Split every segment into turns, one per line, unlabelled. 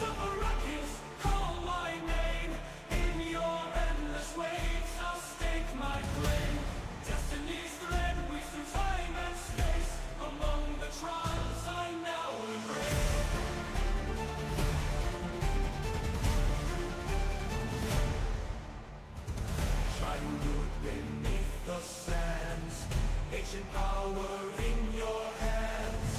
of Arrakis call my name. In your endless waves, I'll stake my claim. Destiny's thread weaves through time and space. Among the trials I now embrace. Childhood beneath the sands, ancient power in your hands.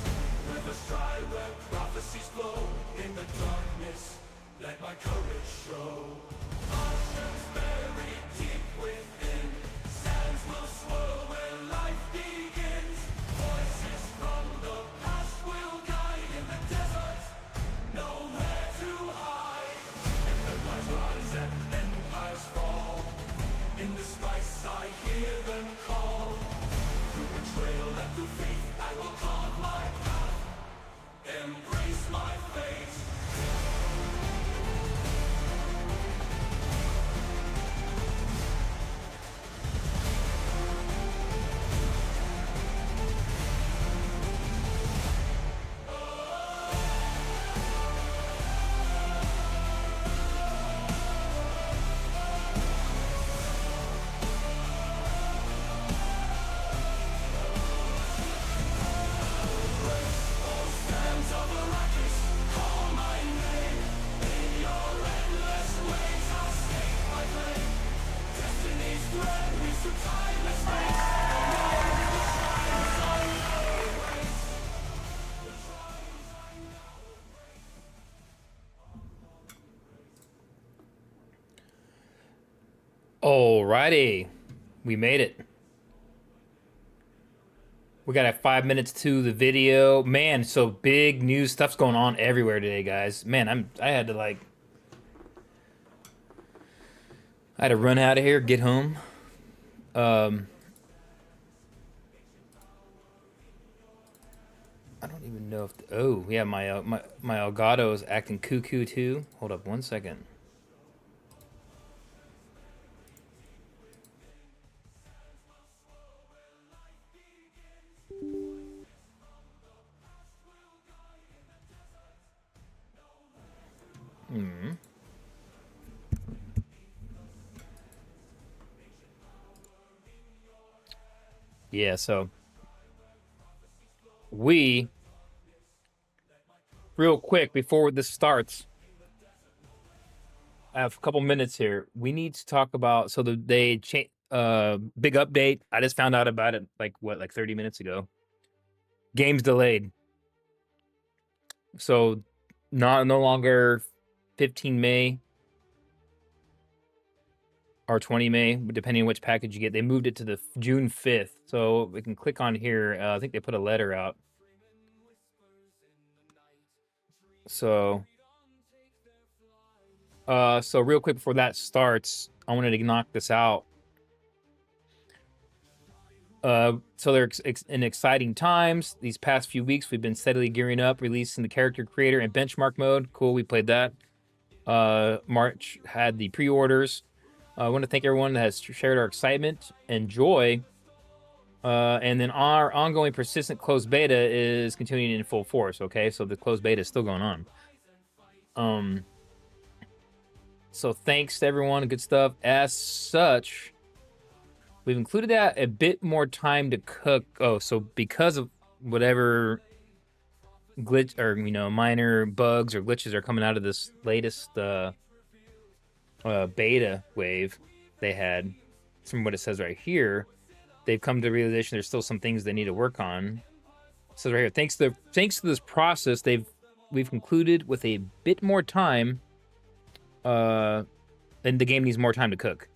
Rivers dry where prophecies flow. In the darkness, let my courage show. Oceans buried deep within, sands will swirl where life begins. Voices from the past will guide in the desert, nowhere to hide. Empires rise and empires fall. In the spice I hear them call. Through betrayal and through faith I will carve my path. Embrace my fate. Sands of Arrakis, call my name. In your endless ways, I'll stake my claim. Destiny's thread weaves through timeless space. Among the trials I now embrace. The trials I now
Alrighty, we made it. We got 5 minutes to the video, man. So big news stuff's going on everywhere today, guys. Man, I had to run out of here, get home. I don't even know if oh yeah, my Elgato is acting cuckoo too. Hold up 1 second. Yeah, so real quick before this starts, I have a couple minutes here. We need to talk about big update. I just found out about it like 30 minutes ago. Game's delayed. So no longer 15 May or 20 May, depending on which package you get. They moved it to the June 5th. So we can click on here. I think they put a letter out. So real quick before that starts, I wanted to knock this out. So they're in exciting times. These past few weeks, we've been steadily gearing up, releasing the character creator and benchmark mode. Cool, we played that. March had the pre-orders. I want to thank everyone that has shared our excitement and joy. And then our ongoing persistent closed beta is continuing in full force, okay? So the closed beta is still going on. So thanks to everyone, good stuff. As such, we've included that a bit more time to cook. Oh, so because of whatever glitch or minor bugs or glitches are coming out of this latest beta wave they had, from what it says right here, they've come to the realization there's still some things they need to work on. So right here, thanks to this process, we've concluded with a bit more time. And the game needs more time to cook.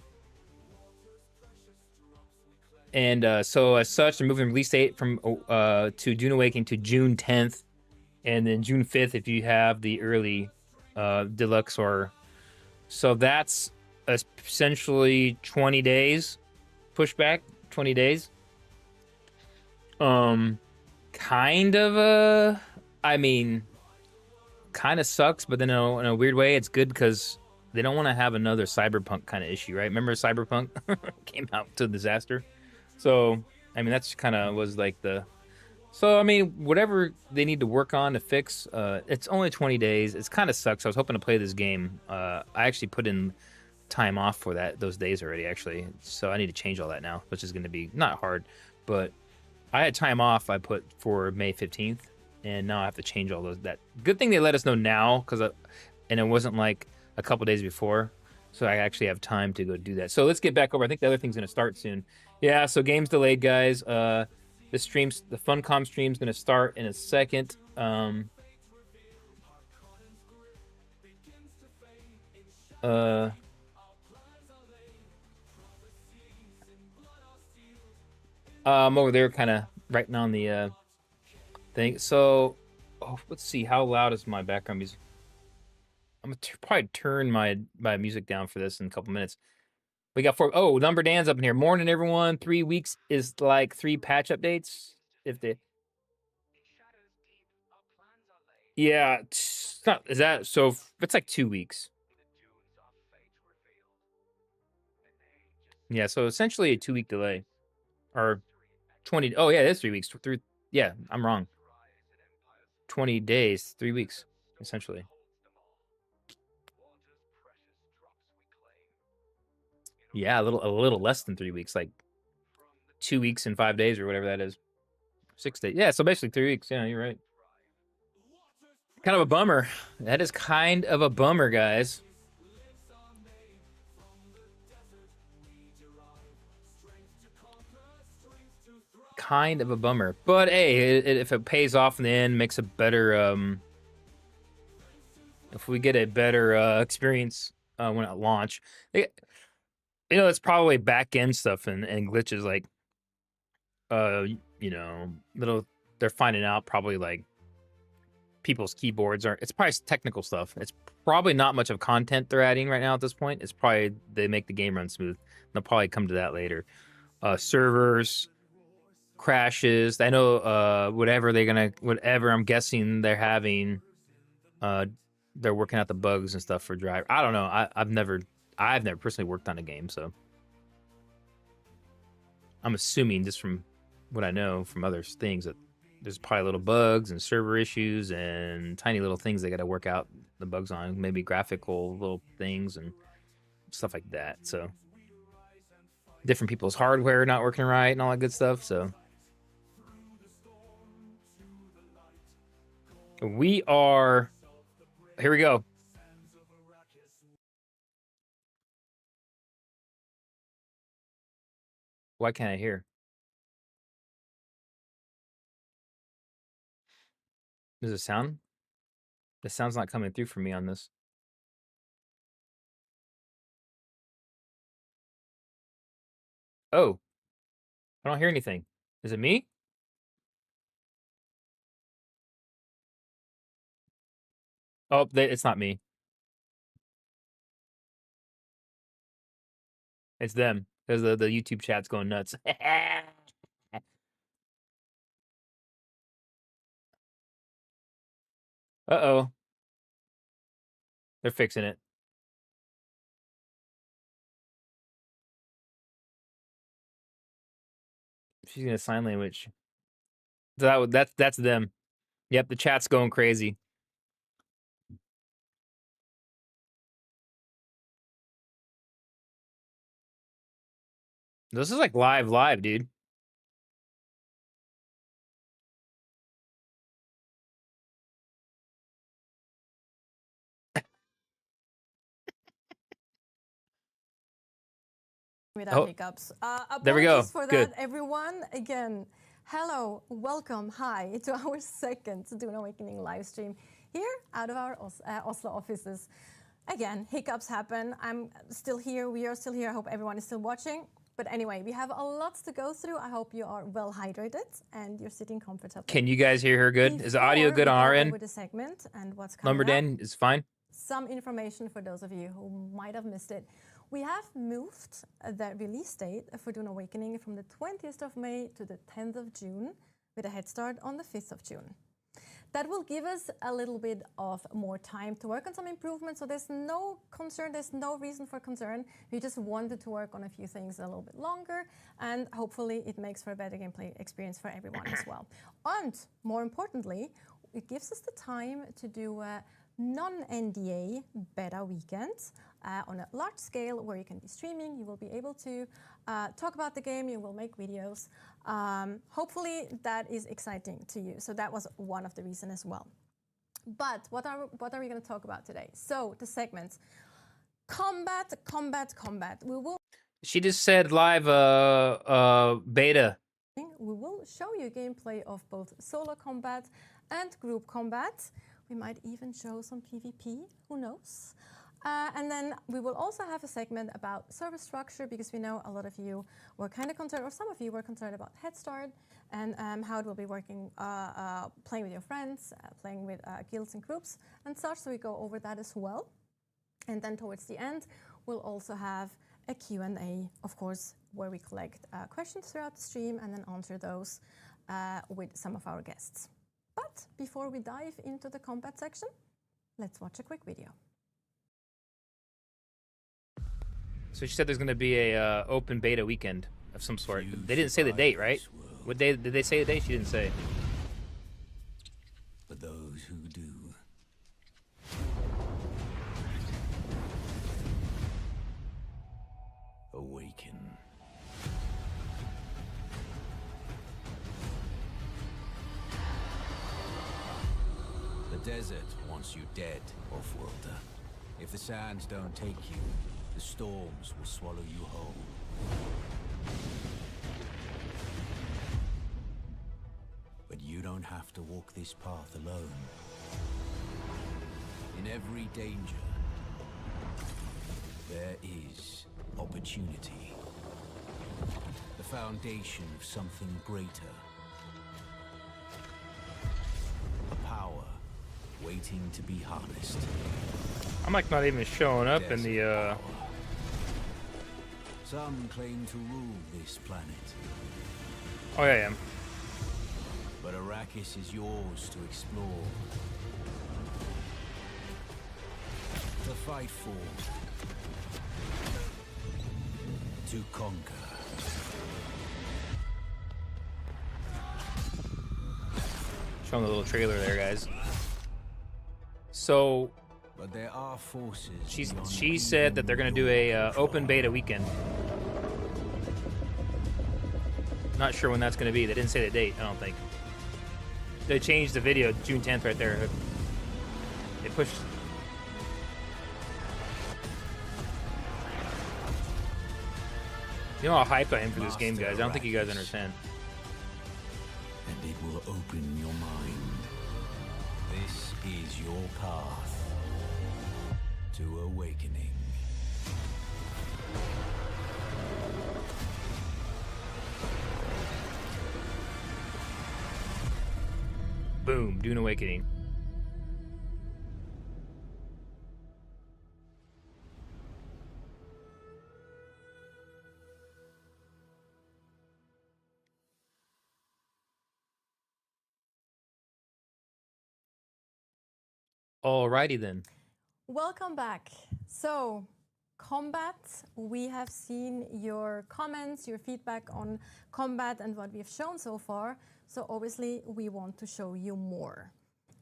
And so as such, they're moving the release date from to Dune Awakening to June 10th, and then June 5th if you have the early deluxe so that's essentially 20 days pushback, 20 days. Kind of sucks, but then in a weird way, it's good because they don't want to have another Cyberpunk kind of issue, right? Remember Cyberpunk came out to disaster? So, I mean, that's kind of was like the So I mean, whatever they need to work on to fix, it's only 20 days. It's kind of sucks. I was hoping to play this game. I actually put in time off for those days already, actually. So I need to change all that now, which is going to be not hard, but I had time off I put for May 15th, and now I have to change all those. That good thing they let us know now, and it wasn't like a couple days before, so I actually have time to go do that. So let's get back over. I think the other thing's gonna start soon. Yeah, so game's delayed, guys. The Funcom stream's gonna start in a second. I'm over there, kind of writing on the thing. So, let's see. How loud is my background music? I'm gonna probably turn my music down for this in a couple minutes. We got Number Dan's up in here. Morning, everyone. 3 weeks is like 3 patch updates. If they, yeah, it's not, is that so? It's like 2 weeks. Yeah, so essentially a 2 week delay, or 20. Oh yeah, it is 3 weeks. Yeah, I'm wrong. 20 days, 3 weeks, essentially. Yeah, a little less than 3 weeks, like 2 weeks and 5 days or whatever that is. 6 days. Yeah, so basically 3 weeks. Yeah, you're right. Kind of a bummer. That is kind of a bummer, guys. Kind of a bummer. But hey, if it pays off in the end, makes a better if we get a better experience when at launch. It's probably back end stuff and glitches like they're finding out probably like people's keyboards are, it's probably technical stuff. It's probably not much of content they're adding right now at this point. It's probably they make the game run smooth. They'll probably come to that later. Servers crashes. I know whatever I'm guessing they're having, they're working out the bugs and stuff for drive. I don't know. I've never personally worked on a game, so I'm assuming just from what I know from other things that there's probably little bugs and server issues and tiny little things they got to work out the bugs on, maybe graphical little things and stuff like that. So different people's hardware not working right and all that good stuff. So we are, here we go. Why can't I hear? Does it sound? The sound's not coming through for me on this. Oh, I don't hear anything. Is it me? Oh, it's not me. It's them. Because the YouTube chat's going nuts. Uh-oh. They're fixing it. She's gonna sign language. That's them. Yep, the chat's going crazy. This is like live, dude.
Without hiccups.
There we go.
Apologies for
Good.
that, everyone. Again, hello, welcome, hi to our second Dune Awakening live stream here out of our Oslo offices. Again, hiccups happen. I'm still here. We are still here. I hope everyone is still watching. But anyway, we have a lot to go through. I hope you are well hydrated and you're sitting comfortably.
Can you guys hear her good? Is the audio good on our end?
Over the segment and what's coming
Lumberden is fine.
Some information for those of you who might have missed it. We have moved the release date for Dune Awakening from the 20th of May to the 10th of June with a head start on the 5th of June. That will give us a little bit of more time to work on some improvements. So there's no concern, there's no reason for concern. We just wanted to work on a few things a little bit longer, and hopefully it makes for a better gameplay experience for everyone as well. And more importantly, it gives us the time to do a non-NDA beta weekend on a large scale where you can be streaming, you will be able to talk about the game, you will make videos. Hopefully that is exciting to you. So that was one of the reasons as well. But what are we going to talk about today? So the segments. Combat. We will...
She just said live beta.
We will show you gameplay of both solo combat and group combat. We might even show some PvP, who knows? And then we will also have a segment about server structure, because we know a lot of you were kind of concerned, or some of you were concerned about Head Start and how it will be working, playing with your friends, playing with guilds and groups and such. So we go over that as well. And then towards the end, we'll also have a Q&A, of course, where we collect questions throughout the stream and then answer those with some of our guests. But before we dive into the combat section, let's watch a quick video.
So she said there's going to be a open beta weekend of some sort. They didn't say the date, right? What day did they say the date? She didn't say.
For those who do. Awaken. The desert wants you dead, off-worlder. If the sands don't take you, the storms will swallow you whole. But you don't have to walk this path alone. In every danger, there is opportunity. The foundation of something greater. A power waiting to be harnessed.
I'm like not even showing up in the
Some claim to rule this planet.
Oh yeah, I am.
But Arrakis is yours to explore. To fight for. To conquer.
Showing the little trailer there, guys. So
But there are forces.
she said that they're gonna do a open beta weekend. Not sure when that's gonna be. They didn't say the date. I don't think. They changed the video June 10th right there. They pushed. You know how hyped I am for this game, guys. I don't think you guys understand.
And it will open your mind. This is your path to awakening.
Boom, Dune Awakening. Alrighty then.
Welcome back. So, combat, we have seen your comments, your feedback on combat and what we have shown so far. So obviously we want to show you more.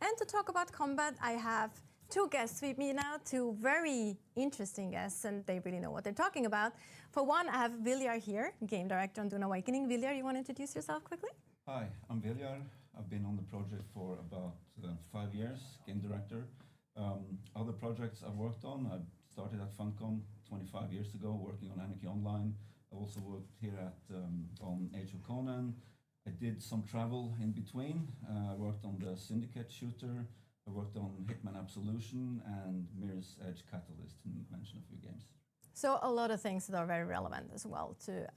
And to talk about combat, I have two guests with me now, two very interesting guests, and they really know what they're talking about. For one, I have Viljar here, game director on Dune Awakening. Viljar, you want to introduce yourself quickly?
Hi, I'm Viljar. I've been on the project for about 5 years, game director. Other projects I've worked on, I started at Funcom 25 years ago, working on Anarchy Online. I also worked here at on Age of Conan. I did some travel in between. I worked on the Syndicate shooter. I worked on Hitman Absolution and Mirror's Edge Catalyst, to mention a few games.
So a lot of things that are very relevant as well to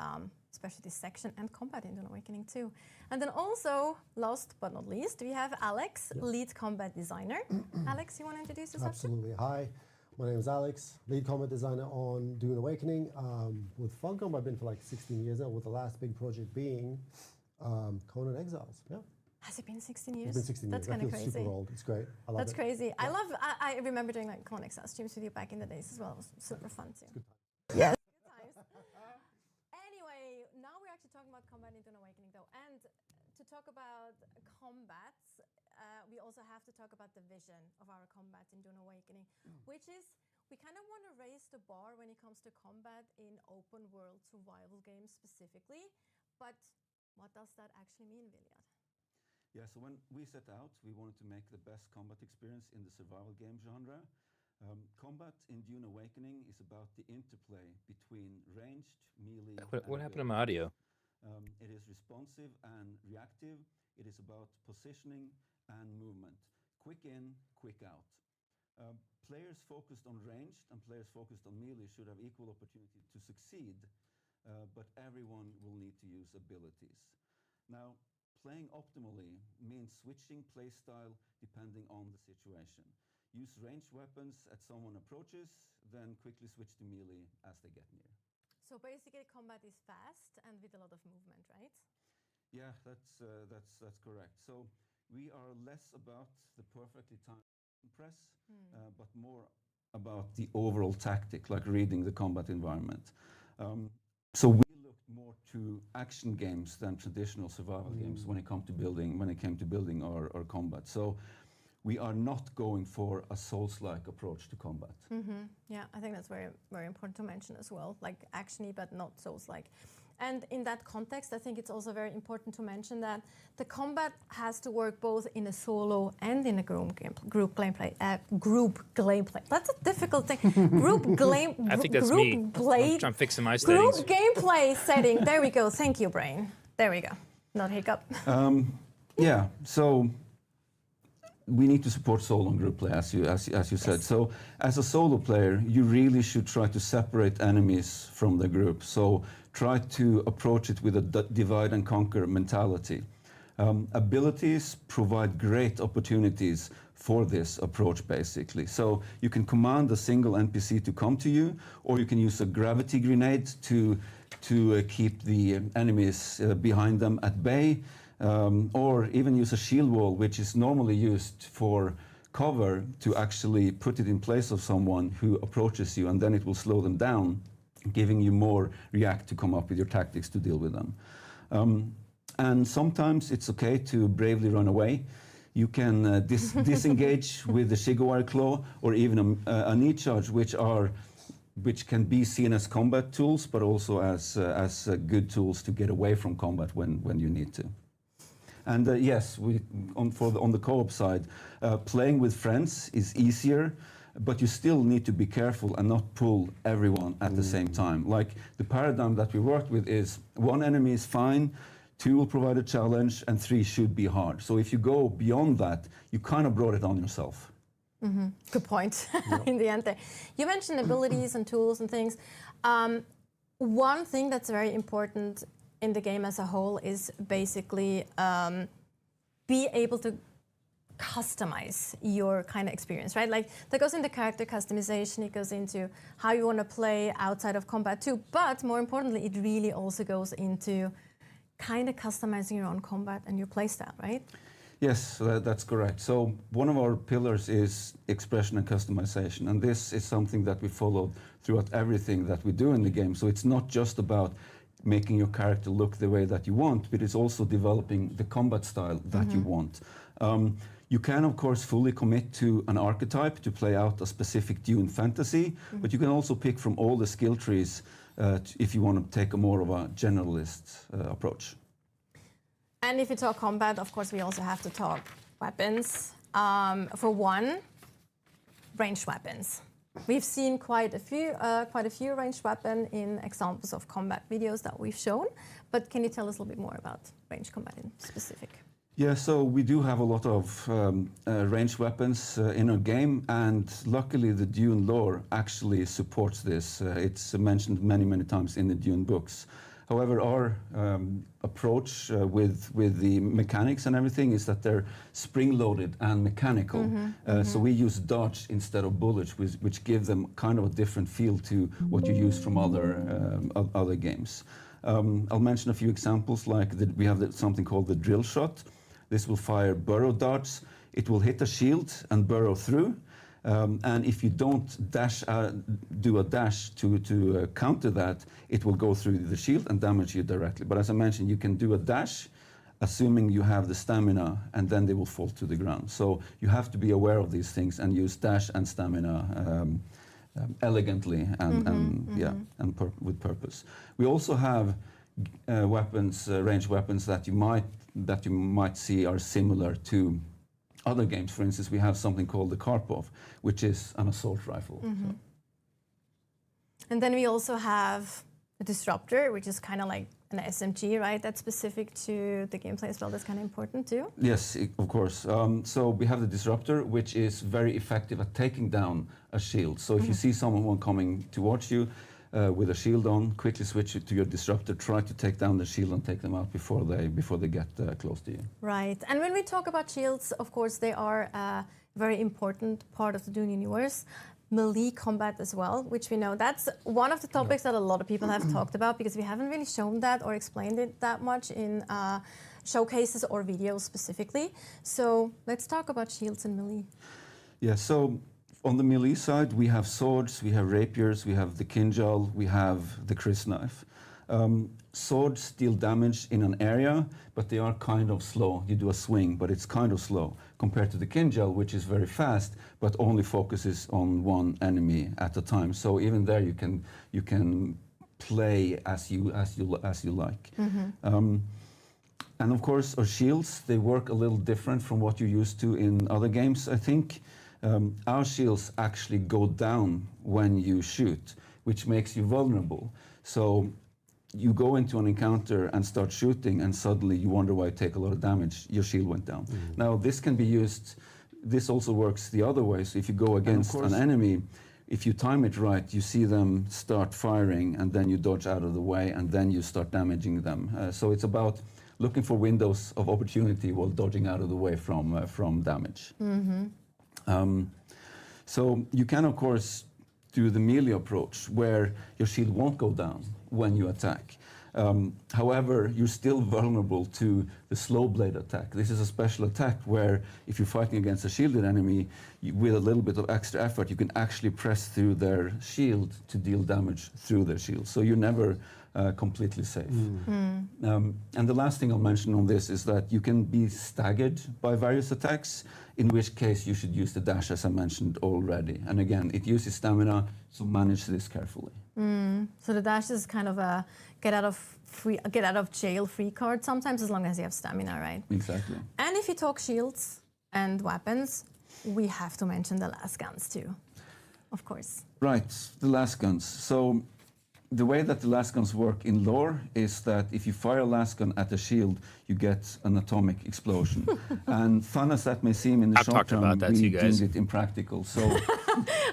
especially this section and combat in Dune Awakening too. And then also, last but not least, we have Alex, lead combat designer. Alex, you want to introduce yourself?
Absolutely. Hi, my name is Alex, lead combat designer on Dune Awakening. With Funcom, I've been for like 16 years now, with the last big project being Conan Exiles. Yeah.
Has it been 16 years?
It's been 16
That's
years. That
kind of
feels
crazy.
super old. It's great. I love
That's
it.
crazy.
Yeah.
I remember doing like Con XL streams with you back in the days as well. It was super fun too.
Good time.
Yes. Good times. Anyway, now we're actually talking about combat in Dune Awakening though. And to talk about combat, we also have to talk about the vision of our combat in Dune Awakening, which is we kind of want to raise the bar when it comes to combat in open world survival games specifically. But what does that actually mean, Viljad?
Yeah, so when we set out, we wanted to make the best combat experience in the survival game genre. Combat in Dune Awakening is about the interplay between ranged, melee.
What happened to my audio?
It is responsive and reactive. It is about positioning and movement. Quick in, quick out. Players focused on ranged and players focused on melee should have equal opportunity to succeed, but everyone will need to use abilities. Now, playing optimally means switching playstyle depending on the situation. Use ranged weapons as someone approaches, then quickly switch to melee as they get near.
So basically, combat is fast and with a lot of movement, right?
Yeah, that's correct. So we are less about the perfectly timed press, but more about the overall tactic, like reading the combat environment. So we looked more to action games than traditional survival games when it came to building our combat. So we are not going for a Souls-like approach to combat.
Yeah, I think that's very, very important to mention as well, like actiony but not Souls-like. And in that context, I think it's also very important to mention that the combat has to work both in a solo and in a group gameplay. That's a difficult thing.
I think that's me. I'm fixing my settings.
Group gameplay setting. There we go. Thank you, brain. There we go. Not hiccup.
Yeah. So we need to support solo and group play, as you said. So as a solo player, you really should try to separate enemies from the group. So try to approach it with a divide and conquer mentality. Abilities provide great opportunities for this approach, basically. So you can command a single NPC to come to you, or you can use a gravity grenade to keep the enemies behind them at bay. Or even use a shield wall, which is normally used for cover, to actually put it in place of someone who approaches you, and then it will slow them down, giving you more react to come up with your tactics to deal with them. And sometimes it's okay to bravely run away. You can disengage with the Shigowari Claw, or even a knee charge, which can be seen as combat tools, but also as good tools to get away from combat when you need to. And yes, on the co-op side, playing with friends is easier, but you still need to be careful and not pull everyone at the same time. Like the paradigm that we worked with is 1 enemy is fine, 2 will provide a challenge, and 3 should be hard. So if you go beyond that, you kind of brought it on yourself.
Good point. In the end there. You mentioned abilities and tools and things. One thing that's very important in the game as a whole is basically be able to customize your kind of experience, right? Like that goes into character customization, it goes into how you want to play outside of combat too, but more importantly, it really also goes into kind of customizing your own combat and your playstyle, right?
Yes, that's correct. So one of our pillars is expression and customization, and this is something that we follow throughout everything that we do in the game. So it's not just about making your character look the way that you want, but it's also developing the combat style that you want. You can, of course, fully commit to an archetype to play out a specific Dune fantasy, but you can also pick from all the skill trees if you want to take a more of a generalist approach.
And if you talk combat, of course, we also have to talk weapons. For one, ranged weapons. We've seen quite a few ranged weapons in examples of combat videos that we've shown, but can you tell us a little bit more about ranged combat in specific?
Yeah, so we do have a lot of ranged weapons in our game, and luckily the Dune lore actually supports this. It's mentioned many, many times in the Dune books. However, our approach with the mechanics and everything is that they're spring-loaded and mechanical. So we use dodge instead of bullets, which give them kind of a different feel to what you use from other games. I'll mention a few examples, like we have something called the drill shot. This will fire burrow darts. It will hit a shield and burrow through. And if you don't do a dash to counter that, it will go through the shield and damage you directly. But as I mentioned, you can do a dash, assuming you have the stamina, and then they will fall to the ground. So you have to be aware of these things and use dash and stamina elegantly and with purpose. We also have weapons, ranged weapons that you might see are similar to other games. For instance, we have something called the Karpov, which is an assault rifle. So.
And then we also have a disruptor, which is kind of like an SMG, right? That's specific to the gameplay as well. That's kind of important too.
Yes, of course. So we have the disruptor, which is very effective at taking down a shield. So if you see someone coming towards you with a shield on, quickly switch it to your disruptor. Try to take down the shield and take them out before they get close to you.
Right. And when we talk about shields, of course, they are a very important part of the Dune universe. Melee combat as well, which we know that's one of the topics that a lot of people have talked about, because we haven't really shown that or explained it that much in showcases or videos specifically. So let's talk about shields and melee.
Yeah, so on the melee side, we have swords, we have rapiers, we have the kinjal, we have the crysknife. Swords deal damage in an area, but they are kind of slow. You do a swing, but it's kind of slow compared to the kinjal, which is very fast, but only focuses on one enemy at a time. So even there, you can play as you like. And of course, our shields, they work a little different from what you're used to in other games, I think. Our shields actually go down when you shoot, which makes you vulnerable. So you go into an encounter and start shooting, and suddenly you wonder why you take a lot of damage. Your shield went down. Now, this can be used, this also works the other way. So if you go against an enemy, if you time it right, you see them start firing, and then you dodge out of the way, and then you start damaging them. So it's about looking for windows of opportunity while dodging out of the way from damage. So you can, of course, do the melee approach, where your shield won't go down when you attack. However, you're still vulnerable to the slow blade attack. This is a special attack where if you're fighting against a shielded enemy, with a little bit of extra effort, you can actually press through their shield to deal damage through their shield. So you're never completely safe. And the last thing I'll mention on this is that you can be staggered by various attacks, in which case you should use the dash, as I mentioned already. And again, it uses stamina, so manage this carefully.
So the dash is kind of a get out of jail free card sometimes, as long as you have stamina, right?
Exactly.
And if you talk shields and weapons, we have to mention the lasguns too, of course.
Right, the lasguns. So the way that the lasguns work in lore is that if you fire a lasgun at a shield, you get an atomic explosion. And fun as that may seem in the short term, we deemed it impractical. So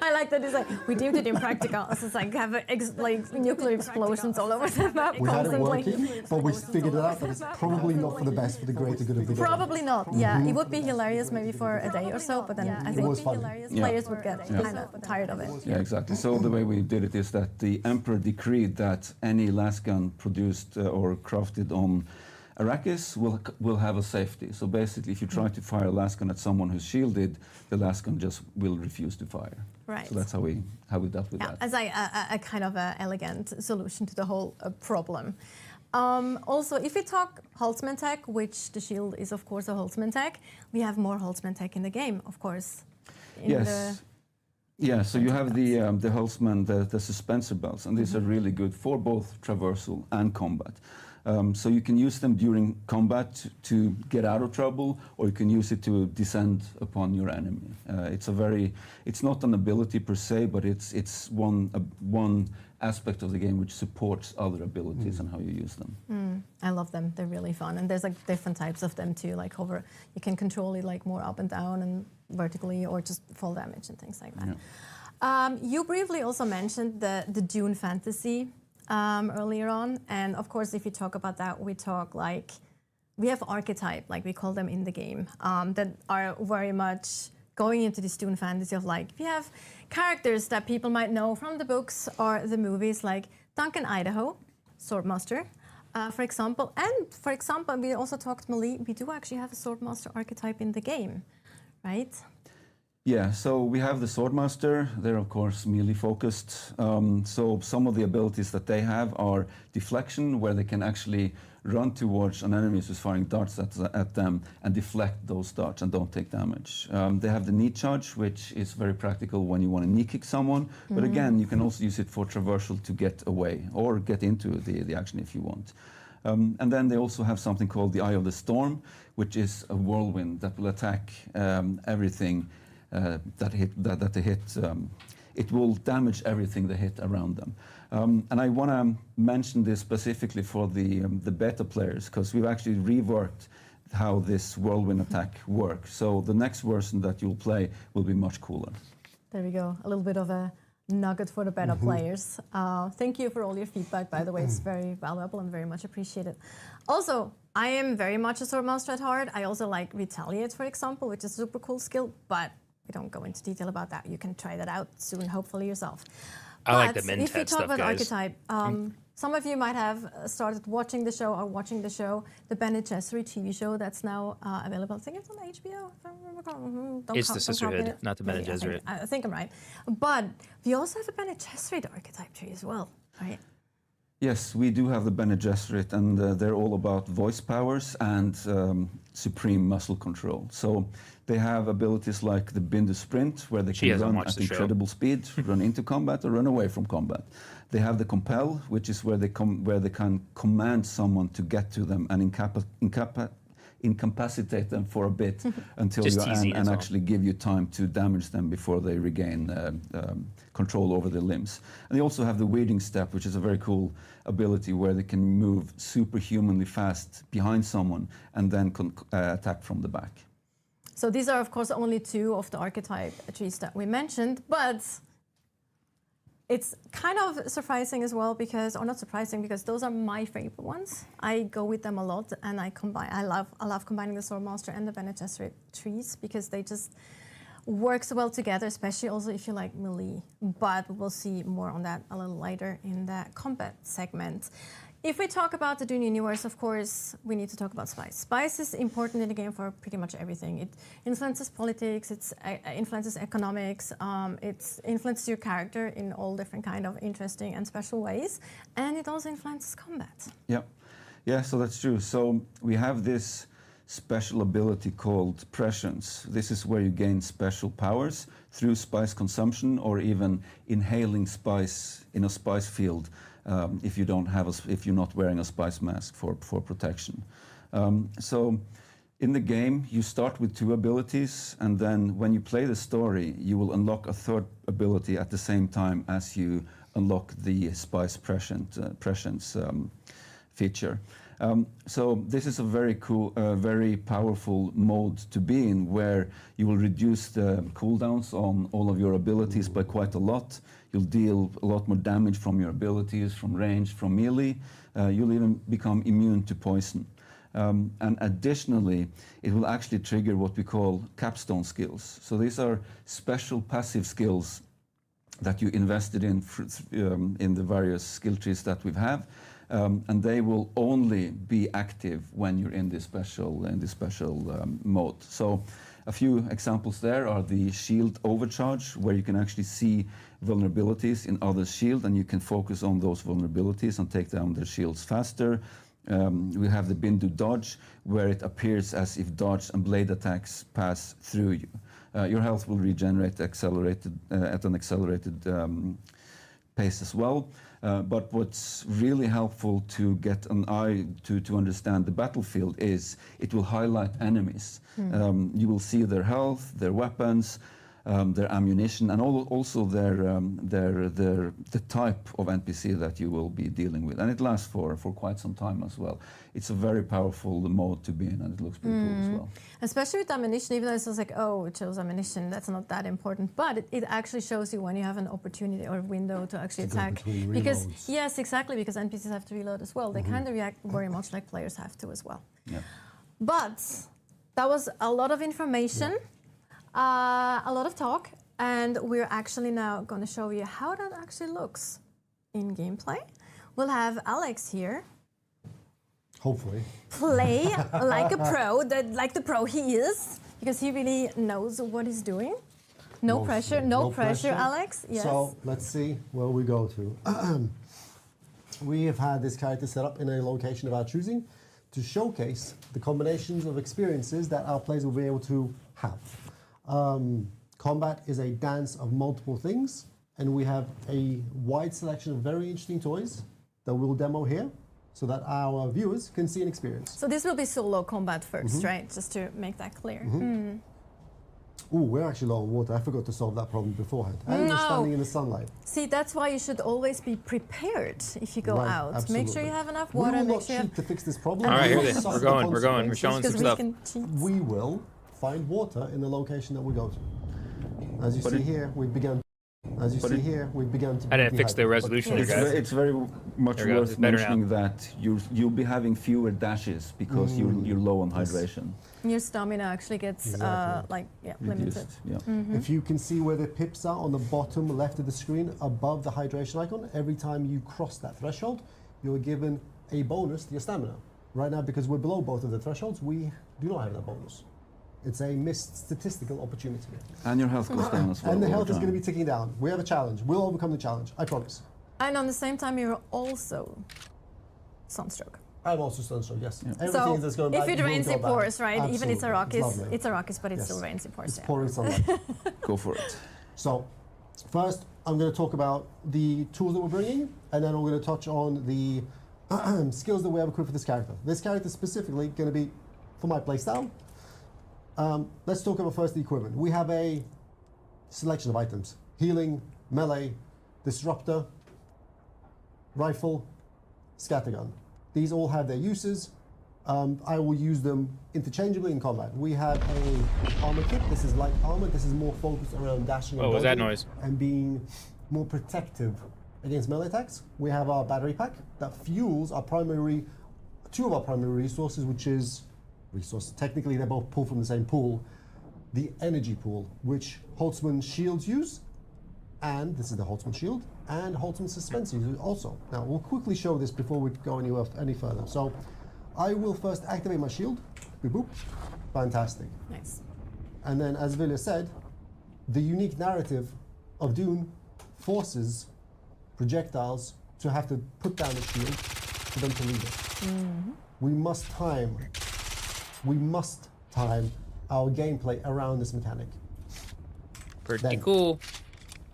I like that it's like, we deemed it impractical. So it's like have like nuclear explosions all over the map
We had it
constantly.
working, but we figured it out that it's probably not for the best, for the greater good of the game.
Probably not, yeah. It would be hilarious maybe for a day or so, but then I think players would get kind of tired of it.
yeah, exactly. So the way we did it is that the Emperor decreed that any lasgun produced or crafted on Arrakis will have a safety. So basically, if you try to fire a lasgun at someone who's shielded, the lasgun just will refuse to fire.
Right.
So that's how we dealt with that.
As a kind of a elegant solution to the whole problem. Also, if we talk Holtzman tech, which the shield is of course a Holtzman tech, we have more Holtzman tech in the game, of course.
Yeah, so you have the Holtzman, the suspensor belts, and these are really good for both traversal and combat. So you can use them during combat to get out of trouble, or you can use it to descend upon your enemy. It's not an ability per se, but it's one aspect of the game which supports other abilities and how you use them.
I love them. They're really fun, and there's like different types of them too. Like hover, you can control it like more up and down and vertically, or just fall damage and things like that. Yeah. You briefly also mentioned the Dune fantasy earlier on, and of course, if you talk about that, we have archetype, like we call them in the game, that are very much going into this Dune fantasy of like, we have characters that people might know from the books or the movies, like Duncan Idaho, Swordmaster, for example. And for example, we also talked melee. We do actually have a Swordmaster archetype in the game, right?
Yeah, so we have the Swordmaster. They're of course melee focused. So some of the abilities that they have are deflection, where they can actually run towards an enemy who's firing darts at them and deflect those darts and don't take damage. They have the knee charge, which is very practical when you want to knee kick someone. But again, you can also use it for traversal to get away or get into the action if you want. And then they also have something called the Eye of the Storm, which is a whirlwind that will attack everything that they hit. It will damage everything they hit around them. And I want to mention this specifically for the beta players, because we've actually reworked how this whirlwind attack works. So the next version that you'll play will be much cooler.
There we go. A little bit of a nugget for the beta players. Thank you for all your feedback, by the way. It's very valuable and very much appreciated. Also, I am very much a Swordmaster at heart. I also like Retaliate, for example, which is a super cool skill, but we don't go into detail about that. You can try that out soon, hopefully yourself.
I like the
But
Mentat
if we talk
stuff,
about
guys.
archetype, some of you might have started watching the show or watching the show, the Bene Gesserit TV show that's now available. I think it's on HBO. If I remember correctly.
It's the Sisterhood, not the Bene
Yeah,
Gesserit.
I think I'm right. But we also have a Bene Gesserit archetype tree as well, right?
Yes, we do have the Bene Gesserit, and they're all about voice powers and supreme muscle control. So they have abilities like the Bindu Sprint, where they
She
can
hasn't
run
watched
at
the show.
incredible speed, run into combat, or run away from combat. They have the Compel, which is where they can command someone to get to them and incapacitate them for a bit until
Just
you
teasing,
and
that's all.
actually give you time to damage them before they regain control over their limbs. And they also have the Wading Step, which is a very cool ability where they can move superhumanly fast behind someone and then attack from the back.
So these are, of course, only two of the archetype trees that we mentioned, but it's kind of surprising as well because, or not surprising, because those are my favorite ones. I go with them a lot, and I love combining the Swordmaster and the Bene Gesserit trees because they just work so well together, especially also if you like melee. But we'll see more on that a little later in the combat segment. If we talk about the Dune universe, of course, we need to talk about spice. Spice is important in the game for pretty much everything. It influences politics, it influences economics, it influences your character in all different kind of interesting and special ways, and it also influences combat.
Yeah, so that's true. So we have this special ability called prescience. This is where you gain special powers through spice consumption or even inhaling spice in a spice field. If you're not wearing a spice mask for protection. So in the game, you start with two abilities, and then when you play the story, you will unlock a third ability at the same time as you unlock the spice prescience feature. So this is a very cool, very powerful mode to be in, where you will reduce the cooldowns on all of your abilities by quite a lot. You'll deal a lot more damage from your abilities, from range, from melee. You'll even become immune to poison. And additionally, it will actually trigger what we call capstone skills. So these are special passive skills that you invested in the various skill trees that we have. And they will only be active when you're in this special mode. So a few examples there are the shield overcharge, where you can actually see vulnerabilities in others' shield, and you can focus on those vulnerabilities and take down their shields faster. We have the Bindu dodge, where it appears as if dodge and blade attacks pass through you. Your health will regenerate at an accelerated pace as well. But what's really helpful to get an eye to understand the battlefield is it will highlight enemies. You will see their health, their weapons, their ammunition, and also the type of NPC that you will be dealing with. And it lasts for quite some time as well. It's a very powerful mode to be in, and it looks pretty cool as well.
Especially with ammunition, even though it's just like, oh, it shows ammunition, that's not that important. But it actually shows you when you have an opportunity or a window to actually attack. Because yes, exactly, because NPCs have to reload as well. They kind of react very much like players have to as well.
Yeah.
But that was a lot of information, a lot of talk, and we're actually now going to show you how that actually looks in gameplay. We'll have Alex here
Hopefully.
play like a pro, like the pro he is, because he really knows what he's doing. No
Mostly.
pressure, no pressure, Alex. Yes.
So let's see where we go to. We have had this character set up in a location of our choosing to showcase the combinations of experiences that our players will be able to have. Combat is a dance of multiple things, and we have a wide selection of very interesting toys that we'll demo here so that our viewers can see and experience.
So this will be solo combat 1st, right? Just to make that clear.
Ooh, we're actually low on water. I forgot to solve that problem beforehand. And we're standing in the sunlight.
See, that's why you should always be prepared if you go
Right,
out. Make
absolutely.
sure you have enough
We
water.
will
Make
not
sure you
cheat to fix this problem.
All right,
We
here
will
it is.
suffer
We're going. We're
consequences.
showing some
because
stuff.
we can cheat.
We will find water in the location that we go to. As you see here, we've begun. As you see here, we've begun to.
I didn't fix the
dehydrate.
resolution here, guys.
It's very much
There we go.
worth
It's better now.
mentioning that you'll be having fewer dashes because you're low on hydration.
Your stamina actually gets
Exactly.
limited.
Reduced, yeah.
If you can see where the pips are on the bottom left of the screen above the hydration icon, every time you cross that threshold, you're given a bonus to your stamina. Right now, because we're below both of the thresholds, we do not have that bonus. It's a missed statistical opportunity.
And your health goes down as well.
And the
over
health is
time.
going to be ticking down. We have a challenge. We'll overcome the challenge. I promise.
And on the same time, you're also sunstroke.
I'm also sunstroke, yes.
Yeah.
Everything
So
that's going
if
bad
it
will
rains,
go
it
bad.
pours, right? Even it's
Absolutely.
Arrakis,
It's lovely.
but it
Yes.
still rains, it pours.
It's
Yeah.
pouring sunlight.
Go for it.
So, first, I'm going to talk about the tools that we're bringing, and then we're going to touch on the skills that we have equipped for this character. This character specifically going to be for my playstyle. Let's talk about first the equipment. We have a selection of items: healing, melee, disruptor, rifle, scattergun. These all have their uses. I will use them interchangeably in combat. We have a armor kit. This is light armor. This is more focused around dashing and
What was that
dodging
noise?
and being more protective against melee attacks. We have our battery pack that fuels our two of our primary resources, which is technically they're both pulled from the same pool, the energy pool, which Holtzman shields use, and this is the Holtzman shield, and Holtzman suspensor use also. Now we'll quickly show this before we go any further. So I will first activate my shield. Boop, boop. Fantastic.
Nice.
And then, as Vilja said, the unique narrative of Dune forces projectiles to have to put down a shield for them to leave it. We must time our gameplay around this mechanic.
Pretty
Then-
cool.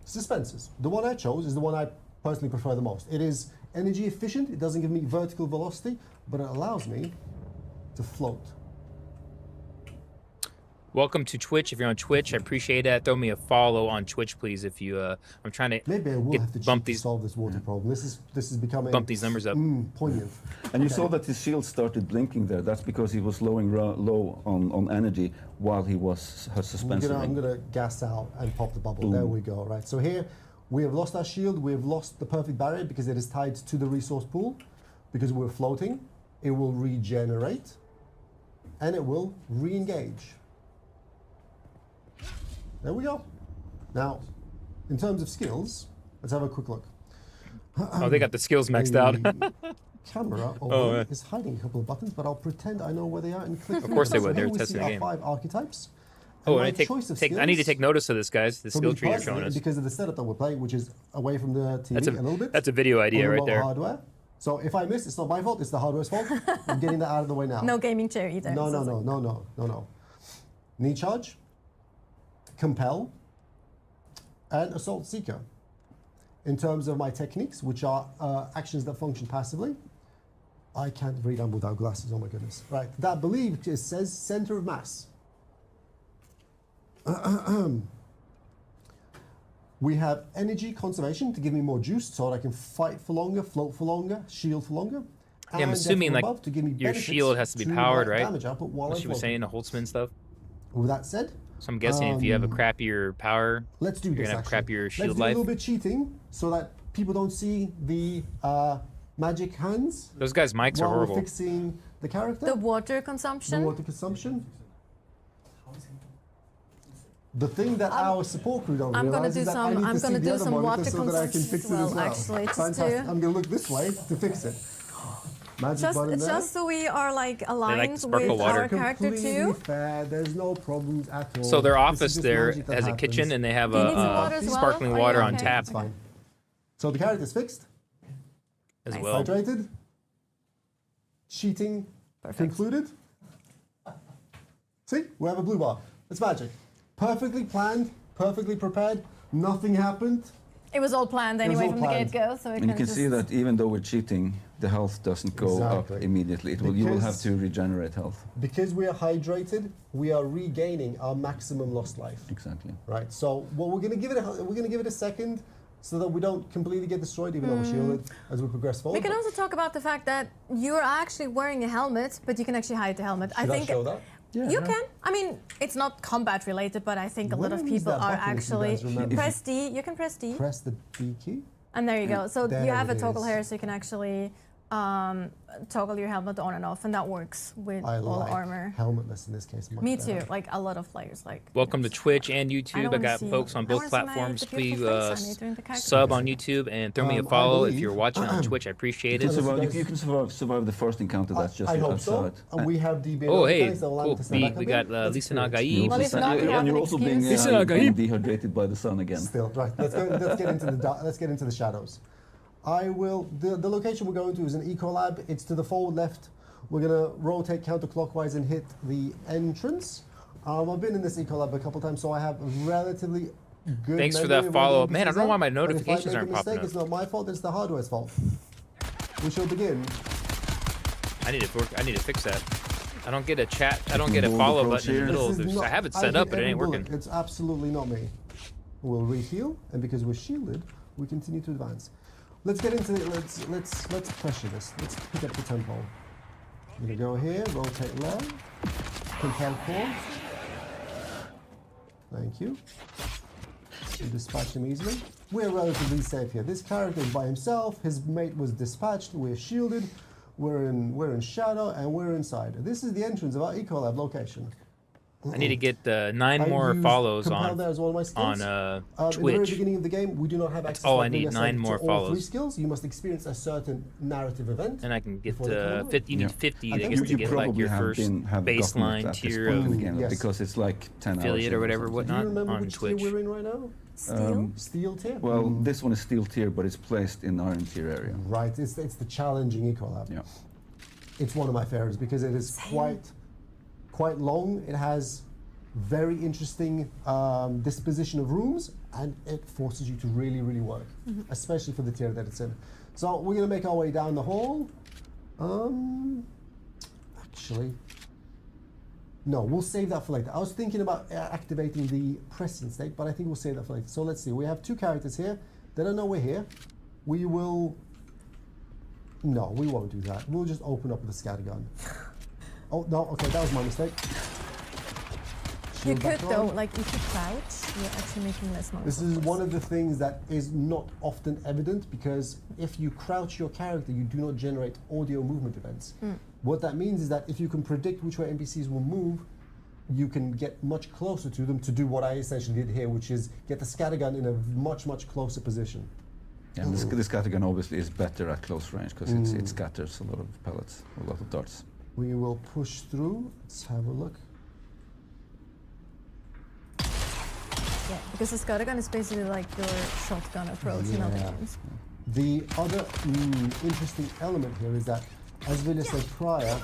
Suspensors. The one I chose is the one I personally prefer the most. It is energy efficient. It doesn't give me vertical velocity, but it allows me to float.
Welcome to Twitch. If you're on Twitch, I appreciate that. Throw me a follow on Twitch, please. If you, I'm trying to
Maybe I will have to
bump
cheat to
these
solve this water problem. This is becoming
bump these numbers up.
poignant.
And you saw that his shield started blinking there. That's because he was low on energy while he was
I'm
suspensoring.
gonna gas out and pop the bubble. There we go. Right. So here we have lost our shield. We have lost the perfect barrier because it is tied to the resource pool. Because we're floating, it will regenerate, and it will re-engage. There we go. Now, in terms of skills, let's have a quick look.
Oh, they got the skills maxed out.
The camera over
Oh,
there
yeah.
is hiding a couple of buttons, but I'll pretend I know where they are and click.
Of course they
So
would. They
here
were
we
testing
see
the
our
game.
5 archetypes.
Oh,
my
and
choice of
I need to
skills
take notice of this, guys. The
for
skill
me
tree you're showing
personally,
us.
because of the setup that we're playing, which is away from the TV
That's
a little bit.
That's a video idea
on
right
remote
there.
hardware. So if I miss, it's not my fault. It's the hardware's fault. I'm getting that out of the way now.
No gaming chair either.
No. Knee charge, compel, and assault seeker. In terms of my techniques, which are actions that function passively, I can't read them without glasses. Oh my goodness! Right, that I believe it says center of mass. We have energy conservation to give me more juice so that I can fight for longer, float for longer, shield for longer.
Yeah, I'm
and
assuming
from
like
above to give me
your
benefits
shield has to be
my
powered, right?
Damage output while
What
I'm
she was
floating.
saying, the Holtzman stuff.
With that said,
So I'm guessing if you have a crappier power,
let's do
you're
this.
gonna have
actually.
crappier
Let's
shield
do a
life.
little bit cheating so that people don't see the magic hands
Those guys' mics are
while we're
horrible.
fixing the character.
The water
The
consumption.
water consumption. The thing that our support crew don't
I'm gonna
realize
do
is that I
some-
need
I'm
to see
gonna
the
do
other
some
monitor
water
so that I can fix it
consumption.
as well.
Well, actually, just
Fantastic.
to-
I'm going to look this way to fix it. Magic button there.
Just so we are like aligned
sparkle
with
water.
our character
Completely
too.
fair. There's no problems at all.
So their
This is
office
just
there
magic that
has a
happens.
kitchen, and they have
Do you need some water as well?
sparkling
Are you
water on
okay?
tap
It's fine. So the character's fixed,
as
Nice.
well.
hydrated, cheating
Perfect.
concluded. See, we have a blue bar. It's magic. Perfectly planned, perfectly prepared. Nothing happened.
It was all planned anyway
all
from
planned.
the get-go, so we
And you can
just...
see that even though we're cheating, the health doesn't go
Exactly.
up immediately. You will have
Because-
to regenerate health.
Because we are hydrated, we are regaining our maximum lost life.
Exactly.
Right. So what we're gonna give it a second, so that we don't completely get destroyed, even though we're shielded as we progress forward.
We can also talk about the fact that you're actually wearing a helmet, but you can actually hide the helmet.
Should I show that?
You can. I mean, it's not combat related, but I think a lot of
Where is
people
that
are
button, if you
actually
guys remember?
press D. You can press D,
Press the D key.
and there you go. So
There
you have a
it
toggle
is.
here, so you can actually toggle your helmet on and off, and that works with
I
all
like
armor.
helmetless in this case. Much
Me
better.
too. Like a lot of players like.
Welcome to Twitch and
I
YouTube.
don't
I
wanna
got
see-
folks on
I
both
wanna see my-
platforms.
the
Please
beautiful face I need during the character
sub
creation.
on YouTube and throw me a
I
follow if
believe-
you're watching on Twitch. I appreciate
You
it.
can
Tell us,
survive,
guys.
you can survive the first encounter. That's just
I hope
outside.
so. And we have DB.
Oh, hey,
mechanics that allow
cool.
them to stand back
We
up
got
in. That's
Lisa
cool.
Nagai.
You're
Well,
also
if not, we
and
have
you're
an
also being
excuse.
Listen,
dehydrated by the sun again.
Still, right. Let's get into let's get into the shadows. The location we're going to is an eco lab. It's to the forward left. We're gonna rotate counterclockwise and hit the entrance. I've been in this eco lab a couple times, so I have relatively good.
Thanks for
memory
that
of where the
follow-up. Man, I
NPCs
don't know why
are,
my
but if I
notifications
make a
aren't popping
mistake,
up.
It's not my fault. It's the hardware's fault. We shall begin.
I need to fix that. I don't get a chat. I don't get a
Bold
follow
approach
button in the
here.
middle.
This is
There's-
not-
I have it
I
set
hit
up, but it
every
ain't
bullet.
working.
It's absolutely not me. We'll reheal, and because we're shielded, we continue to advance. Let's get into it. Let's pressure this. Let's pick up the tempo. I'm gonna go here, rotate left, compel core. Thank you. We dispatch him easily. We're relatively safe here. This character is by himself. His mate was dispatched. We're shielded. We're in shadow, and we're inside. This is the entrance of our Ecolab location.
I need to get 9
I
more
used
follows
compel
on
there as one of my skills.
on
In the very
Twitch.
beginning of the game, we do not have access.
all
like
I need,
Villa said,
9 more
to all 3
follows.
skills. You must experience a certain narrative event.
And I can get
Before they come on?
50. You need
Yeah.
50
I
to
think
get
you
to get like
probably
your
have
first
gotten it
baseline
at this
tier
point in
of
the game,
Yes.
because it's like 10
affiliate
hours
or
in
whatever,
something.
Do you
whatnot
remember
on
which
Twitch.
tier we're in right now?
Steel.
Steel tier.
Well, this one is steel tier, but it's placed in iron tier area.
Right. It's the challenging Ecolab.
Yeah.
It's one of my favorites because it is quite long. It has very interesting disposition of rooms, and it forces you to really work, especially for the tier that it's in. So we're gonna make our way down the hall. Actually, no, we'll save that for later. I was thinking about activating the prescient state, but I think we'll save that for later. So let's see. We have 2 characters here. They don't know we're here. We will. No, we won't do that. We'll just open up with a scattergun. Oh no! Okay, that was my mistake.
You
Shield
could
back
though,
on.
like if you crouch, you're actually making less noise.
This is one of the things that is not often evident, because if you crouch your character, you do not generate audio movement events. What that means is that if you can predict which way NPCs will move, you can get much closer to them to do what I essentially did here, which is get the scattergun in a much closer position.
Yeah, and this scattergun obviously is better at close range because it scatters a lot of pellets, a lot of darts.
We will push through. Let's have a look.
Yeah, because the scattergun is basically like your shotgun approach in other
Yeah.
games.
The other interesting element here is that, as Villa said prior,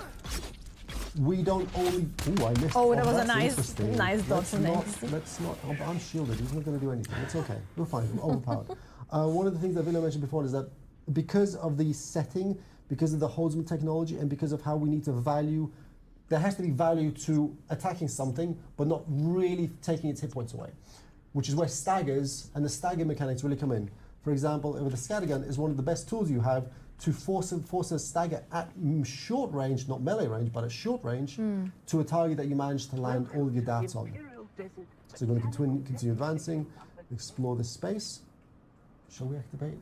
we don't only. Ooh, I missed.
Oh, that was a
that's
nice-
interesting.
nice dodge
Let's
from the
not.
NPC.
Let's not. Oh, but I'm shielded. He's not going to do anything. It's okay. We're fine. We're overpowered. One of the things that Villa mentioned before is that because of the setting, because of the Holzman technology, and because of how we need to value, there has to be value to attacking something, but not really taking its hit points away, which is where staggers and the stagger mechanics really come in. For example, with a scattergun is one of the best tools you have to force a stagger at short range, not melee range, but at short range, to a target that you manage to land all of your darts on. So we're going to continue advancing, explore this space. Shall we activate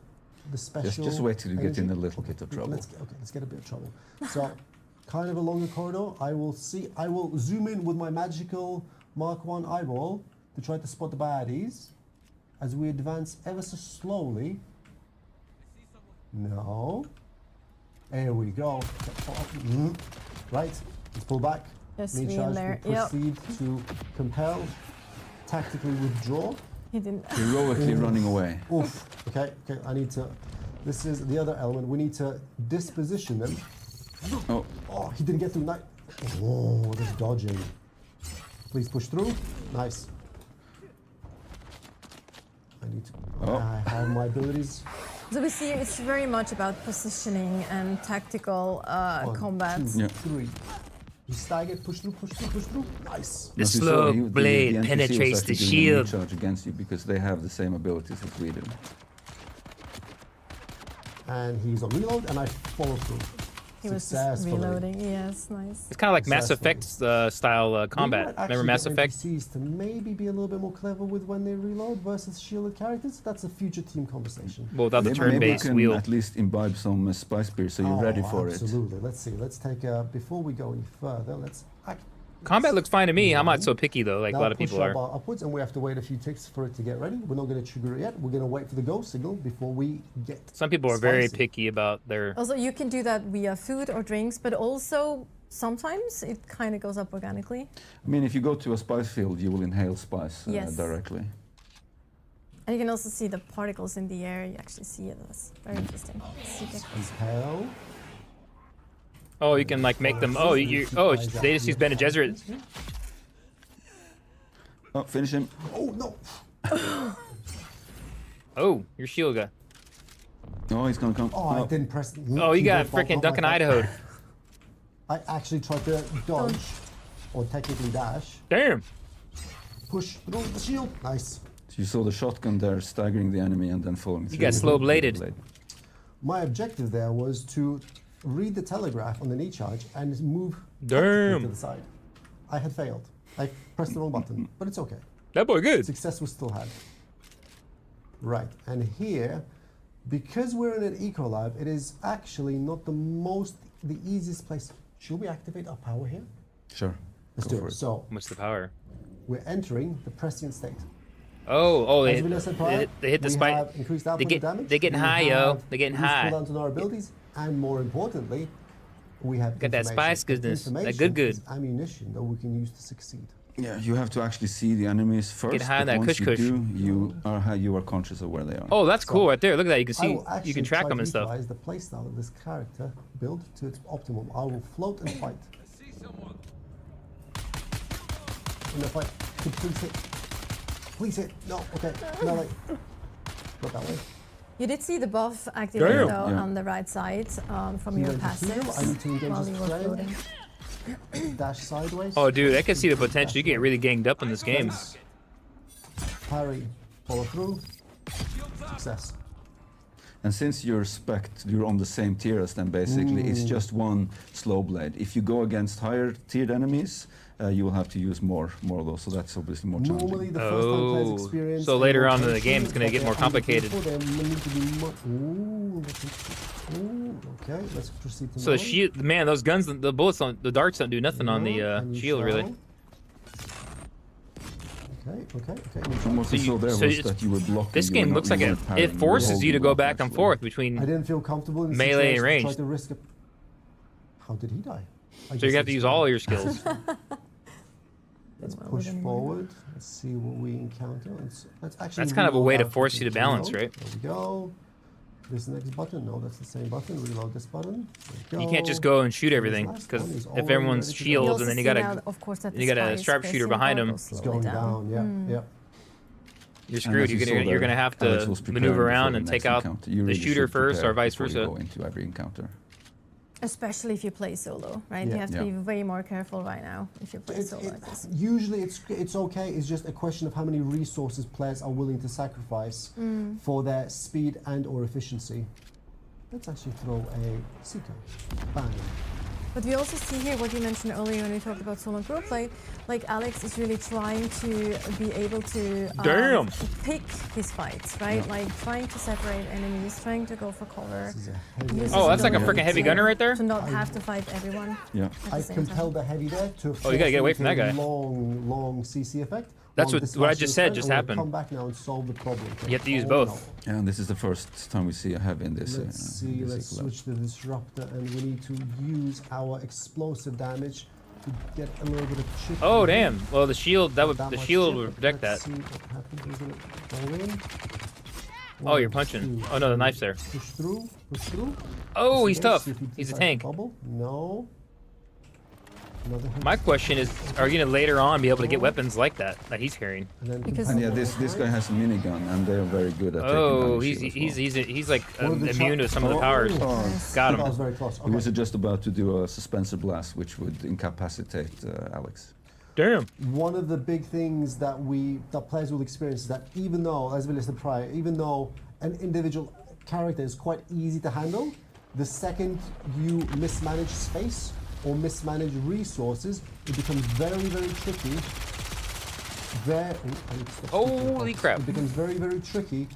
the special?
Just wait till you get
energy?
in a little bit of trouble.
Let's get a bit of trouble. So, kind of along the corridor, I will zoom in with my magical Mark 1 eyeball to try to spot the baddies as we advance ever so slowly. No. There we go. Right, let's pull back.
Yes,
Main
me in
charge,
there.
we
Yep.
proceed to compel, tactically withdraw.
He didn't.
Heroically running away.
Oof. Okay, I need to. This is the other element. We need to disposition them.
Oh,
Oh, he didn't get through. Oh, this dodging. Please push through. Nice. I need to.
Oh.
I have my abilities.
So we see it's very much about positioning and tactical
One,
combat.
2,
Yeah.
3. You staggered, push through, push through, push through. Nice.
The
as you saw,
slow
the
blade
NPC was
penetrates
actually
the
doing a
shield.
recharge against you because they have the same abilities as we do.
And he's on reload, and I follow through.
He was just
Successfully.
reloading. Yes, nice.
It's kind of like Mass
Successfully.
Effect style
We
combat.
might
Remember
actually
Mass
get
Effect?
NPCs to maybe be a little bit more clever with when they reload versus shielded characters. That's a future team conversation.
Well, without the
Maybe you
turn-based
can
wheel.
at least imbibe some spice beer so you're ready for it.
Absolutely. Let's see. Let's take before we go any further. Let's.
Combat looks fine to me. I'm not so picky though, like a
now
lot of
push
people
our
are.
bar upwards, and we have to wait a few ticks for it to get ready. We're not going to trigger it yet. We're going to wait for the go signal before we get.
Some people are very
spicy.
picky about their.
Also, you can do that via food or drinks, but also sometimes it kind of goes up organically.
I mean, if you go to a spice field, you will inhale spice
Yes.
directly.
And you can also see the particles in the air. You actually see it. That's very interesting.
Inhale.
Oh, you can like make them. Oh, they just use Bene Gesserit.
Oh, finish him.
Oh no!
Oh, your shield guy.
Oh, he's gonna come.
Oh, I didn't press.
Oh, you got
keyboard
freaking
button
Duncan
like that.
Idaho.
I actually tried to dodge, or technically dash,
Damn.
push through the shield. Nice.
You saw the shotgun there staggering the enemy and then falling through.
got slow-bladed.
Blade.
My objective there was to read the telegraph on the knee charge and move
Damn.
to the side. I had failed. I pressed the wrong button, but it's okay.
That boy good.
Success was still had. Right, and here, because we're in an eco lab, it is actually not the easiest place. Should we activate our power here?
Sure.
Let's
Go
do
for
it.
it.
So
What's the power?
we're entering the prescient state.
Oh,
As Vanessa said prior,
they hit the
we
spike.
have increased output
get-
of damage.
they're getting
we
high, yo.
have
They're getting
reduced
high.
cooldowns on our abilities, and more importantly, we have
Got that
information.
spice goodness, that
Information
good.
is ammunition that we can use to succeed.
Yeah, you have to actually see the enemies first.
high on
but
that
once
kush.
you do, you are conscious of where they are.
Oh, that's
So,
cool right there. Look at that. You can
I
see.
will actually
You can track
try
them
to
and stuff.
utilize the playstyle of this character build to its optimum. I will float and fight. And if I could please hit. Please hit. No, okay. No, like. Not that way.
You did see the buff activate
Damn.
though
Yeah.
on the right side from
He
your
went to heal. I
passives
need to engage
while
his
you were
strength.
floating.
Dash sideways.
Oh, dude, I can see the potential. You get really ganged up in this game.
Parry. Follow through. Success.
And since you're spec'd, you're on the same tier as them basically. It's just one slow blade. If you go against higher tiered enemies, you will have to use more of those. So that's obviously more challenging.
Normally, the first time players
Oh,
experience.
so
a
later on in the
rotation,
game, it's gonna
but
get more
they're under
complicated.
control, they need to be ooh, okay, let's proceed to
So the
melee.
shield, man, those guns, the bullets, the darts don't do nothing on the
And you
shield really.
shall. Okay.
And what
So
you saw there
so
was
it's-
that you were blocking.
This
you
game
were
looks
not-
like
you
it,
weren't parrying,
it
you were
forces you to
holding
go
off,
back and
actually.
forth between.
I didn't feel comfortable in the
Melee and
situation to
ranged.
try to risk it. How did he die? I
So
guess
you have to
it's
use
fine.
all your skills.
Let's
Well,
push
within
forward. Let's see what we encounter. Let's actually.
That's kind of a
reload
way to
out
force
the
you to balance,
reload.
right?
There we go. This next button. No, that's the same button. Reload this button. There we
You can't
go.
just go and shoot
This
everything
last
because
one is
if
already
everyone's
ready to go.
You
shields
also
and then you
see
gotta,
now, of course, that
you got a
the
sharpshooter
spacing
behind
bar
him.
goes
It's
slowly
going down. Yeah.
you're
And
screwed.
as you saw
You're
there,
gonna have
Alex
to
was preparing
maneuver
before
around
the
and
next
take out
encounter. You
the
really
shooter
should
first,
prepare
or vice
before you
versa.
go into every encounter.
Especially if you play solo, right?
Yeah.
You have to be
Yeah.
way more careful right now if you play solo like this.
Usually it's okay. It's just a question of how many resources players are willing to sacrifice for their speed and or efficiency. Let's actually throw a Seeker. Bang.
But we also see here what you mentioned earlier when we talked about solo and group play. Like Alex is really trying to be able to
Damn.
pick his fights, right? Like trying to separate enemies, trying to go for cover.
This is a heavy.
Uses
Oh, that's like a
ability
freaking heavy
to-
gunner right there?
To not have to fight everyone
Yeah.
at the
I
same
compelled
time.
the heavy there to.
Oh, you gotta get away
force
from that
into a
guy.
Long CC effect.
That's
while
what I
dispatching
just
his
said
friend,
just
I'm gonna
happened.
Come back now and solve the problem.
You have to use
Oh,
both.
no.
And this is the first time we see a heavy in this.
Let's see,
this
let's
sequence.
switch the disruptor, and we need to use our explosive damage to get a little bit of chip.
Oh
in.
damn! Well, the shield the
That much
shield
chip,
would
but
protect
let's
that.
see what happens. We're gonna go in.
Oh, you're
One,
punching.
two,
Oh no, the
three.
knife's there.
Push through, push through.
Oh, he's
Disengage,
tough.
see if he
He's a
decides to
tank.
bubble. No. Another hit.
My question is, are you gonna later on be able to get weapons like that he's carrying?
And then
Because-
And yeah,
one
this
more
guy
time.
has a minigun, and they are very good at taking
Oh,
down the
he's
shield as
he's
well.
he's like
One of the
immune to some of the powers.
Oh,
Nice.
Got
That was
him.
very close.
he was
Okay.
just about to do a suspensor blast, which would incapacitate Alex.
Damn.
One of the big things that players will experience is that even though, as we listed prior, even though an individual character is quite easy to handle, the second you mismanage space or mismanage resources, it becomes very, very tricky.
Holy crap.
It becomes very, very tricky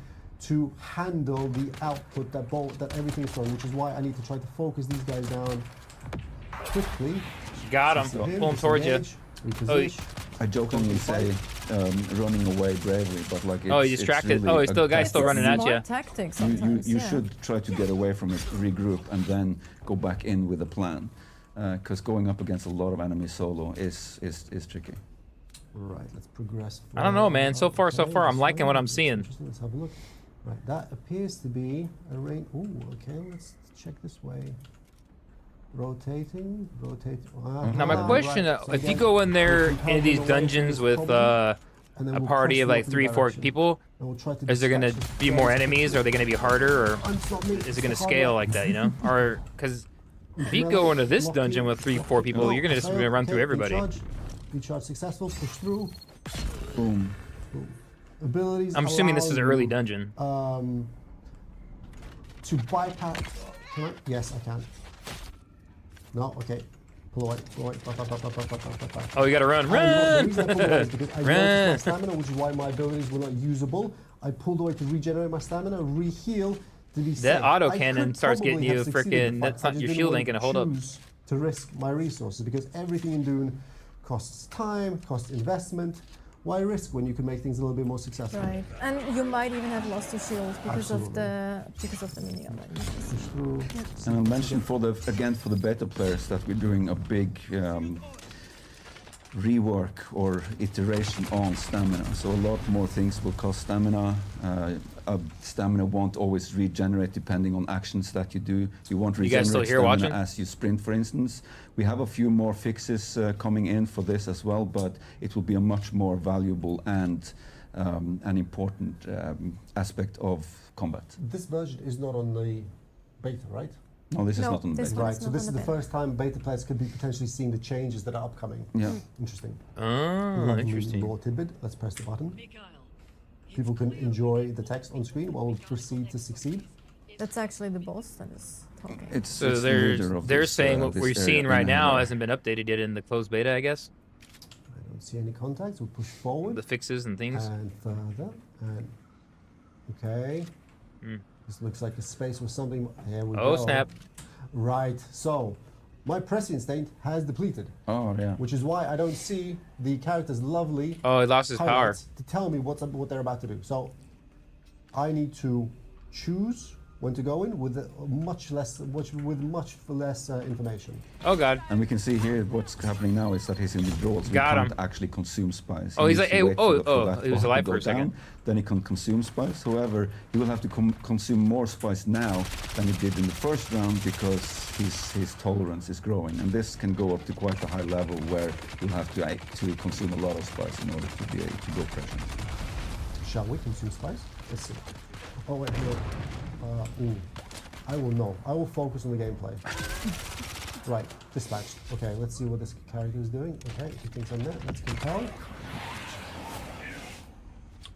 to handle the output that everything is from, which is why I need to try to focus these guys down quickly.
Got him.
Him,
Pull him towards you.
disengage, reposition.
I jokingly say running away bravely, but like it's,
Oh, he distracted.
It's really
Oh, he's still guy's still
It's
running at
smart
you.
tactics
You,
sometimes.
you
yeah.
should try to get away from it, regroup, and then go back in with a plan. Because going up against a lot of enemies solo is tricky.
Right, let's progress.
I don't know, man. So far,
Okay,
I'm
this
liking what
one
I'm
is
seeing.
interesting. Let's have a look. Right, that appears to be a rain. Ooh, okay, let's check this way. Rotating, rotate.
Now my question,
right. So
if you
again,
go in there
we're
in
compelling
these
away from
dungeons
this
with
problem, and then
a
we'll
party
cross
of
the
like
opposite
3-4
direction,
people,
and we'll try to
is there gonna
distract
be
the
more
players.
enemies? Are they gonna be harder, or
It's not me,
is
it's
it gonna
the hard
scale
way.
like that? You know, or because if you
Well,
go into this
lock
dungeon
in,
with 3-4
lock
people,
in.
you're gonna just
Fail,
run
okay,
through everybody.
Recharge successful. Push through.
Boom.
Abilities.
I'm assuming this
allow
is an early
you,
dungeon.
To bypass. Can I? Yes, I can. No, okay. Pull away, pull away.
Oh, you gotta run,
The
run!
reason I pulled away is because I
Run.
lost my stamina, which is why my abilities were not usable. I pulled away to regenerate my stamina, re-heal to be safe.
That auto
I
cannon
could
starts getting
probably
you
have succeeded in
frickin'.
the
That's
fight. I
not
just
your
didn't
shield
want
ain't gonna hold up.
choose to risk my resources because everything in Dune costs time, costs investment. Why risk when you can make things a little bit more successful?
Right, and you might even have lost your shield because of
Absolutely.
the minigun.
Push through.
And I'll mention for the beta players that we're doing a big rework or iteration on stamina. So a lot more things will cost stamina. Stamina won't always regenerate depending on actions that you do. You won't
You guys still
regenerate
here
stamina
watching?
as you sprint, for instance. We have a few more fixes coming in for this as well, but it will be a much more valuable and an important aspect of combat.
This version is not on the beta, right?
No, this is
No,
not on the
this
beta.
one
Right,
is
so
not
this
on
is
the
the
beta.
first time beta players could be potentially seeing the changes that are upcoming.
Yeah.
Interesting.
Oh,
Lovely
interesting.
Lord tidbit. Let's press the button. People can enjoy the text on screen while we proceed to succeed.
That's actually the boss that is talking.
It's
So
it's the leader of
they're
this,
saying what
this
we're
area
seeing right
in
now
Hera.
hasn't been updated yet in the closed beta, I guess.
I don't see any contacts. We'll push forward
The fixes and things.
and further. And okay.
Hmm.
This looks like a space with something. Here we
Oh
go.
snap!
Right. So my pressing instinct has depleted,
Oh yeah.
which is why I don't see the character's lovely
Oh, he lost his power.
highlights to tell me what they're about to do. So I need to choose when to go in with much less information.
Oh god.
And we can see here what's happening now is that he's in withdrawal. So
Got
he
him.
can't actually consume spice.
Oh,
He
he's
needs
like,
to wait for that
he was
bar
alive
to
for
go
a second.
down, then he can consume spice. However, he will have to consume more spice now than he did in the first round because his tolerance is growing. And this can go up to quite a high level where you'll have to consume a lot of spice in order to go pressure.
Shall we consume spice? Let's see. Oh wait, no. I will know. I will focus on the gameplay. Right, dispatched. Okay, let's see what this character is doing. Okay, he thinks I'm there. Let's compel.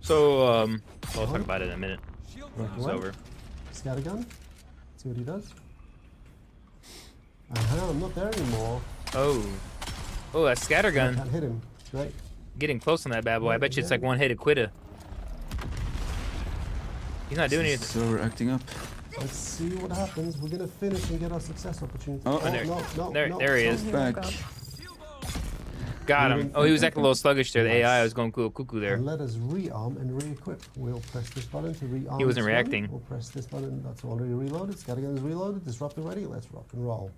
So I'll talk about it in a minute.
Right
It's
away.
over.
Scattergun. See what he does. I'm not there anymore.
Oh, that
I
scattergun.
can't hit him. Great.
Getting close on that bad boy. I bet you it's like one hit quitter. He's not doing anything.
So we're acting up.
Let's see what happens. We're gonna finish and get our success opportunity.
Oh,
there-
no, no,
there-
no.
there he
So
is.
Here we
Back.
go.
Got him.
Moving
Oh, he was
quicker.
acting a little sluggish there. The AI
Nice.
was going cuckoo there.
And let us rearm and re-equip. We'll press this button to rearm.
He wasn't
this
reacting.
gun. We'll press this button. That's already reloaded. Scattergun is reloaded. Disruptor ready. Let's rock and roll.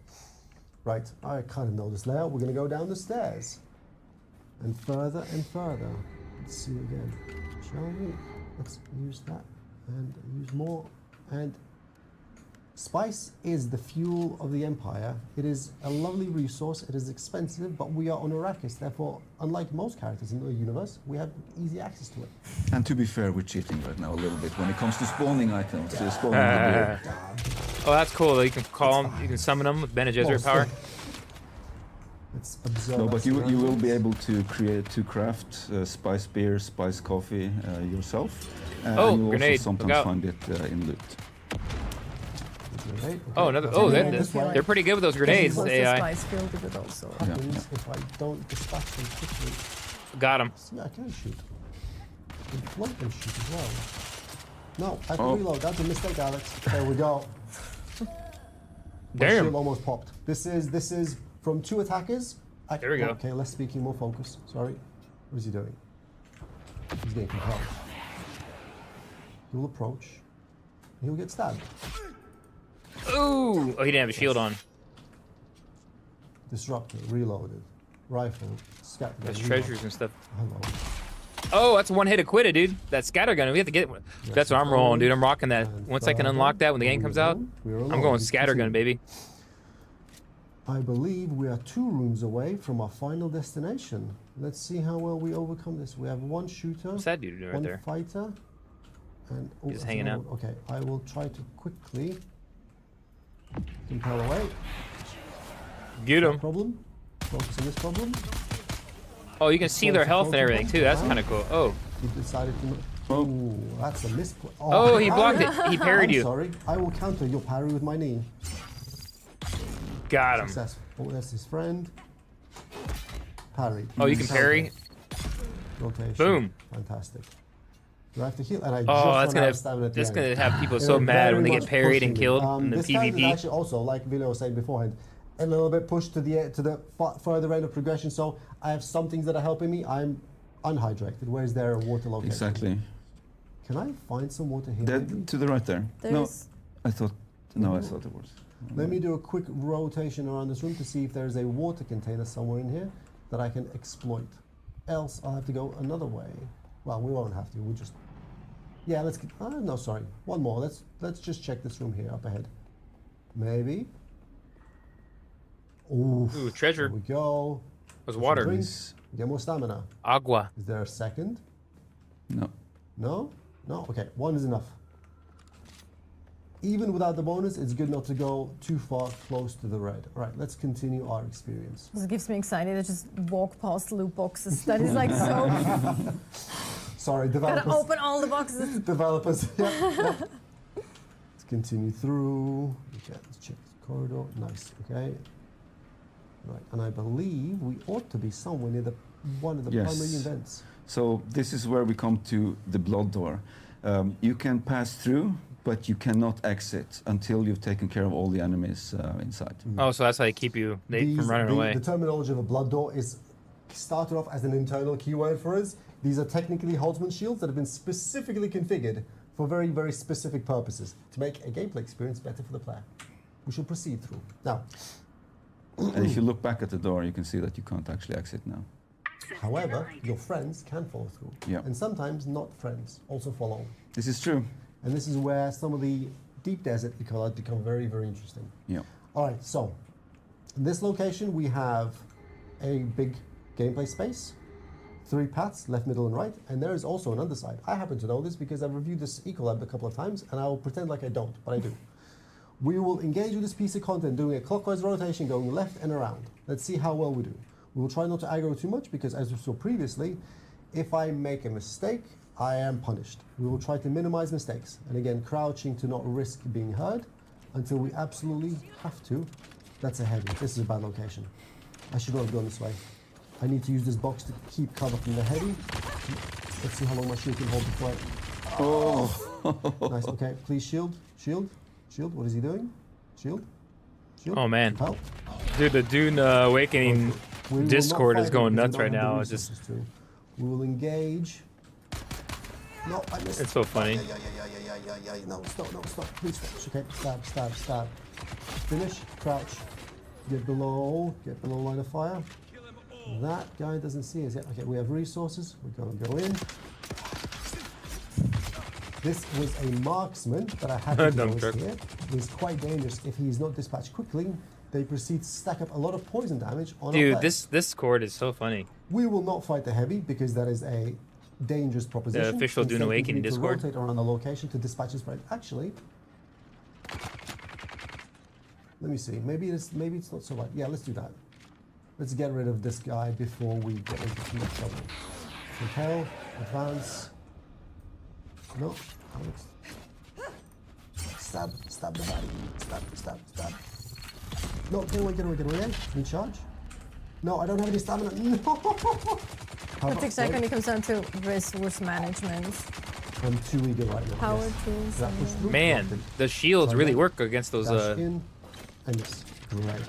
Right. I kind of know this layout. We're going to go down the stairs. And further and further. Let's see again. Shall we? Let's use that. And use more. And spice is the fuel of the Empire. It is a lovely resource. It is expensive, but we are on Arrakis. Therefore, unlike most characters in the universe, we have easy access to it.
And to be fair, we're cheating right now a little bit when it comes to spawning items. Spawning the beer.
Oh, that's cool. You can call them. You can summon them with Bene Gesserit power.
Let's observe.
No,
our
but you will
surroundings.
be able to craft spice beer, spice coffee yourself.
Oh,
and you'll
grenade.
also sometimes
Look out.
find it in loot.
Grenade.
Oh,
Okay.
another.
Let's
Oh,
go
that,
this way.
they're pretty good with those grenades.
What's
The
the
AI.
spice filled with it also?
Yeah,
Happens
yeah.
if I don't dispatch them quickly.
Got him.
See, I can shoot. I can float and shoot as well. No, I can
Oh.
reload. That's a mistake, Alex. There we go. My shield
Damn.
almost popped. This is from 2 attackers.
There we go.
Okay, let's speak in more focus. Sorry. What is he doing? He's getting compelled. He'll approach. He'll get stabbed.
Ooh. Oh, he didn't have a shield on.
Disruptor, reloaded. Rifle, scatter.
There's treasures and stuff.
Hello.
Oh, that's one hit of quit it, dude. That scattergun. We have to get one. That's what I'm rolling, dude. I'm rocking that.
And
Once I can
further,
unlock that when the game comes out,
we're
I'm
alone.
going
Let's
scattergun,
continue.
baby.
I believe we are 2 rooms away from our final destination. Let's see how well we overcome this. We have 1 shooter,
What's that dude doing right
1
there?
fighter, and
He's
that's
hanging
another
out.
one. Okay, I will try to quickly compel away.
Get
No
him.
problem. Focus on this problem.
Oh, you can see their health and everything too. That's
Wow.
kind of cool. Oh.
He decided to.
Oh.
Ooh, that's a misplay.
Oh, he blocked it. He parried
I'm
you.
sorry. I will counter your parry with my knee.
Got him.
Successful. Oh, that's his friend. Parry.
Oh, you can parry.
Rotation.
Boom.
Fantastic. Do I have to heal? And I
Oh,
just ran out of stamina at the
that's
end.
gonna have people
They
so
were
mad when
very
they get
much
parried and
pushing me.
killed in the
This character is
PvP.
actually also, like Vilio was saying beforehand, a little bit pushed to the further end of progression. So I have some things that are helping me. I'm unhydrated. Where's there a water location?
Exactly.
Can I find some water here?
That,
maybe?
to the right there. No,
There's
I thought. No, I thought it was.
Let me do a quick rotation around this room to see if there's a water container somewhere in here that I can exploit. Else, I'll have to go another way. Well, we won't have to. We'll just. Yeah, let's. No, sorry. One more. Let's just check this room here up ahead. Maybe. Oof.
Ooh, treasure.
There we go.
Was
Some
water.
drinks. Get more stamina.
Agua.
Is there a second?
No.
No? No? Okay, 1 is enough. Even without the bonus, it's good not to go too far close to the red. All right, let's continue our experience.
This gives me anxiety to just walk past loot boxes. That is like so.
Sorry,
Gotta
developers.
open all the boxes.
Developers. Yeah. Let's continue through. Okay, let's check this corridor. Nice. Okay. Right, and I believe we ought to be somewhere near one of the
Yes.
primary events.
So this is where we come to the blood door. You can pass through, but you cannot exit until you've taken care of all the enemies inside.
Oh, so that's how they keep you from running away.
The terminology of a blood door is started off as an internal keyword for us. These are technically Holtzman shields that have been specifically configured for very, very specific purposes to make a gameplay experience better for the player. We shall proceed through. Now,
And if you look back at the door, you can see that you can't actually exit now.
however, your friends can follow through.
Yeah.
And sometimes not friends also follow.
This is true.
And this is where some of the deep desert ecology become very, very interesting.
Yeah.
All right, so in this location we have a big gameplay space, 3 paths, left, middle, and right, and there is also an underside. I happen to know this because I've reviewed this Ecolab a couple of times, and I will pretend like I don't, but I do. We will engage with this piece of content doing a clockwise rotation, going left and around. Let's see how well we do. We will try not to aggro too much because, as we saw previously, if I make a mistake, I am punished. We will try to minimize mistakes, and again, crouching to not risk being heard until we absolutely have to. That's a heavy. This is a bad location. I should not have gone this way. I need to use this box to keep cover from the heavy. Let's see how long my shield can hold before I...
Oh.
Nice, okay. Please shield, shield, shield. What is he doing? Shield, shield.
Oh man,
Help.
dude, the Dune Awakening
We will not
Discord is
fight
going
because
nuts
we don't
right
have the
now. It's just
resources to. We will engage. No, I missed.
it's so funny.
Yeah. No, stop. Please finish. Okay, stab. Finish, crouch. Get below line of fire. That guy doesn't see us yet. Okay, we have resources. We're going to go in. This was a marksman that I had to
Dump
go
truck.
here. It's quite dangerous if he is not dispatched quickly. They proceed to stack up a lot of poison damage on our
Dude,
players.
this chord is so funny.
We will not fight the heavy because that is a dangerous proposition.
official Dune
Instead, we
Awakening
need to
Discord.
rotate around the location to dispatch his friend. Actually, let me see. Maybe it's not so bad. Yeah, let's do that. Let's get rid of this guy before we get into too much trouble. Repel, advance. No, Alex. Stab the body. Stab. No, get away. Recharge. No, I don't have any stamina. No.
That's exactly when it comes down to resource management.
I'm too eager right now.
Power
yes.
tools.
That was through.
Man,
Blocked
the shields
Sorry,
really
man.
work against those
Dash in, and it's great.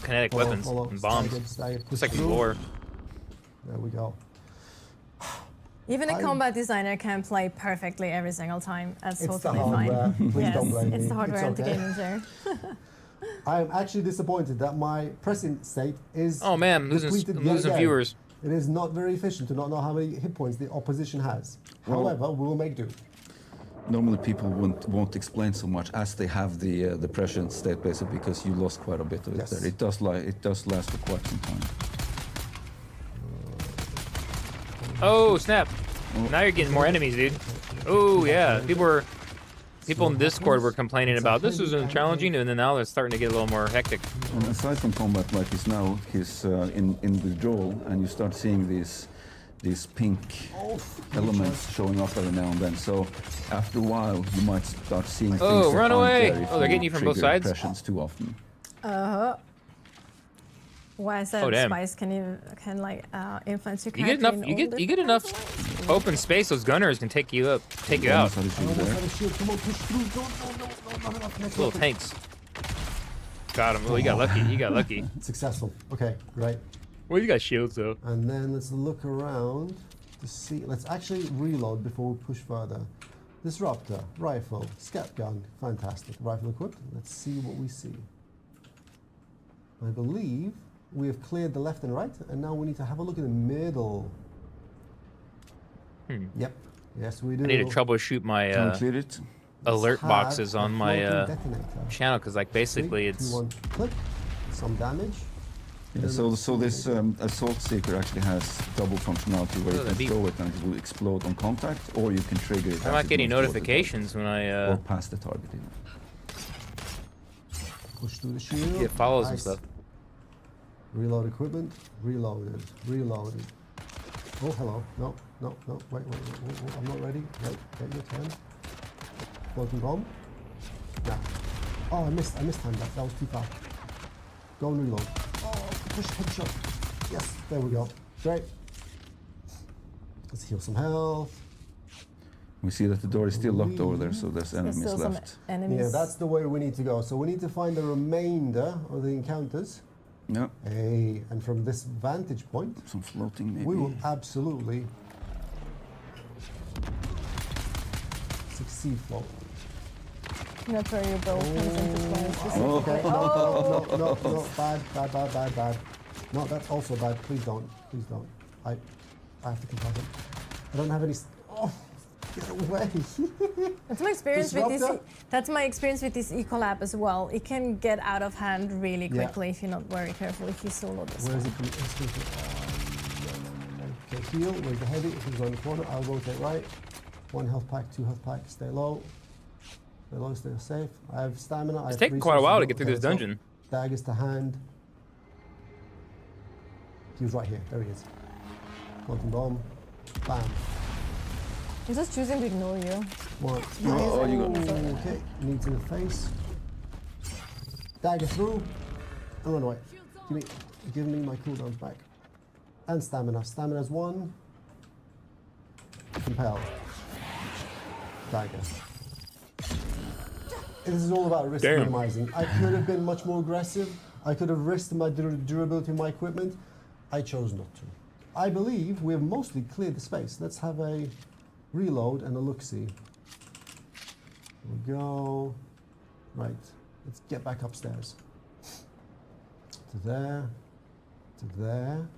kinetic weapons and bombs.
Staggered,
It's like
push through.
war.
There we go.
Even a
I'm-
combat designer can play perfectly every single time. That's
It's the
totally fine.
hardware. Please
Yes,
don't blame
it's
me.
the hardware and the
okay.
gaming chair.
I am actually disappointed that my pressing state is.
Oh man,
depleted
I'm
yet
losing
again.
viewers.
It is not very efficient to not know how many hit points the opposition has.
Well-
However, we will make do.
Normally people won't explain so much as they have the present state basically because you lost quite a bit of it
Yes.
there. It does last for quite some time.
Oh snap!
Oh.
Now you're getting more enemies, dude. Oh yeah, people in Discord were complaining about this isn't challenging, and then now they're starting to get a little more hectic.
And aside from combat like he's now, he's in withdrawal, and you start seeing these pink elements showing up every now and then. So after a while, you might start seeing things
Oh,
that
run
aren't
away!
there if
Oh, they're getting you from both
trigger
sides?
impressions too often.
Why I said
Oh, damn.
spice can influence your
You
character.
get enough.
in
You
all
get
different
enough
ways.
open space. Those gunners can take you out.
Almost
out.
had a shield
Almost
there.
have a shield. Come on, push through. No, not enough. Next
Little
weapon.
tanks. Got him. Oh, you got lucky. You got lucky.
Successful. Okay, great.
Well, you got shields though.
And then let's look around to see. Let's actually reload before we push further. Disruptor, rifle, scat gun, fantastic. Rifle equipped. Let's see what we see. I believe we have cleared the left and right, and now we need to have a look in the middle. Yep. Yes, we do.
I need to troubleshoot my
Can we clear it?
alert
Have
boxes
a
on my
floating detonator.
channel because, like, basically
Three, two,
it's
one, click. Some damage.
Yeah, so this assault seeker actually has double functionality where
Oh,
you
that'd be-
can throw it and it will explode on contact, or you can trigger it.
I'm
as
not
it
getting
moves towards the
notifications when
target,
I
or past the target. Even.
Push through the shield.
get follows and
Nice.
stuff.
Reload equipment. Reloaded. Oh, hello. No. Wait. I'm not ready. Wait. Get your turn. Floating bomb. Nah. Oh, I missed time that. That was too far. Go and reload. Oh, push headshot. Yes. There we go. Great. Let's heal some health.
We see that the door is still locked over there, so there's
There's
enemies
still some
left.
enemies.
Yeah, that's the way we need to go. So we need to find the remainder of the encounters.
Yeah,
Hey, and from this vantage point,
some floating maybe.
we will absolutely succeed float.
That's where your bow comes into play.
Okay.
Oh.
No, bad. No, that's also bad. Please don't. I have to confront him. I don't have any. Oh, get away.
That's my experience with this.
Disruptor?
That's my experience with this Ecolab as well. It can get out of hand really
Yeah.
quickly if you're not very careful. If you solo this
Where is
one.
it coming? No. Okay, heal. Where's the heavy? If it's on the corner, I'll rotate right. 1 health pack, 2 health pack. Stay low. Stay low, stay safe. I have stamina. I
It's
have
taking quite a while to
resources.
get through
Okay,
this
let's go.
dungeon.
Daggers to hand. He was right here. There he is. Quantum bomb. Bam.
I'm just choosing to ignore you.
One.
Oh, you got.
Okay. Knee to the face. Dagger through. And run away. Give me my cooldowns back. And stamina. Stamina's 1. Compelled. Dagger. This is all about risk
Damn.
minimizing. I could have been much more aggressive. I could have risked my durability of my equipment. I chose not to. I believe we have mostly cleared the space. Let's have a reload and a look-see. Here we go. Right, let's get back upstairs. To there, to there.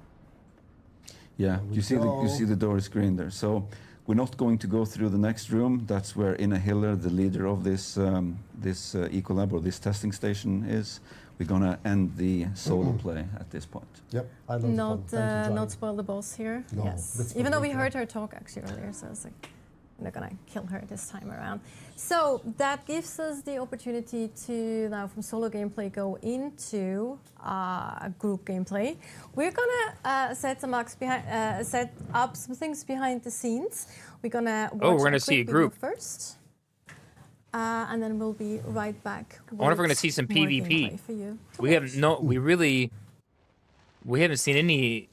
Yeah,
There we
you
go.
see the door is green there. So we're not going to go through the next room. That's where Ina Hiller, the leader of this Ecolab or this testing station, is. We're gonna end the solo play at this point.
Yep, I love
Not spoil the boss here.
No,
Yes.
that's
Even though we
okay.
heard her talk actually earlier, so it's like I'm not gonna kill her this time around. So that gives us the opportunity to now from solo gameplay go into group gameplay. We're gonna set up some things behind the scenes. We're gonna watch
we're gonna see a
quick
group.
video first. And then we'll be right back.
I wonder if we're gonna
with
see some
more
PvP.
gameplay for you to
We haven't
watch.
we haven't seen any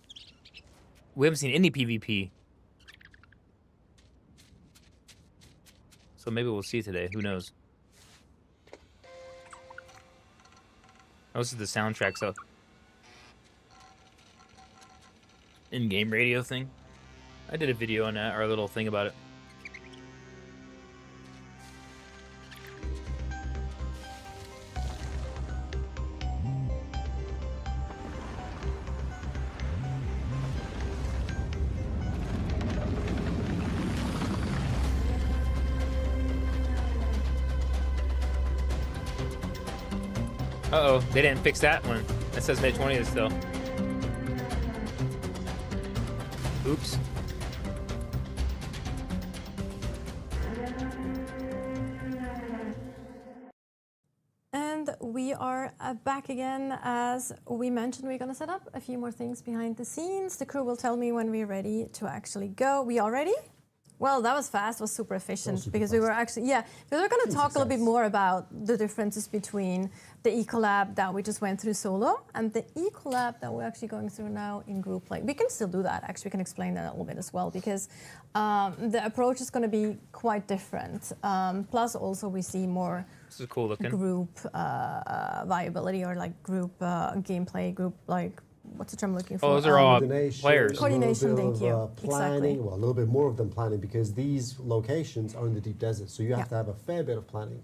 PvP. So maybe we'll see today. Who knows? Oh, this is the soundtrack, so in-game radio thing. I did a video on that, or a little thing about it. Uh-oh, they didn't fix that one. That says May 20th still. Oops.
And we are back again. As we mentioned, we're going to set up a few more things behind the scenes. The crew will tell me when we're ready to actually go. We all ready? Well, that was fast, was super efficient
super
because we were actually, because we're going to
Huge
talk a little bit
success.
more about the differences between the Ecolab that we just went through solo and the Ecolab that we're actually going through now in group play. We can still do that, actually, we can explain that a little bit as well because the approach is going to be quite different. Plus also we see more
This is cool looking.
group viability or like group gameplay, group like, what's the term I'm looking for?
Oh, those are all
Coordination,
players.
Coordination,
a little
thank
bit
you.
of, planning,
Exactly.
well, a little bit more of them planning because these locations are in the deep desert, so you have
Yeah.
to have a fair bit of planning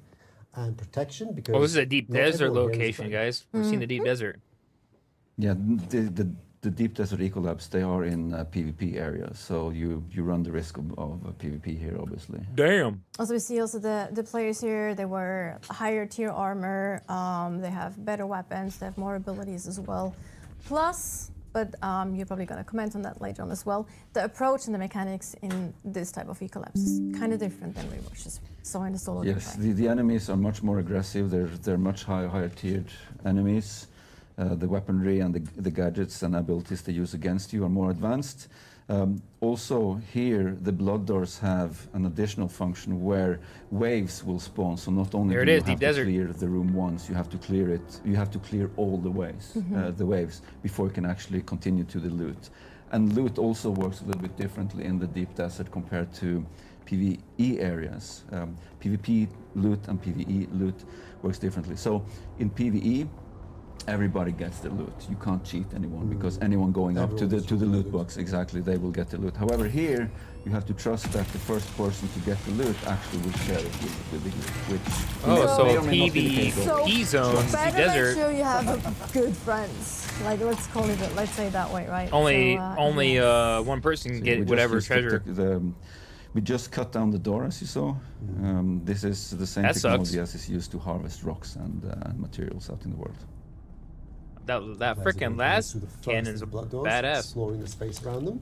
and protection because.
Oh, this is a deep
not
desert
everyone here is
location,
trained.
guys. We've seen the deep desert.
Yeah, the deep desert ecolabs, they are in PvP areas, so you run the risk of PvP here, obviously.
Damn.
Also, we see also the players here, they wear higher tier armor, they have better weapons, they have more abilities as well. Plus, but you're probably going to comment on that later on as well, the approach and the mechanics in this type of Ecolabs is kind of different than we just saw in the solo
Yes,
gameplay.
the enemies are much more aggressive. They're much higher tiered enemies. The weaponry and the gadgets and abilities they use against you are more advanced. Also here, the blood doors have an additional function where waves will spawn. So not only
There
do
it
you
is,
have
deep
to
desert.
clear the room once, you have to clear it. You have to clear all the waves, the waves, before you can actually continue to the loot. And loot also works a little bit differently in the deep desert compared to PvE areas. PvP loot and PvE loot works differently. So in PvE, everybody gets the loot. You can't cheat anyone because anyone going up to
Everyone's
the
getting
loot
the
box, exactly, they will get the loot. However, here you have to trust that the first person to get the loot actually will share it with the group. Which
Oh,
So-
so
may or may not be the case.
PvP zone, deep
better make
desert.
sure you have good friends. Like, let's call it, let's say it that way, right?
Only
So, yes.
one person can
So we
get
just
whatever
used
treasure.
we just cut down the door, as you saw. This is the same
That
technology
sucks.
as is used to harvest rocks and materials out in the world.
That
Guys are
freaking
going
last
through the first
cannon's
of the blood doors,
badass.
exploring the space around them,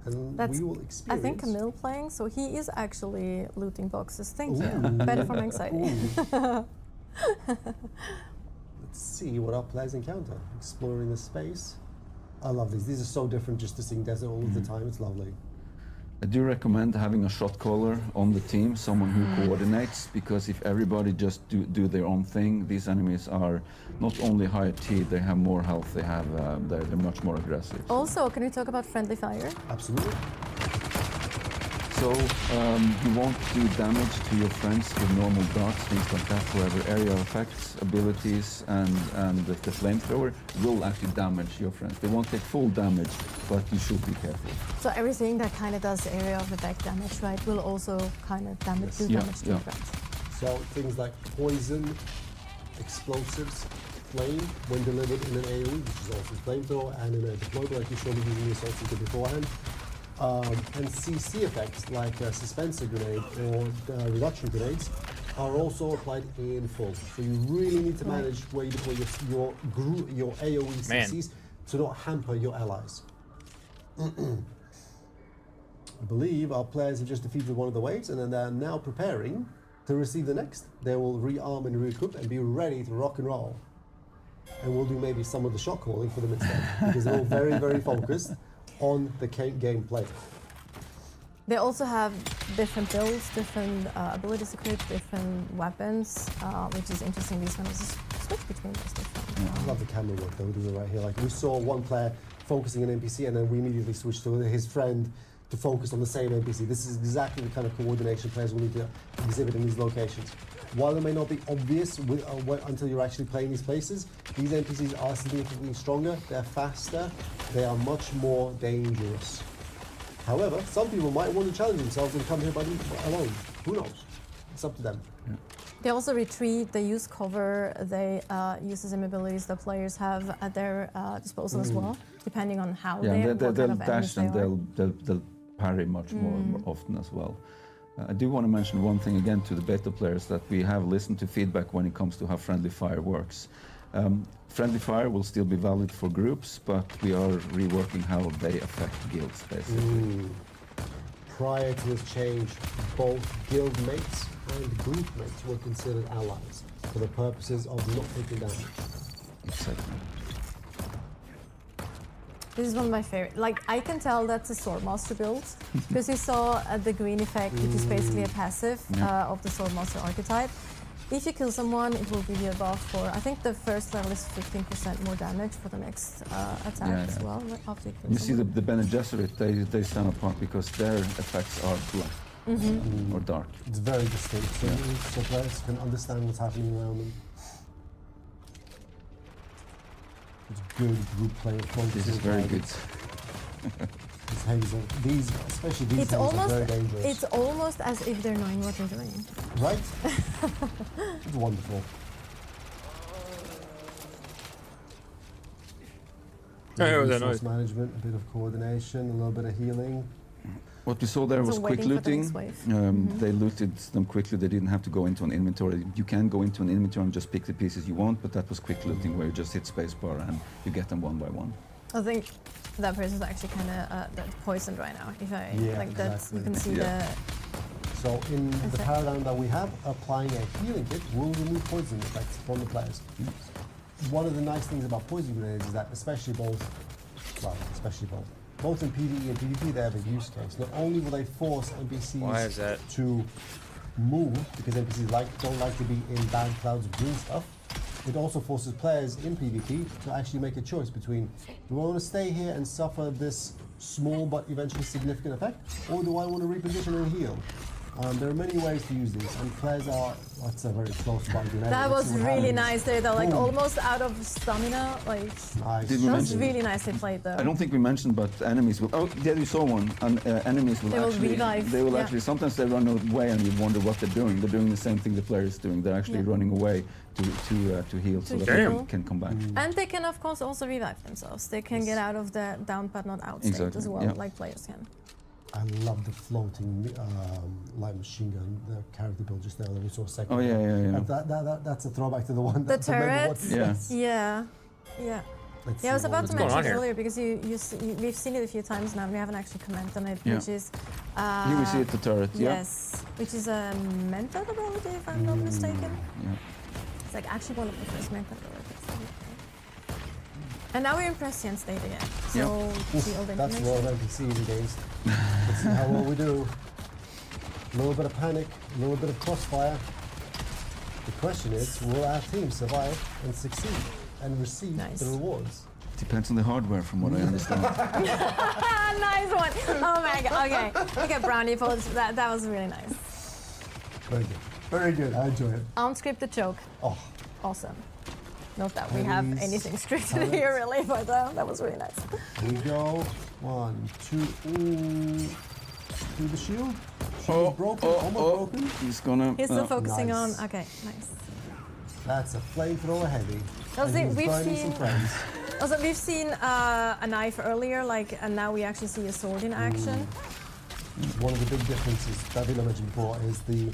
and
That's,
we will
I
experience.
think Camille playing, so he is actually looting boxes. Thank you.
Ooh.
Better for my anxiety.
Let's see what our players encounter. Exploring the space. I love these. These are so different just to seeing desert all of the time. It's lovely.
I do recommend having a shot caller on the team, someone who coordinates, because if everybody just do their own thing, these enemies are not only higher tiered, they have more health, they're much more aggressive.
Also, can we talk about friendly fire?
Absolutely.
So you won't do damage to your friends with normal darts, things like that. However, area effects, abilities, and the flamethrower will actually damage your friends. They won't take full damage, but you should be careful.
So everything that kind of does area of effect damage, right, will also kind of damage, do
Yeah,
damage to your friends.
So things like poison, explosives, flame, when delivered in an AoE, which is also flamethrower, and in a deployable, like you showed me using the assault seeker beforehand. And CC effects like suspenser grenade or reduction grenades are also applied in full. So you really need to manage where you deploy your AoE CCs to not hamper your allies. I believe our players have just defeated one of the waves, and then they're now preparing to receive the next. They will rearm and re-equip and be ready to rock and roll. And we'll do maybe some of the shot calling for them instead, because they're all very, very focused on the gameplay.
They also have different builds, different abilities equipped, different weapons, which is interesting. These ones switch between those different.
I love the camera work that we're doing right here. Like we saw one player focusing on NPC, and then we immediately switched to his friend to focus on the same NPC. This is exactly the kind of coordination players will need to exhibit in these locations. While it may not be obvious until you're actually playing these places, these NPCs are significantly stronger, they're faster, they are much more dangerous. However, some people might want to challenge themselves and come here alone. Who knows? It's up to them.
Yeah.
They also retreat, they use cover, they use the same abilities that players have at their disposal as well, depending on how
Yeah,
what
they'll
kind of enemies
dash
they
and
are.
they'll parry much more often as well. I do want to mention one thing again to the beta players, that we have listened to feedback when it comes to how friendly fire works. Friendly fire will still be valid for groups, but we are reworking how they affect guilds, basically.
Prior to this change, both guild mates and group mates were considered allies for the purposes of not taking damage.
Exactly.
This is one of my favorite. Like, I can tell that's a Swordmaster build, because you saw the green effect, which is basically a passive of the Swordmaster archetype. If you kill someone, it will give you a buff for, I think the first level is 15% more damage for the next attack as well. After you kill
You see
someone.
the Bene Gesserit, they stand apart because their effects are black or dark.
It's very distinct, so players can understand what's happening around them. It's good group player focus.
This is very good.
This Hazel, especially these
It's
things are very dangerous.
It's almost as if they're knowing what they're doing.
Right? It's wonderful.
Hey, what was that
Resource
noise?
management, a bit of coordination, a little bit of healing.
What we saw there was
So
quick
waiting for the
looting.
next wave.
They looted them quickly. They didn't have to go into an inventory. You can go into an inventory and just pick the pieces you want, but that was quick looting where you just hit spacebar and you get them one by one.
I think that person's actually kind of poisoned right now. If I like that,
exactly.
you can see
So in the
Okay.
paradigm that we have, applying a healing kit will remove poison effects from the players. One of the nice things about poison grenades is that especially both in PvE and PvP, they have a use case. Not only will they force
Why is
NPCs
that?
to move, because NPCs don't like to be in bad clouds of green stuff, it also forces players in PvP to actually make a choice between, do I want to stay here and suffer this small but eventually significant effect, or do I want to reposition and heal? There are many ways to use these, and players are, that's a very close fight.
that was really nice there, though. Like
Boom.
almost out of stamina. Like
Nice.
Did we
that was
mention-
really nicely played, though.
I don't think we mentioned, but enemies will. Oh, yeah, you saw one. And enemies will
They will
actually.
revive,
They will
yeah.
actually. Sometimes they run away, and you wonder what they're doing. They're doing the same thing the player is doing. They're actually running away to heal, so that they
heal.
can come back.
And they can, of course, also revive themselves. They can get out of the down but not out state
Exactly,
as well,
yeah.
like players can.
I love the floating light machine gun, the character build just there that we saw a second
Oh, yeah,
ago.
yeah, yeah.
That's a throwback to the one
The
that remember
turrets?
what's-
Yeah.
Yeah.
Let's
Yeah, I was
see
about
what
to
we
going on
mention
here?
earlier because we've seen it a few times now. We haven't actually commented on it,
Yeah.
which is
Here we see it, the turret. Yeah.
yes, which is a mental ability, if I'm not mistaken.
Yeah.
It's like actually one of the first mental abilities. And now we're in prescient state again. So see all the
That's
information.
raw NPCs against. Let's see how well we do. A little bit of panic, a little bit of crossfire. The question is, will our team survive and succeed and receive
Nice.
the rewards?
Depends on the hardware, from what I understand.
Nice one. Oh my god. Okay. Okay, brownie points. That was really nice.
Very good. Very good. I enjoy it.
Unscripted joke.
Oh,
Awesome. Not that we have
Pennies,
anything scripted
pallets.
here really, but that was really nice.
here we go. 1, 2. Ooh. Through the shield. Shield broken. Almost broken.
He's gonna.
He's still focusing
Nice.
on. Okay, nice.
That's a flamethrower heavy.
Does
And
it-
he's
we've
burning
seen-
some friends.
Also, we've seen a knife earlier, and now we actually see a sword in action.
One of the big differences that Vila mentioned before is the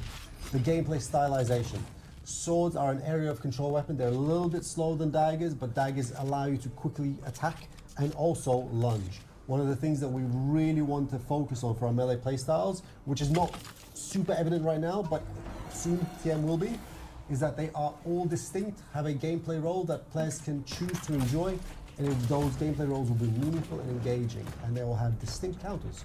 gameplay stylization. Swords are an area of control weapon. They're a little bit slower than daggers, but daggers allow you to quickly attack and also lunge. One of the things that we really want to focus on for our melee playstyles, which is not super evident right now, but soon TM will be, is that they are all distinct, have a gameplay role that players can choose to enjoy, and those gameplay roles will be meaningful and engaging, and they will have distinct counters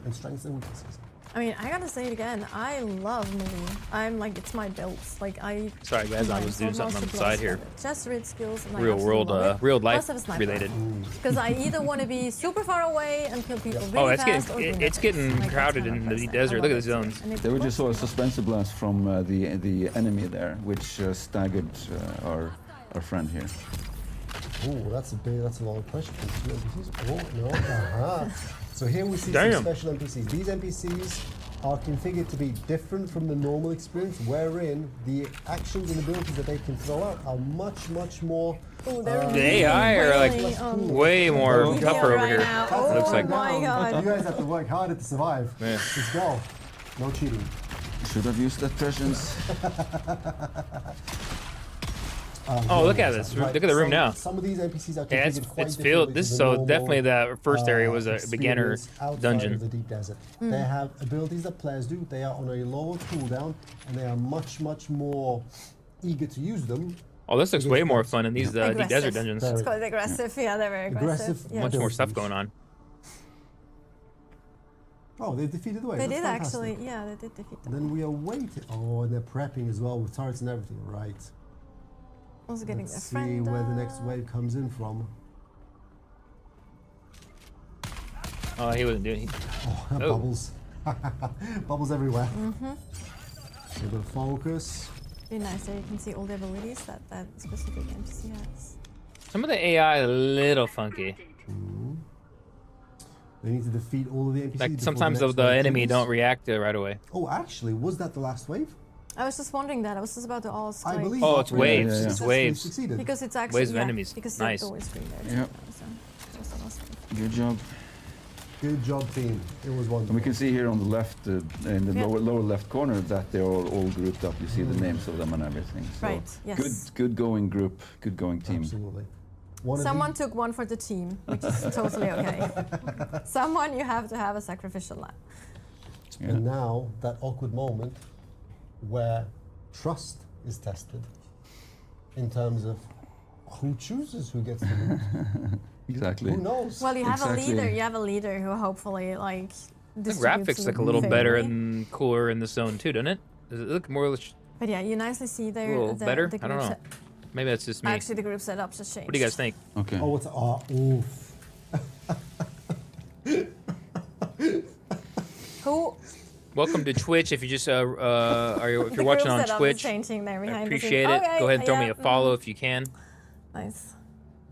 and strengths and weaknesses.
I mean, I gotta say it again. I love melee. I'm like, it's my build. Like I.
Sorry, guys, I was doing something on the side here.
Just read skills. And I
Real
absolutely
world,
love it.
real
Plus
life
have a sniper.
related.
Because I either want to be super far away and kill people really
Oh, it's
fast, or
getting
do
it's
nothing.
getting
Like, that's
crowded
kind of
in the
person. I
desert.
love
Look at
it
the zones.
And it
There we just saw a
works.
suspensive blast from the enemy there, which staggered our friend here.
Oh, that's a lot of pressure from 2 NPCs. Oh, no. So here we see
Damn.
some special NPCs. These NPCs are configured to be different from the normal experience, wherein the actions and abilities that they can throw out are much, much more.
Ooh, they're
The
really,
AI are like
really,
way more
Oh,
tougher
right
over here.
now.
It looks
Oh
like.
my
You
god.
guys have to work harder to survive.
Yeah.
Let's go. No cheating.
Should have used that prescience.
Oh, look at this. Look at the room now.
Some of these NPCs are
Yeah,
configured quite
it's
differently
filled.
to
This
the
so
normal,
definitely that first area was a beginner
experience outside
dungeon.
of the deep desert. They have abilities that players do. They are on a lower cooldown, and they are much, much more eager to use them.
Oh, this looks way more fun in these deep
Aggressive.
desert dungeons.
Very-
It's quite aggressive. Yeah, they're very aggressive.
Aggressive,
Yeah.
Much more stuff
abilities.
going on.
Oh, they defeated the wave.
They
That's
did
fantastic.
actually. Yeah, they did defeat them.
Then we are waiting. Oh, and they're prepping as well with turrets and everything. Right.
Also getting
Let's
their
see
friend.
where the next wave comes in from.
Oh, he wasn't doing.
Oh,
Oh.
bubbles. Bubbles everywhere. A bit of focus.
Be nice there. You can see all the abilities that that specific NPC has.
Some of the AI a little funky.
They need to defeat all of the NPCs.
Like
before
sometimes
the next
the
wave
enemy
comes.
don't react right away.
Oh, actually, was that the last wave?
I was just wondering that. I was just about to ask.
I
like,
believe.
Oh,
that
it's
wave
waves,
it's
successfully
waves.
Succeeded.
because it's actually
Waves of
yeah,
enemies.
Because
Nice.
the door is green there.
Yeah.
So just an awesome.
Good job.
Good job, team. It was wonderful.
And we can see here on the left, in the
Yeah.
lower left corner, that they're all grouped up. You see the names of them and everything. So
Right, yes.
Good going group. Good going team.
Absolutely. One of
Someone took one for the team, which is totally okay. Someone you have to have a sacrificial lamb.
Yeah.
And now that awkward moment where trust is tested in terms of who chooses who gets the loot.
Exactly.
Who knows?
Well, you have
Exactly.
a leader. You have a leader who hopefully like.
The
distributes
graphics look a
loot
little better
fairly.
and cooler in the zone too, doesn't it? Does it look more?
But yeah, you nicely see there.
A little
the,
better?
The
I don't
group
know. Maybe that's just me.
Actually, the group setups just changed.
What do you guys think?
Okay.
Oh, it's oof.
Who?
Welcome to Twitch. If you just if
The
you're
group
watching on
setup is
Twitch,
changing there
I
behind the
appreciate
scenes.
it.
Okay,
Go ahead and throw me
yeah,
a follow if you can.
Nice.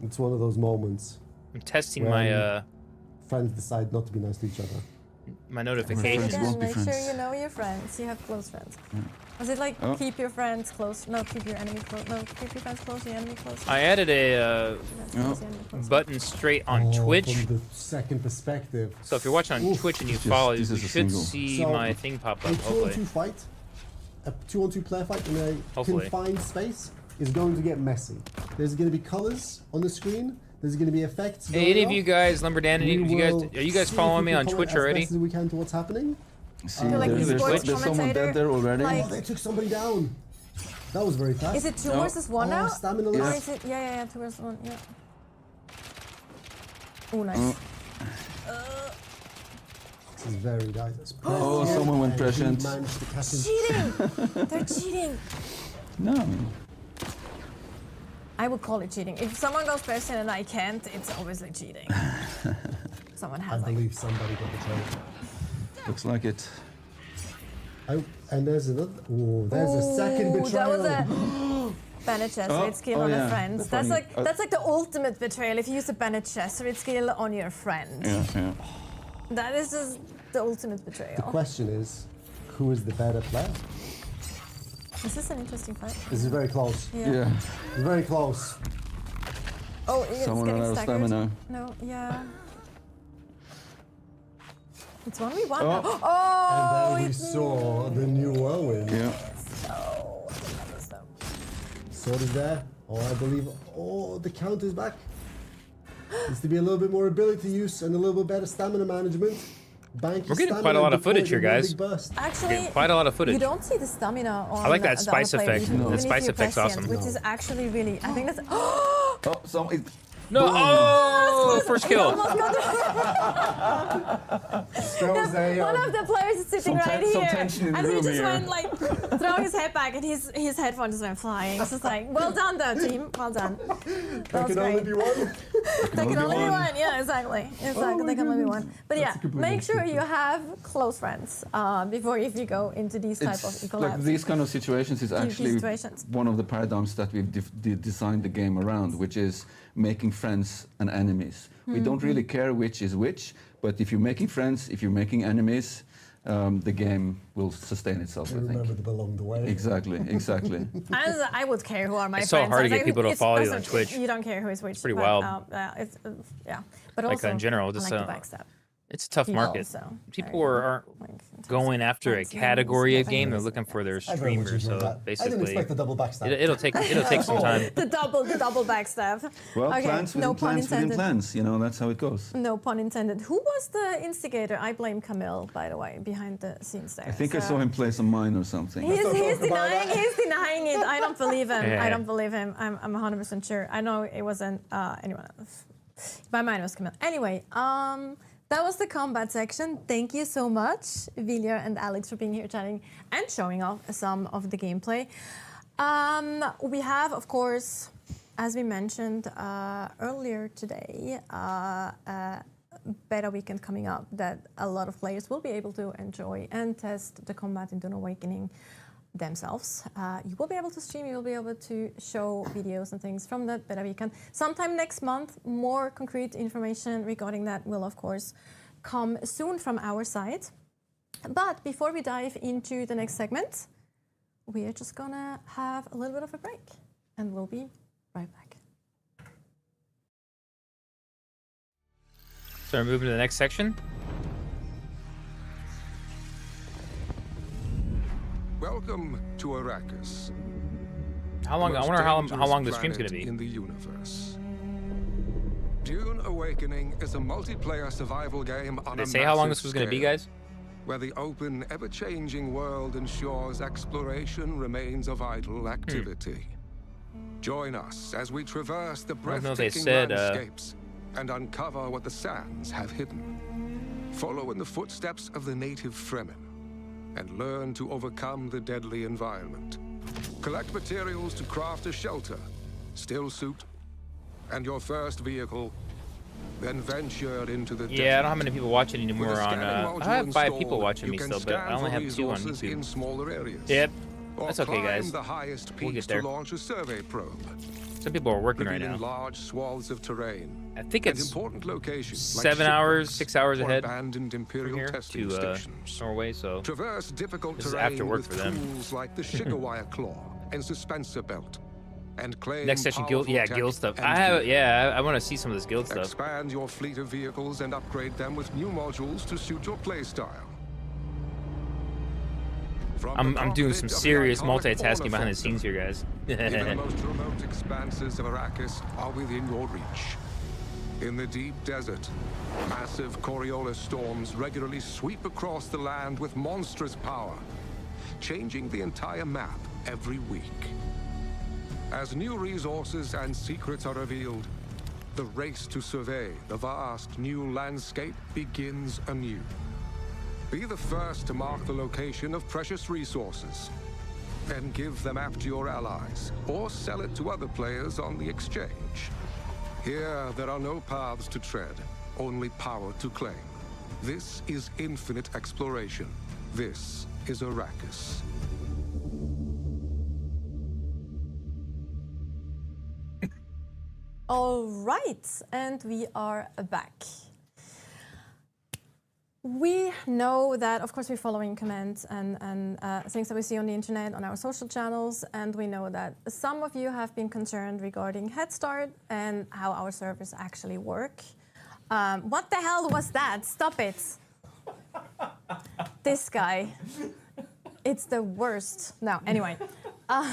It's one of those moments.
I'm testing
When
my
friends decide not to be nice to each other.
my
Friends
notifications.
Again,
won't be
make sure
friends.
you know your friends. You have close friends. Was it like
Oh.
keep your friends close? No, keep your enemy close. No, keep your friends close, your enemy close.
I added a
Your friends close, your enemy close.
button straight on
Oh,
Twitch.
From the second perspective.
So if you're watching on
Oof.
Twitch and you
This is-
follow, you
this is a
should
single.
see
So,
my thing pop
A
up.
2-on-2
Hopefully,
fight, a 2-on-2 player fight in a
Hopefully.
confined space is going to get messy. There's going to be colors on the screen. There's going to be effects.
hey, any of
going
you
off.
guys, Lumberdan, any
We
of you guys,
will
are you guys
see if
following
we
me
can
on
comment
Twitch
as
already?
best as we can to what's happening.
See,
Like the
there's,
sports
there's someone
commentator,
dead there already.
like-
Oh, they took somebody down. That was very fast.
Is it two
No.
versus one now?
Stamina
Or
list.
is it? Yeah, 2 versus 1. Yeah. Oh, nice.
This is very nice.
Oh, someone went
And he
prescient.
managed to catch him.
Cheating! They're cheating.
No.
I would call it cheating. If someone goes first and I can't, it's obviously cheating. Someone
I
has like...
believe somebody got betrayed.
Looks like it.
And there's another. Oh, there's a second
Ooh,
betrayal.
That was a Bene Gesserit skill on a friend. That's like the ultimate betrayal if you use a Bene Gesserit skill on your friend.
Yeah.
That is just the ultimate
The
betrayal.
question is, who is the better player?
This is an interesting fight.
This is very close.
Yeah.
It's very close.
Oh, it's
Someone
getting
out of
staggered.
stamina.
No, yeah. It's 1v1.
Oh.
Oh,
And then we
it's
saw the new Owen.
Yeah.
so. I love this though.
Sword is there. Oh, I believe. Oh, the count is back. Needs to be a little bit more ability use and a little bit better stamina management.
We're getting quite a lot of footage here, guys.
Actually,
Getting quite a lot of footage.
You don't see the stamina on
I like that
the
spice
other player,
effect.
even
The
if
spice
you're
effect's
prescient,
awesome.
Which is actually really, I think that's.
Oh, so it,
No! Oh! First kill.
One of the players is sitting right
some
here,
tension in the
and he
room
just
here.
went like throw his head back, and his headphone just went flying. It's just like, well done, though, team. Well done. That was
Can only
great.
be one.
There can only be one. Yeah, exactly. Exactly. There can only be one. But yeah, make sure you have close friends before if you go into these type of
it's
collabs.
like these kind of situations is actually
situations.
one of the paradigms that we've designed the game around, which is making friends and enemies. We don't really care which is which, but if you're making friends, if you're making enemies, the game will sustain itself, I
Remember
think.
them along the way.
Exactly.
I would care who are my
It's
friends.
so hard to get people to
It's
follow you
also-
on Twitch.
You don't care who is which.
pretty
but,
wild.
It's, yeah, but
Like,
also
in general, just,
I like the backstab.
It's a tough
People,
market.
so
People
very,
aren't
like, in terms
going
of
after a
points and
category of
stuff.
game. They're looking for their
I very much
streamer.
enjoyed
So
that. I didn't
basically,
expect the double backstab.
it'll take some time.
the double backstab.
Well,
Okay,
plans
no
within
pun
plans within
intended.
plans. You know, that's how it goes.
No pun intended. Who was the instigator? I blame Camille, by the way, behind the scenes there.
I think I saw him play some mine or something.
He's
talk about
denying.
that.
He's denying it. I don't believe him.
Yeah.
I don't believe him. I'm 100% sure. I know it wasn't anyone else. My mind was Camille. Anyway, that was the combat section. Thank you so much, Vilja and Alex, for being here chatting and showing off some of the gameplay. We have, of course, as we mentioned earlier today, beta weekend coming up that a lot of players will be able to enjoy and test the combat in Dune Awakening themselves. You will be able to stream, you will be able to show videos and things from that beta weekend. Sometime next month, more concrete information regarding that will, of course, come soon from our side. But before we dive into the next segment, we are just gonna have a little bit of a break and we'll be right back.
So we're moving to the next section.
Welcome to Arrakis.
How long?
the
I
most
wonder how
dangerous
long the stream's gonna
planet
be.
in the universe. Dune Awakening is a multiplayer survival game on
Did
a
they say how long
massive
this was gonna be,
scale,
guys?
where the open, ever-changing world ensures exploration remains a vital activity. Join us as we traverse the
don't know if they
breathtaking
said,
landscapes and uncover what the sands have hidden. Follow in the footsteps of the native Fremen and learn to overcome the deadly environment. Collect materials to craft a shelter, stillsuit, and your first vehicle, then venture into the
Yeah, I don't have many people watching
With a
anymore on.
scanning module
I have 5
installed,
people watching
you
me
can
still, but I
scan
only
for
have 2 on
resources in
YouTube.
smaller areas.
Yep,
Or
that's okay,
climb
guys.
the highest
We'll
peaks
get there.
to launch a survey probe,
Some people are working right
revealing
now.
large swaths of terrain.
I think
and
it's
important locations like
7 hours,
shipwrecks
6 hours
or
ahead
abandoned
from
Imperial
here
testing
to
stations.
Norway. So
Traverse difficult
This is
terrain
after work
with
for them.
tools like the Shigawire Claw and Suspensor Belt, and claim
next session, guild,
powerful
yeah,
tech
guild stuff.
and
I have,
gear.
yeah, I want to see some of this guild stuff.
Expand your fleet of vehicles and upgrade them with new modules to suit your playstyle.
I'm doing some serious multitasking behind the scenes here, guys.
Even the most remote expanses of Arrakis are within your reach. In the deep desert, massive Coriolis storms regularly sweep across the land with monstrous power, changing the entire map every week. As new resources and secrets are revealed, the race to survey the vast new landscape begins anew. Be the first to mark the location of precious resources. Then give the map to your allies, or sell it to other players on the exchange. Here, there are no paths to tread, only power to claim. This is infinite exploration. This is Arrakis.
All right, and we are back. We know that, of course, we're following comments and things that we see on the internet, on our social channels, and we know that some of you have been concerned regarding Head Start and how our servers actually work. What the hell was that? Stop it. This guy. It's the worst. No, anyway.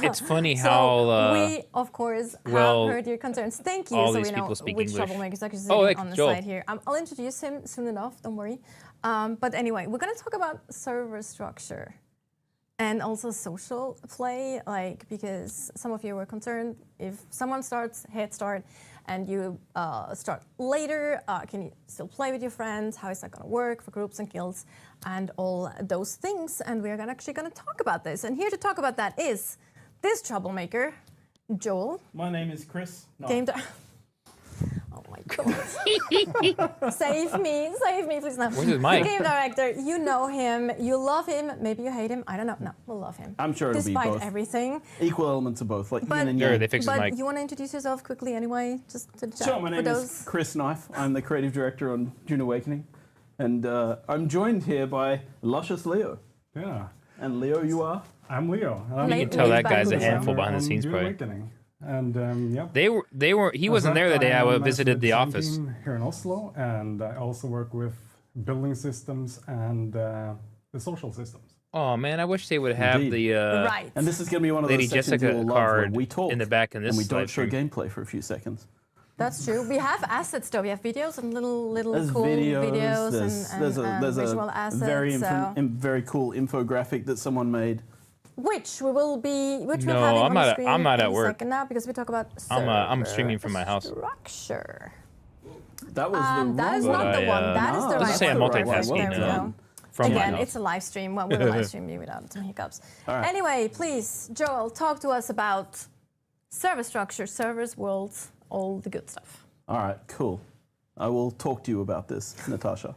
It's funny
So
how
we, of course,
well,
have heard your concerns. Thank you.
all
so
these
we know
people speak
which
English.
troublemakers are sitting
like
on the
Joel.
side here. I'll introduce him soon enough. Don't worry. But anyway, we're going to talk about server structure and also social play, like because some of you were concerned if someone starts Head Start and you start later, can you still play with your friends? How is that going to work for groups and guilds and all those things? And we're actually going to talk about this. And here to talk about that is this troublemaker, Joel.
My name is Chris. No.
Game Oh my god. Save me, please. No.
Where's his mic?
Game director, you know him, you love him, maybe you hate him. I don't know. No, we'll love him.
I'm sure it'll be
Despite
both.
everything.
Equal elements of both, like
But-
yin and
Sure,
yang.
they fixed his
But
mic.
you want to introduce yourself quickly anyway, just to the chat.
Sure, my
for
name
those.
is Chris Knife. I'm the creative director on Dune Awakening. And I'm joined here by luscious Leo.
Yeah,
And Leo, you are?
I'm Leo.
You can tell that guy's a handful behind the scenes, probably.
Awakening. And yeah.
They were. He wasn't there the day I visited the office.
Here in Oslo, and I also work with building systems and the social systems.
Oh man, I wish they would have
Indeed.
the
Right.
And this is going to be one of
Lady
those sections
Jessica
you'll love where
card
we talk
in the back in this
and we don't
live
show
stream.
gameplay for a few seconds.
That's true. We have assets though. We have videos and little
There's
cool
videos,
and
there's
visual
a
assets.
very,
so.
very cool infographic that someone made.
Which we'll
No,
have
I'm
on
not
the
at-
screen
I'm not
in
at
a
work.
second now because we talk about
I'm
server
streaming from my house.
Structure.
That was the
That is
wrong
not
But
the
I,
one. That is the
let's
right
just say I'm
one.
multitasking,
There we go.
from my
Again,
house.
it's a live stream. Well, we'll live stream you without some hiccups.
All right.
Anyway, please, Joel, talk to us about server structure, servers, worlds, all the good stuff.
All right, cool. I will talk to you about this, Natasha.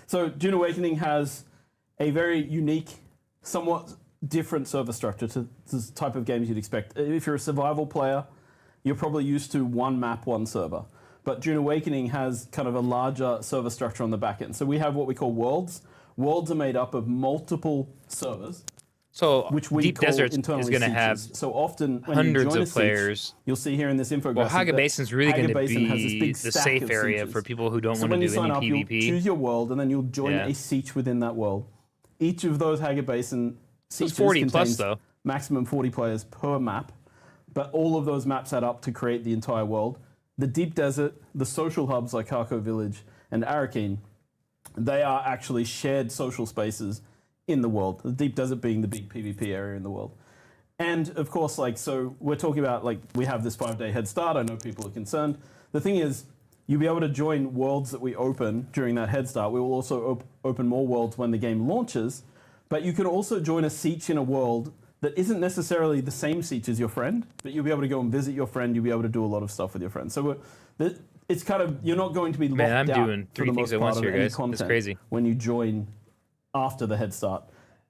So Dune Awakening has a very unique, somewhat different server structure to the type of games you'd expect. If you're a survival player, you're probably used to one map, one server. But Dune Awakening has kind of a larger server structure on the back end. So we have what we call worlds. Worlds are made up of multiple servers,
So
which we
Deep
call
Desert
internally
is going to have
sietches. So often when
hundreds
you join
of
a siege,
players.
you'll see here in this infographic.
Well, Haga
that
Basin's really going
Haga
to
Basin has this
be
big
the
stack
safe
of
area
sieges.
for people who don't
So
want
when
to
you
do
sign
any
up, you'll
PvP.
choose your world, and then you'll join
Yeah.
a siege within that world. Each of those Haga Basin sieges
40 plus,
contains
though.
maximum 40 players per map, but all of those maps add up to create the entire world. The Deep Desert, the social hubs like Harko Village and Arrakis, they are actually shared social spaces in the world. The Deep Desert being the big PvP area in the world. And of course, like, so we're talking about, like, we have this 5-day head start. I know people are concerned. The thing is, you'll be able to join worlds that we open during that head start. We will also open more worlds when the game launches. But you can also join a siege in a world that isn't necessarily the same siege as your friend, but you'll be able to go and visit your friend. You'll be able to do a lot of stuff with your friends. So it's kind of, you're not going to be locked
Man, I'm
out
doing
for
3
the
things
most
at once
part of
here,
any
guys. That's
content
crazy.
when you join after the head start.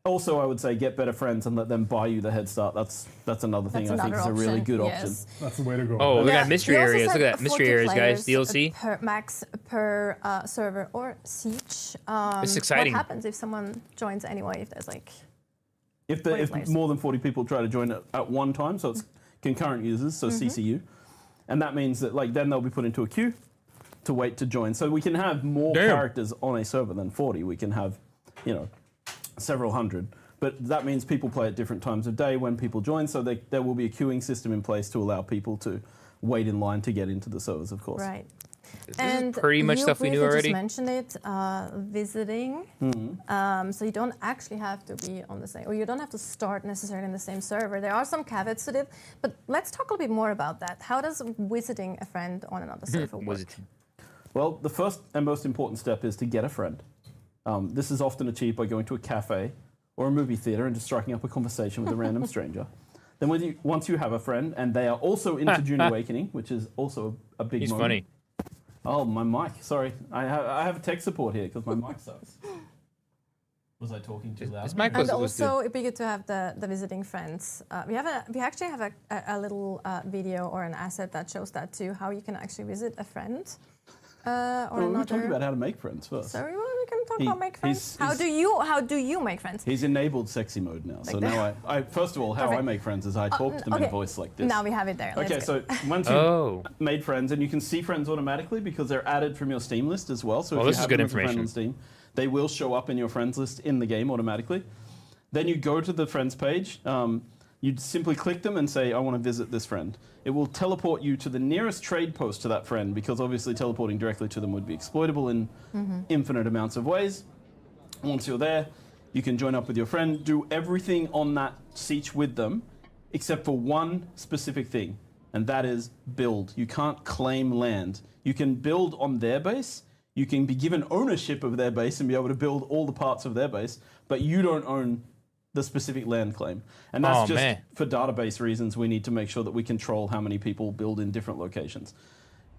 Also, I would say get better friends and let them buy you the head start. That's another thing
That's
I think is
another
a really
option,
good
yes.
option.
That's the way to go.
Oh, we
Yeah,
got mystery
he also
areas. Look
said
at that. Mystery
40
areas, guys.
players
DLC.
Per max per server or siege.
It's exciting.
What happens if someone joins anyway? If there's like
If
40 players.
more than 40 people try to join at one time, so it's concurrent users, so CCU, and that means that like then they'll be put into a queue to wait to join. So we can have more
Damn.
characters on a server than 40. We can have, several hundred. But that means people play at different times of day when people join. So there will be a queuing system in place to allow people to wait in line to get into the servers, of course.
right.
This
And
is pretty much
you
stuff we knew
briefly
already.
just mentioned it, visiting. So you don't actually have to be on the same, or you don't have to start necessarily in the same server. There are some caveats to it, but let's talk a little bit more about that. How does visiting a friend on another server work?
Was it?
Well, the first and most important step is to get a friend. This is often achieved by going to a cafe or a movie theater and just striking up a conversation with a random stranger. Then once you have a friend and they are also into Dune Awakening, which is also a big
He's
moment.
funny.
Oh, my mic. Sorry. I have tech support here because my mic sucks. Was I talking too loud?
His mic
And
was
also,
good.
it'd be good to have the visiting friends. We actually have a little video or an asset that shows that too, how you can actually visit a friend or
Well, we were
another.
talking about how to make friends first.
Sorry, well, we can talk
He-
about make friends.
he's-
How do you make friends?
He's enabled sexy mode now. So now I first of all, how I
Perfect.
make friends is I talk to them in a
okay.
voice like this.
Now we have it there. Let's
Okay,
go.
so once you've
Oh.
made friends, and you can see friends automatically because they're added from your Steam list as well. So
Well,
if you
this is
have
good
them as a friend
information.
on Steam, they will show up in your friends list in the game automatically. Then you go to the friends page. You simply click them and say, I want to visit this friend. It will teleport you to the nearest trade post to that friend because obviously teleporting directly to them would be exploitable in infinite amounts of ways. Once you're there, you can join up with your friend, do everything on that siege with them, except for one specific thing, and that is build. You can't claim land. You can build on their base. You can be given ownership of their base and be able to build all the parts of their base, but you don't own the specific land claim. And that's
Oh,
just
man.
for database reasons. We need to make sure that we control how many people build in different locations.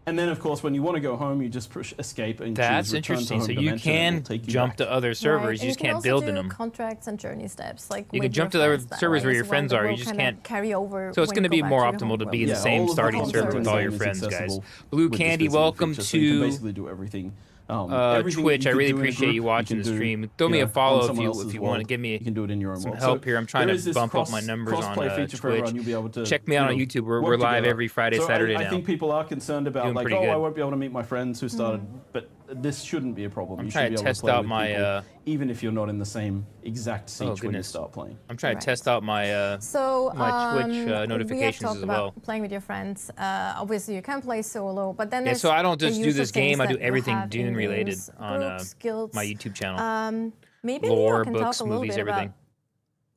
And then, of course, when you want to go home, you just push escape and
That's
choose return to
interesting.
home
So you
dimension, and it
can
will take you
jump
back.
to other servers.
Right,
You just can't
also
build
do
in them.
contracts and journey steps. Like
You
with
can jump
your
to other
friends that
servers
way
where
as
your
well.
friends
They
are.
will
You just
kinda
can't.
carry over.
So it's
when
going to
you
be
go back
more
to your
optimal to
home
be in the
Yeah,
same
all of the
starting
content
server
in
with
the
all
game
your
is
friends, guys.
accessible
Blue
with this
Candy,
specific
welcome
feature, so you can
to
basically do everything. Everything
Twitch.
you
I
could
really
do in a
appreciate
group,
you watching
can
the
do,
stream. Throw me
you
a
know,
follow
on
if
someone
you
else's
want to
world.
give me
You can do it in your own
some
world.
help
So
here. I'm trying
there
to
is this
bump up my numbers on
cross-play feature for
Twitch.
everyone. You'll be able to
Check me out on
you know,
YouTube. We're
work
live
together.
every Friday,
So
Saturday
I
now.
think people are concerned about
Doing
like,
pretty
oh, I
good.
won't be able to meet my friends who started, but this shouldn't be a problem.
I'm
You
trying
should be
to
able
test
play
out
with
my,
people, even if you're not in the same exact siege when you
goodness.
start playing.
I'm trying
Right.
to test out my
So
my Twitch
we have
notifications
talked
as
about
well.
playing with your friends. Obviously, you can play solo, but then
Yeah,
there's
so I don't
the
just do
usual
this game. I
things
do
that you
everything
have in
Dune-related
games,
on
groups, guilds.
my YouTube channel.
Maybe
Lore,
Leo can
books,
talk a little
movies,
bit
everything.
about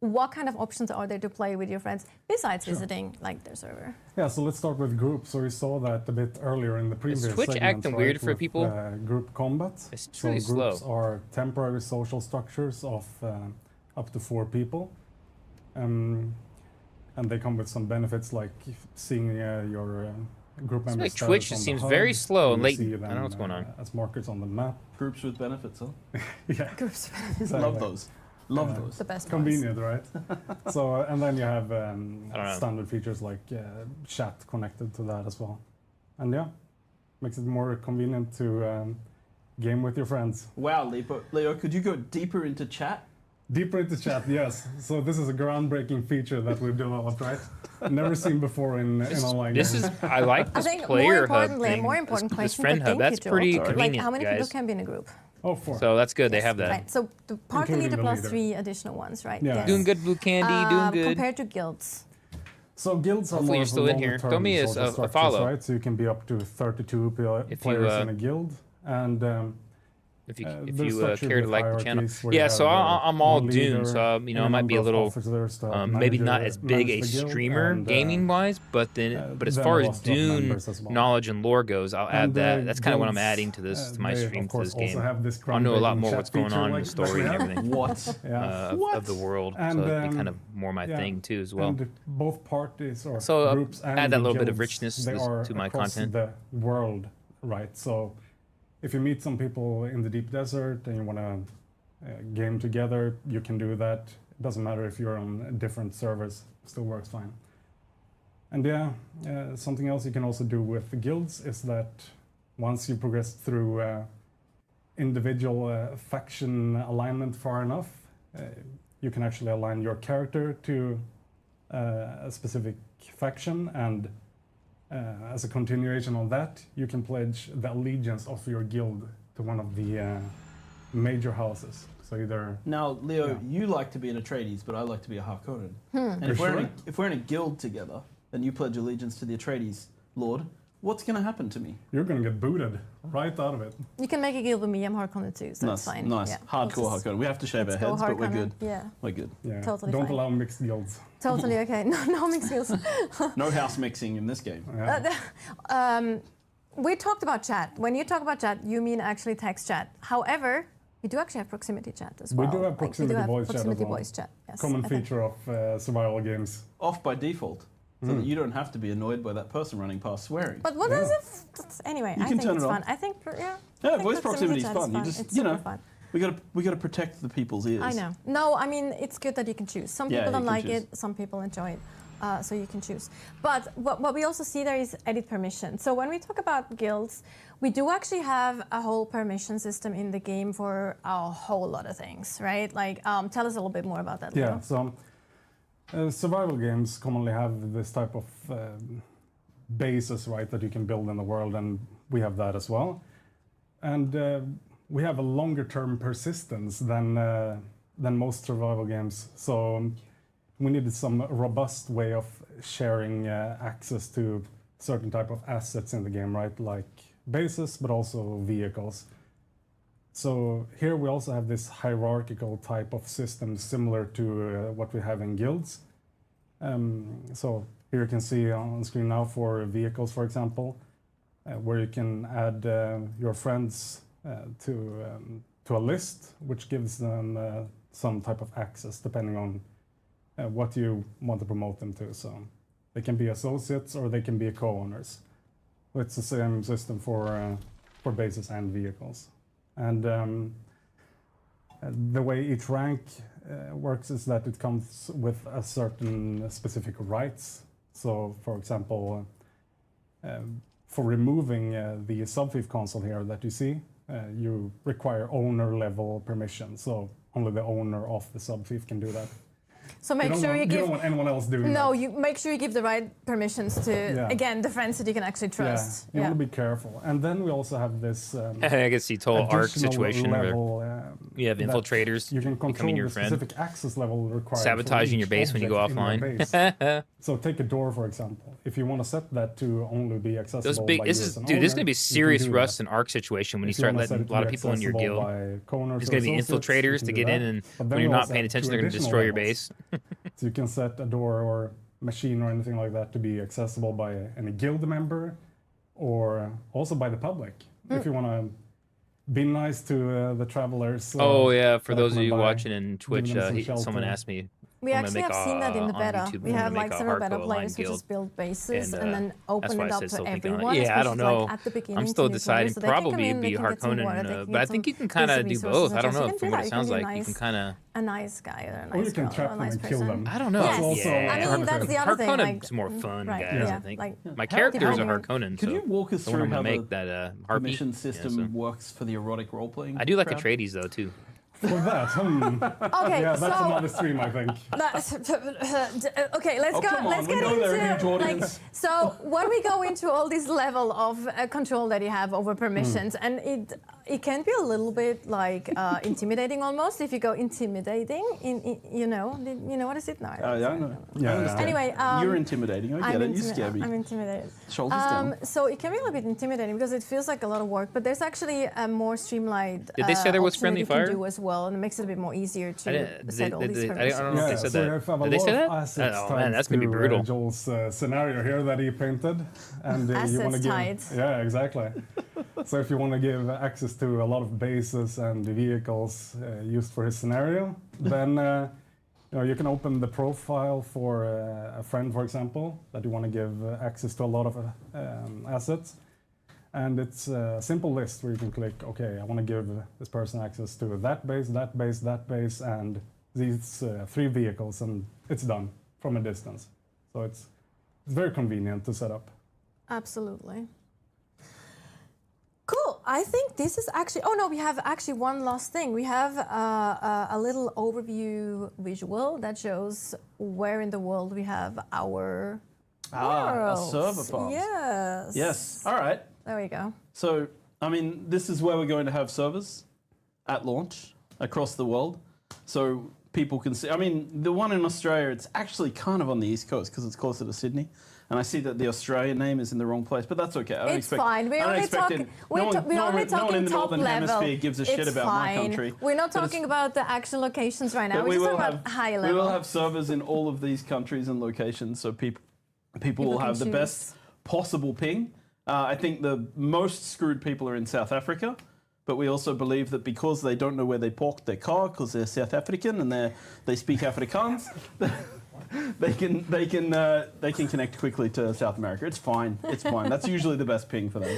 what kind of options are there to play with your friends besides visiting like their server.
Yeah, so let's start with groups. So we saw that a bit earlier in the previous
Twitch
segments,
acting
right,
weird for
with,
people?
Group combat.
It's
So
really
groups
slow.
are temporary social structures of up to 4 people. And they come with some benefits like seeing your group members.
like Twitch just seems very slow and late. I don't know what's going on.
As markers on the map.
Groups with benefits, huh?
Yeah,
Groups,
exactly.
Love those. Love those.
the best ones.
Convenient, right? So, and then you have
know.
standard features like chat connected to that as well. And yeah, makes it more convenient to game with your friends.
Wow, Leo, could you go deeper into chat?
Deeper into chat, yes. So this is a groundbreaking feature that we've developed, right? Never seen before in online
This
games.
is I like
I
this
think
player hub
a
thing.
more important
this
question
friend
to
hub.
think
That's
you,
pretty
Joel.
convenient,
Like how many
guys.
people can be in a group?
Oh, 4.
So that's good. They
Yes,
have that.
Right. So the party
Including
leader
the
plus
leader.
3 additional ones, right?
Yeah.
Yes.
Doing good, Blue Candy. Doing good.
Compared to guilds.
So guilds are
Hopefully
more
you're
of
still
a
in here.
longer-term
Throw me a
social structures,
follow.
right? So you can be up to 32
If
players
you,
in a guild, and
If you
there's structured
care to
with
like the channel.
hierarchies where you
Yeah.
have,
So I'm all
one
Dune.
leader,
So you know I
and a
might be a
number of
little.
officers to
Maybe not
manage
as big a
the guild,
streamer
and,
gaming wise, but but as
then
far
a
as
lot of
Dune
members as well.
knowledge and lore goes, I'll add
And,
that. That's kind of what I'm
guilds,
adding to this to my
they,
stream
of
to
course,
this game.
also have this
I'll know a lot
groundbreaking
more
chat
what's going
feature
on in
like
the
that we
story and
have.
everything
What?
Yeah.
of the world.
And,
So it'd be kind of more my
yeah,
thing too as well.
And both parties or
So,
groups and
add that
the
little bit of
guilds,
richness
they are
to my
across
content.
the world, right? So if you meet some people in the deep desert and you want to game together, you can do that. It doesn't matter if you're on different servers, still works fine. And yeah, something else you can also do with the guilds is that once you progress through individual faction alignment far enough, you can actually align your character to a specific faction, and as a continuation of that, you can pledge the allegiance of your guild to one of the major houses. So either
Now, Leo,
Yeah.
you like to be an Atreides, but I like to be a Harkonnen.
Hmm.
And if
For
we're, in
sure.
if we're in a guild together, and you pledge allegiance to the Atreides Lord, what's going to happen to me?
you're gonna get booted right out of it.
You can make a guild with me. I'm Harkonnen too, so
Nice,
it's fine.
nice.
Yeah.
Hardcore
Let's just-
Harkonnen. We have to shave our
let's go
heads, but we're
Harkonnen.
good.
Yeah,
We're good.
Yeah.
Totally
Don't
fine.
allow mixed guilds.
totally okay. No mixed skills.
No house mixing in this game.
Yeah.
We talked about chat. When you talk about chat, you mean actually text chat. However, We do actually have proximity chat as
We
well.
do have proximity voice chat as
proximity
well.
voice chat. Yes,
Common
I think.
feature of survival games.
Off by default, so that you don't have to be annoyed by that person running past swearing.
But what is it? Anyway,
You
I
can
think
turn
it's
it on.
fun. I think, I
Yeah,
think
voice proximity is
chat
fun. You just,
it's
you
super
know,
fun.
we gotta protect the people's ears.
I know. No, I mean, it's good that you can choose. Some
Yeah,
people don't
you can
like
choose.
it, some people enjoy it. So you can choose. But what we also see there is edit permission. So when we talk about guilds, we do actually have a whole permission system in the game for a whole lot of things, right? Like, tell us a little bit more about that, Leo.
Yeah, so survival games commonly have this type of basis, right, that you can build in the world, and we have that as well. And we have a longer term persistence than most survival games. So we needed some robust way of sharing access to certain type of assets in the game, right? Like bases, but also vehicles. So here we also have this hierarchical type of system similar to what we have in guilds. So here you can see on screen now for vehicles, for example, where you can add your friends to a list, which gives them some type of access depending on what you want to promote them to. So they can be associates or they can be co-owners. It's the same system for bases and vehicles. And the way each rank works is that it comes with a certain specific rights. So, for example, for removing the sub-thief console here that you see, you require owner level permission. So only the owner of the sub-thief can do that.
So make sure you
you don't
give.
want anyone else doing
No,
that.
you make sure you give the right permissions to again the friends that you can actually trust.
Yeah, you want to be careful. And then we also have this
I guess the total arc
additional
situation where
level,
you have
that
infiltrators
you can control
becoming your
the
friend,
specific access level required for
sabotaging your
each
base when you go
object in your
offline.
base. So take a door, for example. If you want to set that to only be accessible by
This
you
is
as an
dude. This is
owner,
gonna be
you
serious
can do
rust
that.
and arc situation when you
If
start
wanna set
letting
it
a lot
to
of
be
people in your
accessible
guild.
by co-owners
There's
or
gonna be
associates, you
infiltrators
can
to
do
get
that.
in, and
But
when
then
you're
we
not
also
paying
have
attention,
two
they're gonna
additional
destroy your
levels.
base.
So you can set a door or machine or anything like that to be accessible by any guild member or also by the public. If you want to be nice to the travelers.
Oh yeah, for
that
those of
come
you
by,
watching in Twitch,
them some
someone
shelter.
asked me.
We
I'm gonna
actually
make
have seen that in the
on
beta.
YouTube,
We
I'm
have
gonna
like
make a
several beta
hardcore
players
aligned
who just
guild.
build bases
And,
and then open
why
it
I
up
said
to
still think on it.
everyone.
Yeah, I don't
especially,
know.
Like at the beginning
I'm
to
still
new
deciding.
players, so they can come
Probably
in, they
be
can get some water, they
Harkonnen,
can
but I
get
think
some
you can kind of
basic
do
resources
both.
and
I don't
such. You
know.
can
From
do
what
that.
it
You
sounds
can be
like, you can
nice.
kind of.
A nice guy or a
Or you
nice
can
girl
trap
or a
them
nice
and kill
person.
them.
I don't know.
Yes.
also
I mean, that's the other thing.
Harkonnen's
Like,
more fun,
right,
guys.
yeah,
I think
like,
my characters are
depending on-
Harkonnen.
Could
so
you walk us
the one
through
I'm
how
gonna
the
make that harpy.
permission
Yeah,
system
so-
works for the erotic role playing?
I do like
crowd?
Atreides though too.
For that,
Okay,
yeah, that's
so
another stream, I think.
okay, let's
Oh,
go.
come on,
Let's
we
get
know they're a
into
huge audience.
so when we go into all this level of control that you have over permissions, and it can be a little bit like intimidating almost if you go intimidating. You know what is it now?
Yeah, I know.
Yeah,
I understand.
Anyway,
You're intimidating. I get it. You scare me.
I'm intimidated.
Shoulders down.
So it can be a little bit intimidating because it feels like a lot of work, but there's actually a more streamlined.
Did they say there was
option that
friendly
you can
fire?
do as well, and it makes it a bit more easier to set all these
I
permissions.
don't know if they said
so you
that.
have a
Did they
lot
say
of
that?
assets
Oh man,
tied
that's gonna be
to,
brutal.
Joel's scenario here that he painted, and you want to give.
Assets tied.
Yeah, exactly. So if you want to give access to a lot of bases and vehicles used for his scenario, then you can open the profile for a friend, for example, that you want to give access to a lot of assets. And it's a simple list where you can click, okay, I want to give this person access to that base, that base, that base, and these 3 vehicles, and it's done from a distance. So it's very convenient to set up.
Absolutely. Cool. I think this is actually. Oh no, we have actually one last thing. We have a little overview visual that shows where in the world we have our
A
worlds.
server farm.
Yes.
Yes. All right.
There we go.
So, I mean, this is where we're going to have servers at launch across the world. So people can see. I mean, the one in Australia, it's actually kind of on the East Coast because it's closer to Sydney. And I see that the Australian name is in the wrong place, but that's okay. I don't
It's
expect,
fine. We're
I don't
only
expect
talking.
it-
We're
no one
only
in
talking
the
top
Northern
level.
Hemisphere gives a shit
It's
about my
fine.
country.
We're not
But it's-
talking about the actual locations right now.
But
We're
we
just
will
talking
have
about high
we
level.
will have servers in all of these countries and locations, so people will
can
have the
choose.
best possible ping. I think the most screwed people are in South Africa, but we also believe that because they don't know where they parked their car because they're South African and they speak Afrikaans, they can connect quickly to South America. It's fine. It's fine. That's usually the best ping for them.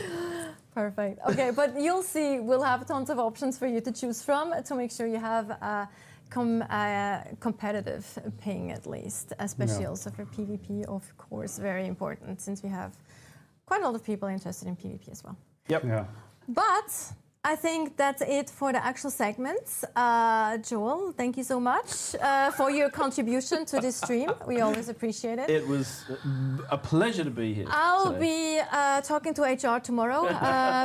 Perfect. Okay, but you'll see, we'll have tons of options for you to choose from to make sure you have a competitive ping at least, especially also for PvP, of course, very important since we have quite a lot of people interested in PvP as well.
Yep.
Yeah.
But I think that's it for the actual segments. Joel, thank you so much for your contribution to this stream. We always appreciate it.
It was a pleasure to be here.
I'll
today.
be talking to HR tomorrow,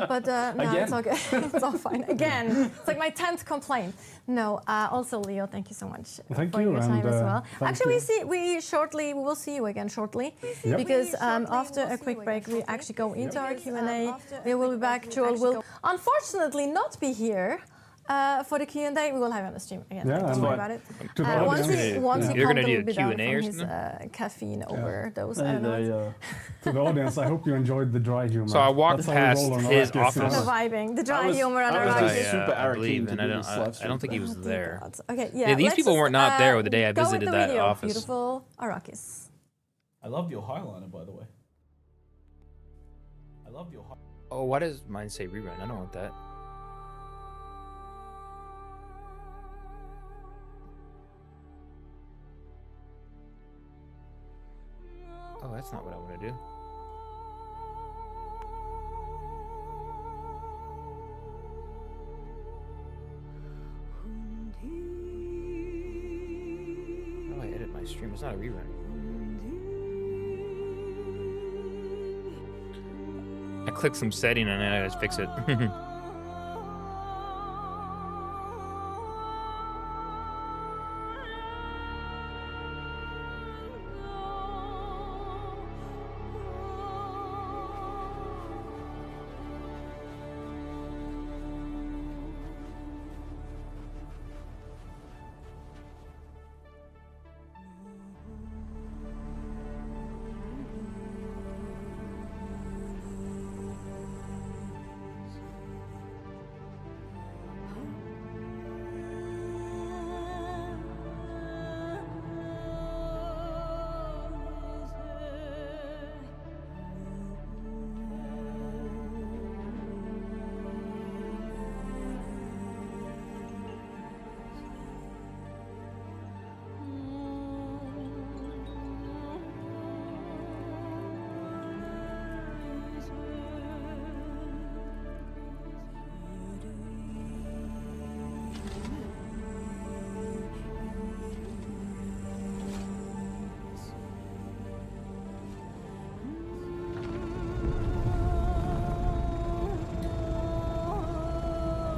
but no,
Again?
it's okay. It's all fine. Again, it's like my 10th complaint. No, also Leo, thank you so much
Thank
for
you,
your time
and,
as well.
thank
Actually,
you.
we will see you again shortly,
Yep.
because after a quick break, we actually go into our Q&A. We will be back. Joel will unfortunately not be here for the Q&A. We will have you on the stream again.
Yeah,
Don't
and
worry about it.
to the
Once
audience,
he
You're gonna
calmed
do a
bit down
Q&A or
from his
something?
caffeine overdose.
Hey,
I don't know.
to the audience, I hope you enjoyed the dry humor.
So I walked
That's how we
past
roll on
his
Arrakis, you
office.
know.
The vibing, the dry
I was-
humor and
I was
Arrakis.
just super
I
Arrakeen
believe,
to
and
do
I
this
don't,
live
I
stream.
don't think he was
Oh,
there.
God. Okay,
Yeah, these
let's
people
just,
were not there the day I
go with
visited
the
that
video.
office.
Beautiful Arrakis.
I love your highliner, by the way. I love your.
Oh, why does mine say rerun? I don't want that. Oh, that's not what I want to do. How do I edit my stream? It's not a rerun. I clicked some setting and then I just fix it.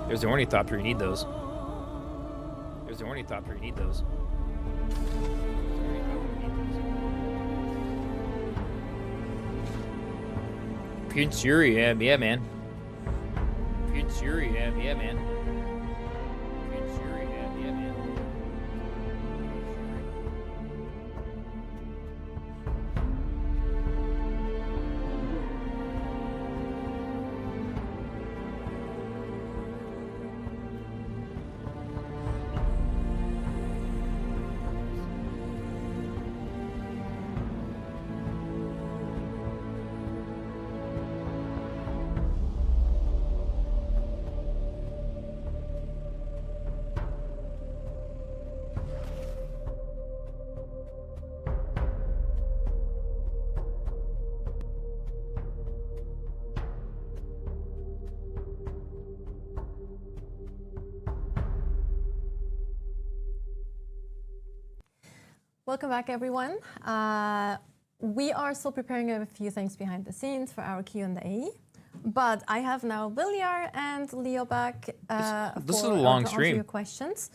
There's the ornithopter, you need those. There's the ornithopter, you need those. Prince Yuri, yeah, man. Prince Yuri, yeah, man. Prince Yuri, yeah, man.
Welcome back, everyone. We are still preparing a few things behind the scenes for our Q&A, but I have now Viljar and Leo back
This is a
to
long
answer
stream.
your questions.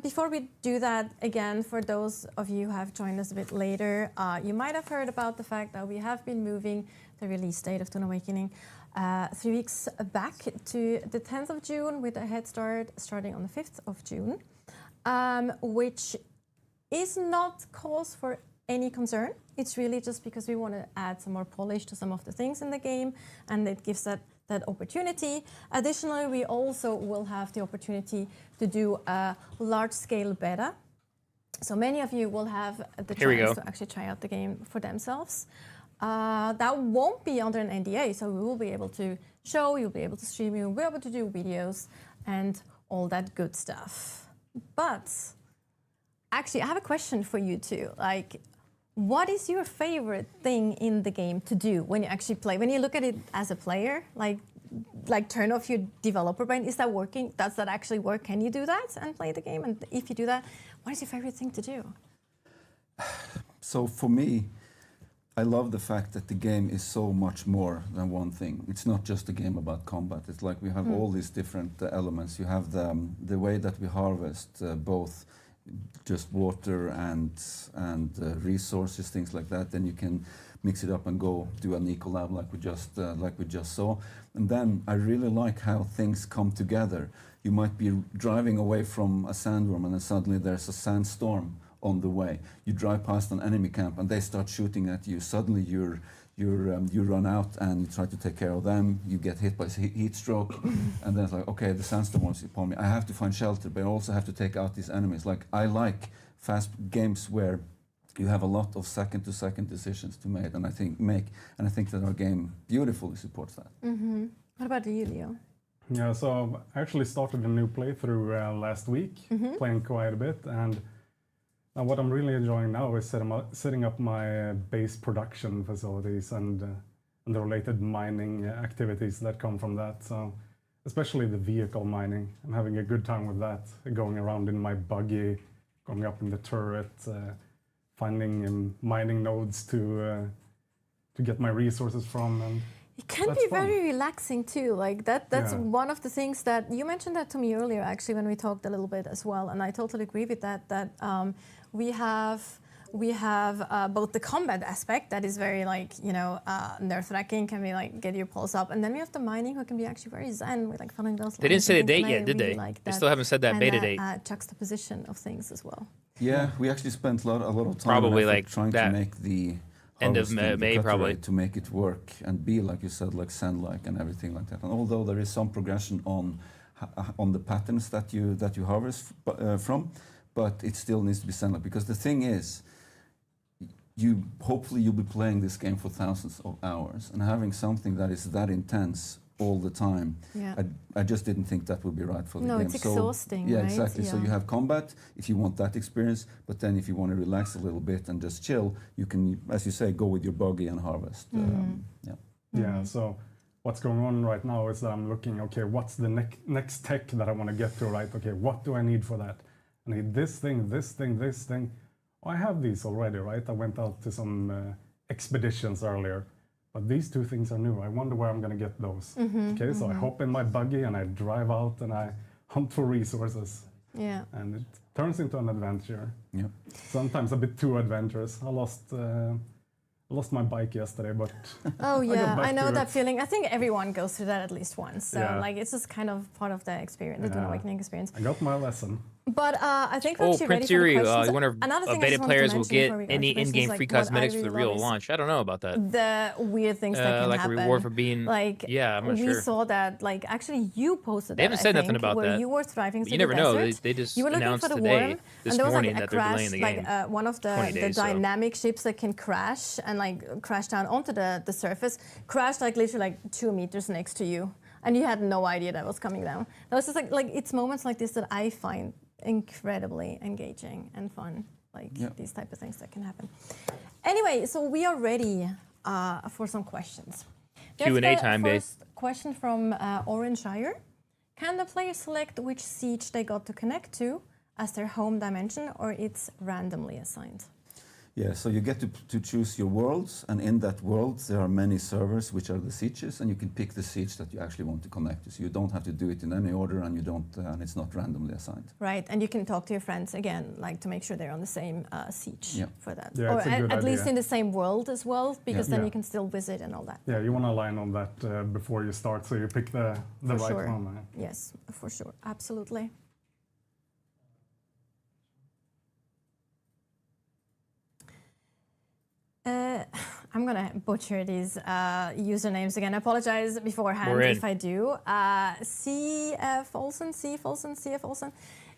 Before we do that, again, for those of you who have joined us a bit later, you might have heard about the fact that we have been moving the release date of Dune Awakening 3 weeks back to the 10th of June with a head start starting on the 5th of June, which is not cause for any concern. It's really just because we want to add some more polish to some of the things in the game, and it gives that that opportunity. Additionally, we also will have the opportunity to do a large-scale beta. So many of you will have the chance to actually try out the game for themselves. That won't be under an NDA, so we will be able to show, you'll be able to stream, you'll be able to do videos and all that good stuff. But actually, I have a question for you too. Like, what is your favorite thing in the game to do when you actually play? When you look at it as a player, like turn off your developer brain. Is that working? Does that actually work? Can you do that and play the game? And if you do that, what is your favorite thing to do?
So for me, I love the fact that the game is so much more than one thing. It's not just a game about combat. It's like we have all these different elements. You have the way that we harvest both just water and resources, things like that. Then you can mix it up and go do an ecolab like we just saw. And then I really like how things come together. You might be driving away from a sandworm and then suddenly there's a sandstorm on the way. You drive past an enemy camp and they start shooting at you. Suddenly you run out and you try to take care of them. You get hit by heat stroke, and then it's like, okay, the sandstorm wants upon me. I have to find shelter, but I also have to take out these enemies. Like, I like fast games where you have a lot of second-to-second decisions to make, and I think that our game beautifully supports that.
What about you, Leo?
Yeah, so I actually started a new playthrough last week, playing quite a bit, and what I'm really enjoying now is setting up my base production facilities and the related mining activities that come from that. So, especially the vehicle mining, I'm having a good time with that. Going around in my buggy, going up in the turret, finding mining nodes to get my resources from. And
it can be very relaxing too. Like that's one of the things that you mentioned that to me earlier, actually, when we talked a little bit as well, and I totally agree with that. That we have both the combat aspect that is very nerve-wracking, can be like get your pulse up, and then we have the mining who can be actually very zen with like following those.
They didn't say the date
yet,
did they?
Like
they still haven't said that beta date.
Juxtaposition of things as well.
Yeah, we actually spent a lot of time
probably like
trying to make the
end of May probably
to make it work and be, like you said, like Zen-like and everything like that. And although there is some progression on the patterns that you harvest from, but it still needs to be Zen-like, because the thing is, hopefully you'll be playing this game for thousands of hours, and having something that is that intense all the time, I just didn't think that would be right for the game.
No, it's exhausting,
yeah,
right?
exactly. So you have combat if you want that experience, but then if you want to relax a little bit and just chill, you can, as you say, go with your buggy and harvest.
Yeah, so what's going on right now is that I'm looking, okay, what's the next tech that I want to get to, right? Okay, what do I need for that? I need this thing, this thing, this thing. Oh, I have these already, right? I went out to some expeditions earlier. But these two things are new. I wonder where I'm going to get those. So I hop in my buggy and I drive out and I hunt for resources.
Yeah.
And it turns into an adventure.
Yeah.
Sometimes a bit too adventurous. I lost my bike yesterday, but
oh yeah, I know that feeling. I think everyone goes through that at least once. So like it's just kind of part of the experience, the Dune Awakening experience.
I got my lesson.
But I think we're actually
Prince
ready for the
Uri,
questions.
I wonder if beta players will get any in-game free cosmetics for the real launch. I don't know about that.
The weird things that can
like
happen.
a reward for being I'm not sure.
We saw that, like, actually you posted
they haven't said nothing about
where
that.
you were thriving through
you never
the
know.
desert.
They just
you were looking
announced
for the
today,
worm,
this
and there was
morning,
like a
that they're
crash,
delaying the game.
like one of the dynamic ships that can crash and like crash down onto the surface, crashed like literally like 2 meters next to you, and you had no idea that was coming down. That was just like it's moments like this that I find incredibly engaging and fun, like these type of things that can happen. Anyway, so we are ready for some questions.
Q&A time, babe.
First question from Orange-shire. Can the player select which siege they got to connect to as their home dimension, or it's randomly assigned?
Yeah, so you get to choose your worlds, and in that world there are many servers which are the sieges, and you can pick the siege that you actually want to connect to. So you don't have to do it in any order, and you don't, and it's not randomly assigned.
Right, and you can talk to your friends again, like to make sure they're on the same siege for that,
yeah,
or
it's a good
at least
idea.
in the same world as well, because then you can still visit and all that.
Yeah, you want to align on that before you start, so you pick the right one.
Yes, for sure, absolutely. I'm gonna butcher these usernames again. I apologize beforehand
We're in.
if I do. CF Olsen, CF Olsen.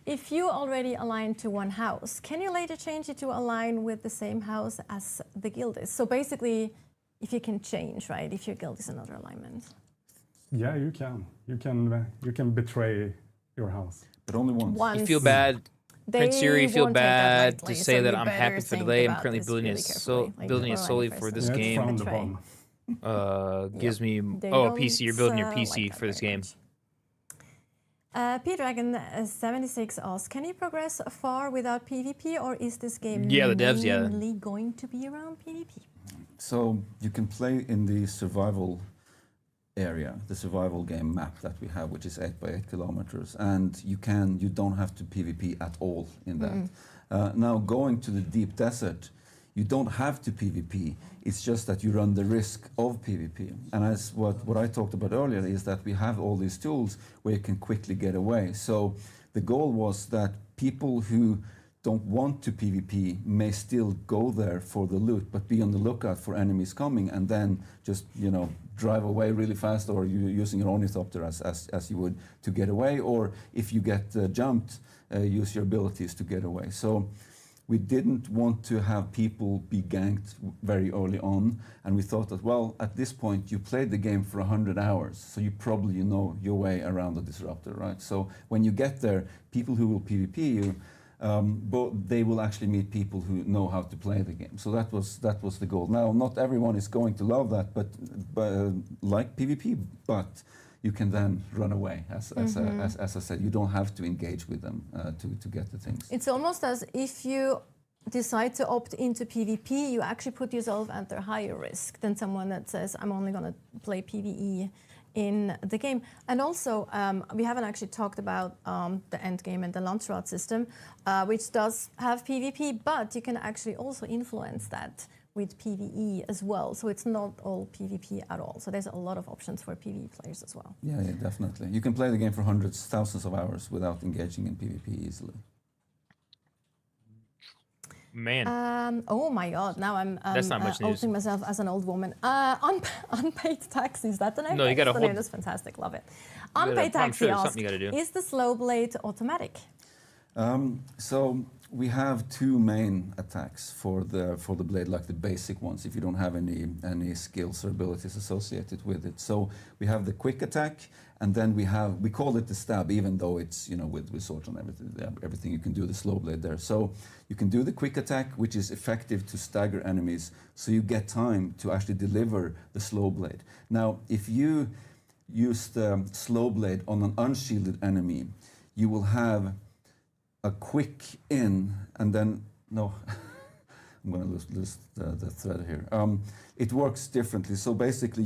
If you already align to one house, can you later change it to align with the same house as the guild is? So basically, if you can change, right? If your guild is another alignment.
Yeah, you can. You can betray your house.
But only once.
You feel bad, Prince Yuri, you feel
won't take that
bad
lightly,
to say
so
that
you
I'm
better
happy for
think
delay. I'm
about
currently
this
building
really
it
carefully, like
building it
before
solely
any
for
first
this
Yeah, it's
game.
frowned
Betray.
upon.
Gives me
They
a PC. You're building your
don't,
PC
like that
for this
very
game.
much. P-Dragon76 asks, can you progress far without PvP, or is this game
Yeah, the devs, yeah.
mainly going to be around PvP?
So you can play in the survival area, the survival game map that we have, which is 8 by 8 kilometers, and you don't have to PvP at all in that. Now going to the deep desert, you don't have to PvP. It's just that you run the risk of PvP. And as what I talked about earlier is that we have all these tools where you can quickly get away. So the goal was that people who don't want to PvP may still go there for the loot, but be on the lookout for enemies coming, and then just drive away really fast, or you using your ornithopter as you would to get away, or if you get jumped, use your abilities to get away. So we didn't want to have people be ganked very early on, and we thought that, well, at this point you played the game for 100 hours, so you probably know your way around the disruptor, right? So when you get there, people who will PvP you, but they will actually meet people who know how to play the game. So that was the goal. Now, not everyone is going to love that, but like PvP, but you can then run away. As I said, you don't have to engage with them to get the things.
It's almost as if you decide to opt into PvP, you actually put yourself under higher risk than someone that says, I'm only going to play PvE in the game. And also, we haven't actually talked about the end game and the launch route system, which does have PvP, but you can actually also influence that with PvE as well. So it's not all PvP at all. So there's a lot of options for PvE players as well.
Yeah, definitely. You can play the game for hundreds, thousands of hours without engaging in PvP easily.
Man.
Oh my God! Now I'm
That's not much news.
outing myself as an old woman. Unpaid taxi, is that the name?
No, you gotta
That's the
hold-
name. That's fantastic. Love it.
gotta-
Unpaid
I'm
taxi
sure there's
asks,
something you gotta do.
is the slow blade automatic?
So we have two main attacks for the blade, like the basic ones, if you don't have any skills or abilities associated with it. So we have the quick attack, and then we call it the stab, even though it's with swords and everything you can do the slow blade there. So you can do the quick attack, which is effective to stagger enemies, so you get time to actually deliver the slow blade. Now, if you use the slow blade on an unshielded enemy, you will have a quick in, and then no, I'm going to lose the thread here. It works differently. So basically,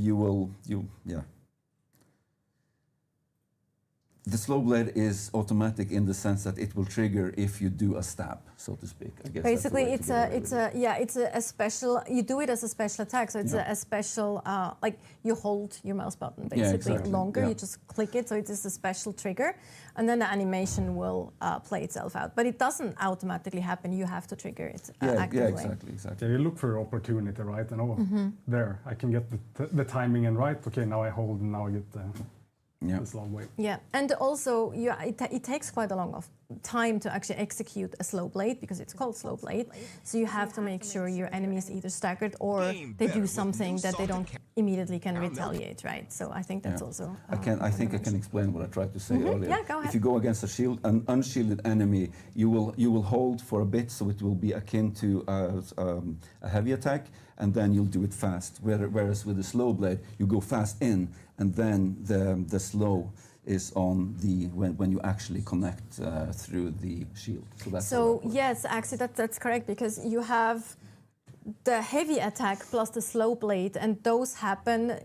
the slow blade is automatic in the sense that it will trigger if you do a stab, so to speak. I guess
Basically,
that's the way to get away with it.
it's a special. You do it as a special attack, so it's a special. Like you hold your mouse button basically
exactly,
longer.
yeah.
You just click it, so it is a special trigger, and then the animation will play itself out. But it doesn't automatically happen. You have to trigger it actively.
Exactly.
Yeah, you look for opportunity, right? And there, I can get the timing in right. Okay, now I hold, and now I get the slow blade.
Yeah, and also it takes quite a long time to actually execute a slow blade because it's called slow blade. So you have to make sure your enemy is either staggered or they do something that they don't immediately can retaliate, right? So I think that's also.
I think I can explain what I tried to say earlier.
Yeah, go ahead.
If you go against an unshielded enemy, you will hold for a bit, so it will be akin to a heavy attack, and then you'll do it fast. Whereas with the slow blade, you go fast in, and then the slow is on when you actually connect through the shield. So that's how that works.
Yes, actually that's correct, because you have the heavy attack plus the slow blade, and those happen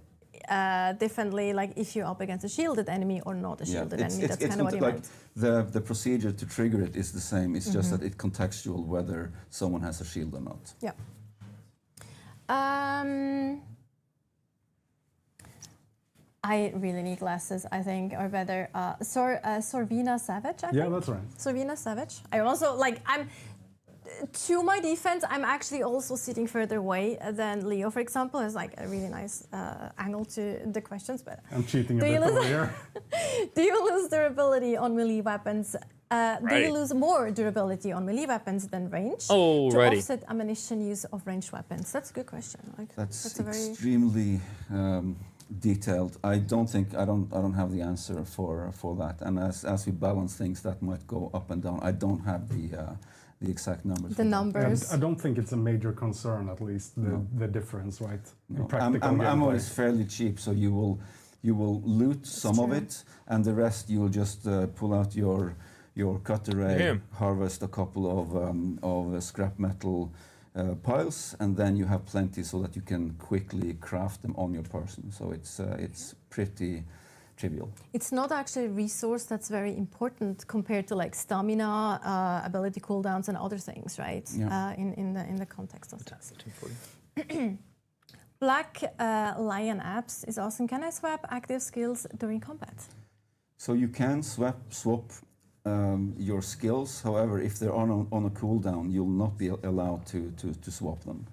differently, like if you're up against a shielded enemy or not a shielded enemy. That's kind of what you meant.
The procedure to trigger it is the same. It's just that it's contextual whether someone has a shield or not.
Yeah. I really need glasses, I think, or better, Sorvina Savage, I think?
Yeah, that's right.
Sorvina Savage. I also, To my defense, I'm actually also sitting further away than Leo, for example. It's like a really nice angle to the questions. But
I'm cheating a
Do you
bit over
lose-
here.
do you lose durability on melee weapons? Do
Righty.
you lose more durability on melee weapons than range? To
Alrighty.
offset ammunition use of ranged weapons? That's a good question. Like,
That's
a very
extremely detailed. I don't have the answer for that. And as we balance things, that might go up and down. I don't have the exact numbers.
the
for that.
numbers.
I don't think it's a major concern, at least the difference, right? In
No.
practical
I'm
gameplay.
always fairly cheap, so you will loot some of
true.
it, and the rest you will just pull out your cut array,
Yeah.
harvest a couple of scrap metal piles, and then you have plenty so that you can quickly craft them on your person. So it's pretty trivial.
It's not actually a resource that's very important compared to like stamina, ability cooldowns, and other things, right?
Yeah.
In the context of this.
240.
Black Lion Apps is awesome. Can I swap active skills during combat?
So you can swap your skills. However, if they're on a cooldown, you'll not be allowed to swap them.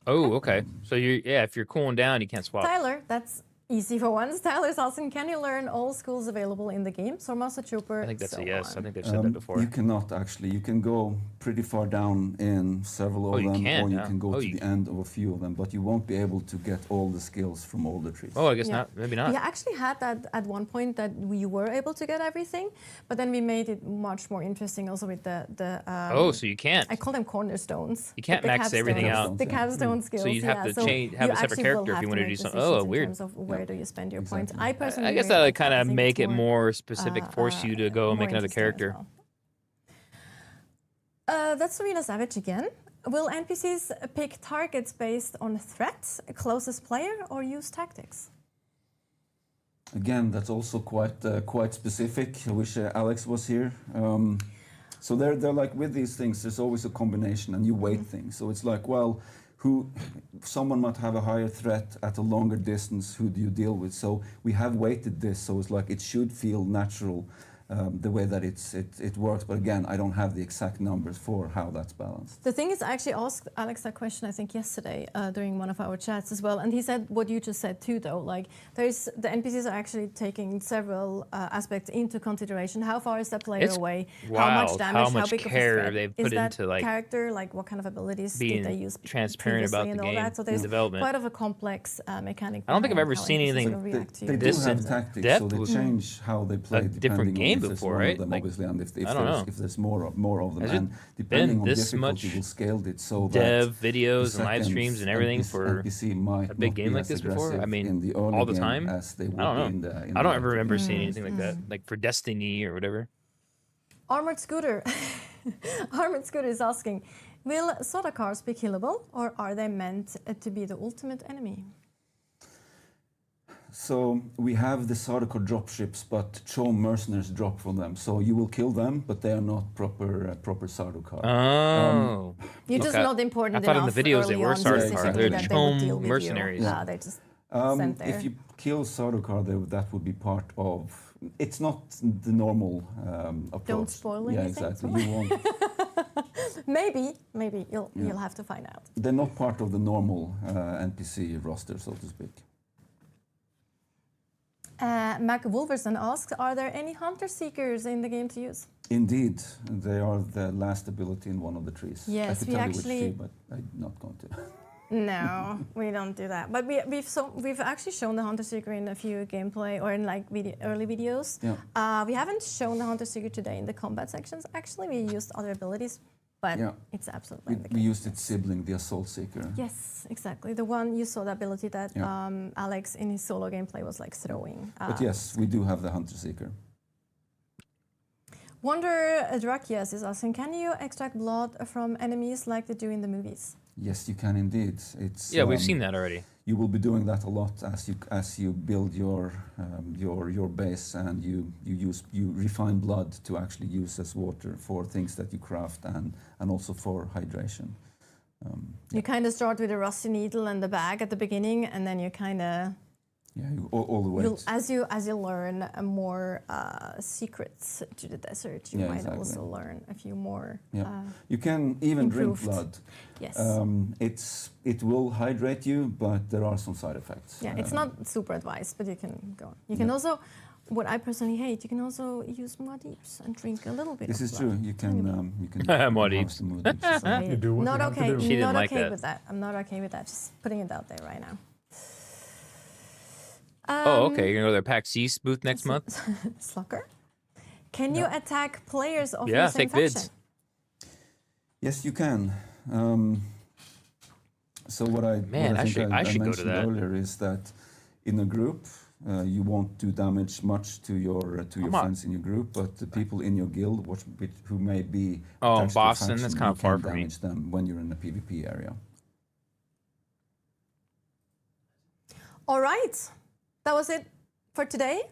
Oh, okay. So if you're cooling down, you can't swap.
Tyler, that's easy for once. Tyler's asking, can you learn all skills available in the game? So Master Trooper,
I think that's
so
a yes.
on.
I think they've said that before.
You cannot actually. You can go pretty far down in several of
you
them,
can,
or you
yeah.
can go
Oh,
to
you
the end of a few of them, but you won't be able to get all the skills from all the trees.
Oh, I guess
Yeah.
not. Maybe not.
We actually had that at one point that we were able to get everything, but then we made it much more interesting also with the
Oh, so you can't.
I call them cornerstones.
You can't
but the
max everything
capstones.
out.
The capstone skills.
So you'd have
yeah.
to change, have
you
a separate
actually
character
will
if
have
you want to do
make
something.
decisions
Oh,
in
weird.
terms of where do you spend your points.
Exactly.
I personally
I guess
really
that
like
would kind
I
of
think
make
it's
it more specific, force you to go and
more
make another
interesting as
character.
well. That's Serena Savage again. Will NPCs pick targets based on threats, closest player, or use tactics?
Again, that's also quite specific. I wish Alex was here. So they're like with these things. There's always a combination, and you weight things. So it's like, well, someone might have a higher threat at a longer distance. Who do you deal with? So we have weighted this. So it's like it should feel natural. The way that it works, but again, I don't have the exact numbers for how that's balanced.
The thing is, I actually asked Alex that question, I think, yesterday during one of our chats as well, and he said what you just said too, though. Like, the NPCs are actually taking several aspects into consideration. How far is that player
It's
away? How
wild
much damage?
how much
big of a
care
threat?
they've
Is
put
that
into, like,
character? Like, what kind of abilities
being
did they use?
transparent about
previously and
the
all
game
that? So
in
there's
development.
quite of a complex mechanic.
I don't think I've
behind
ever
how
seen
NPCs
anything
will react to
They do
this
have
in
tactics,
depth
so they
with
change how they play
a different
depending
game
on if
before,
there's one
right?
of them,
Like,
obviously, and
I don't know.
if there's more of them.
Has it
And depending
been
on
this
difficulty,
much
we'll scale it so that
dev
the
videos and live
second
streams and everything
NPC
for
NPC might
a big
not be
game like
as
this before? I
aggressive
mean,
in the early
all the
game
time?
as they would
I don't
be
know.
in the.
I don't
later
ever remember
game.
seeing anything like that, like for Destiny or whatever.
Armored Scooter. Armored Scooter is asking, will soda cars be killable, or are they meant to be the ultimate enemy?
So we have the Sardaukar dropships, but Chom mercenaries drop from them. So you will kill them, but they are not proper Sardaukar.
Oh.
You're just
Okay.
not important
I thought in
enough
the videos they
early
were
on
Sardaukar.
specifically
They're
that they would deal
Chom
with
mercenaries.
you.
Yeah.
They're just sent there.
If you kill Sardaukar, that would be part of. It's not the normal approach.
Don't spoil
Yeah,
anything.
exactly. You won't.
Maybe you'll have to find out.
They're not part of the normal NPC roster, so to speak.
Mac Wolverson asks, are there any hunter seekers in the game to use?
Indeed, they are the last ability in one of the trees.
Yes,
I could
we
tell
actually-
you which tree, but I'm not going to.
No, we don't do that. But we've actually shown the Hunter Seeker in a few gameplay or in like early videos.
Yeah.
We haven't shown the Hunter Seeker today in the combat sections. Actually, we used other abilities, but
Yeah.
it's absolutely in the
We
game.
used its sibling, the Assault Seeker.
Yes, exactly. The one you saw, the ability that
Yeah.
Alex in his solo gameplay was like throwing.
But yes, we do have the Hunter Seeker.
Wonder Drakias is asking, can you extract blood from enemies like they do in the movies?
Yes, you can indeed. It's
Yeah, we've seen that already.
You will be doing that a lot as you build your base, and you refine blood to actually use as water for things that you craft and also for hydration.
You kind of start with a rusty needle and the bag at the beginning, and then you kind of
Yeah, all the way.
As you learn more secrets to the desert, you might also learn a few more.
Yeah, you can even drink
improved.
blood.
Yes.
It will hydrate you, but there are some side effects.
Yeah, it's not super advised, but you can go on. You can also, what I personally hate, you can also use Muad'Dibs and drink a little bit.
This
of
is
blood.
true. You can
Muad'Dibs.
You do what
Not
you have to
okay.
do.
She didn't
Not
like
okay
that.
with that. I'm not okay with that. Just putting it out there right now.
Oh, okay. You're gonna go to their PAX East booth next month.
Slucker, can you attack players of
Yeah,
your same
take bids.
faction?
Yes, you can. So what I
should go to
mentioned
that.
earlier is that in a group you won't do damage much to your friends in your group, but the people in your guild who may be
Oh,
attached to your
Boston,
faction,
that's kind of
you
far
can
from me.
damage them when you're in the PvP area.
All right, that was it for today.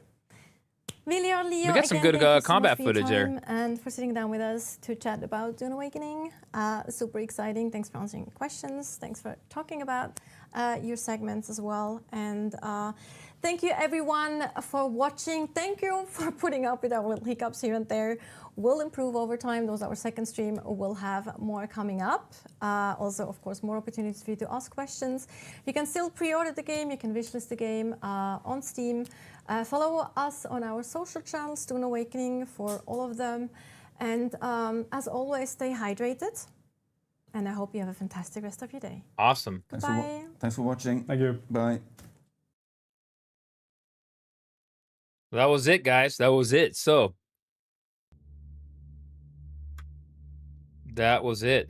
Viljar, Leo,
We got some
again,
good
thank you so
combat
much for your
footage there.
time and for sitting down with us to chat about Dune Awakening. Super exciting. Thanks for answering questions. Thanks for talking about your segments as well. And thank you everyone for watching. Thank you for putting up with our little hiccups here and there. We'll improve over time. Those are our second stream. We'll have more coming up. Also, of course, more opportunities for you to ask questions. You can still pre-order the game. You can wishlist the game on Steam. Follow us on our social channels, Dune Awakening, for all of them. And as always, stay hydrated. And I hope you have a fantastic rest of your day.
Awesome.
Bye.
Thanks for watching.
Thank you.
Bye.
That was it, guys. That was it. So that was it.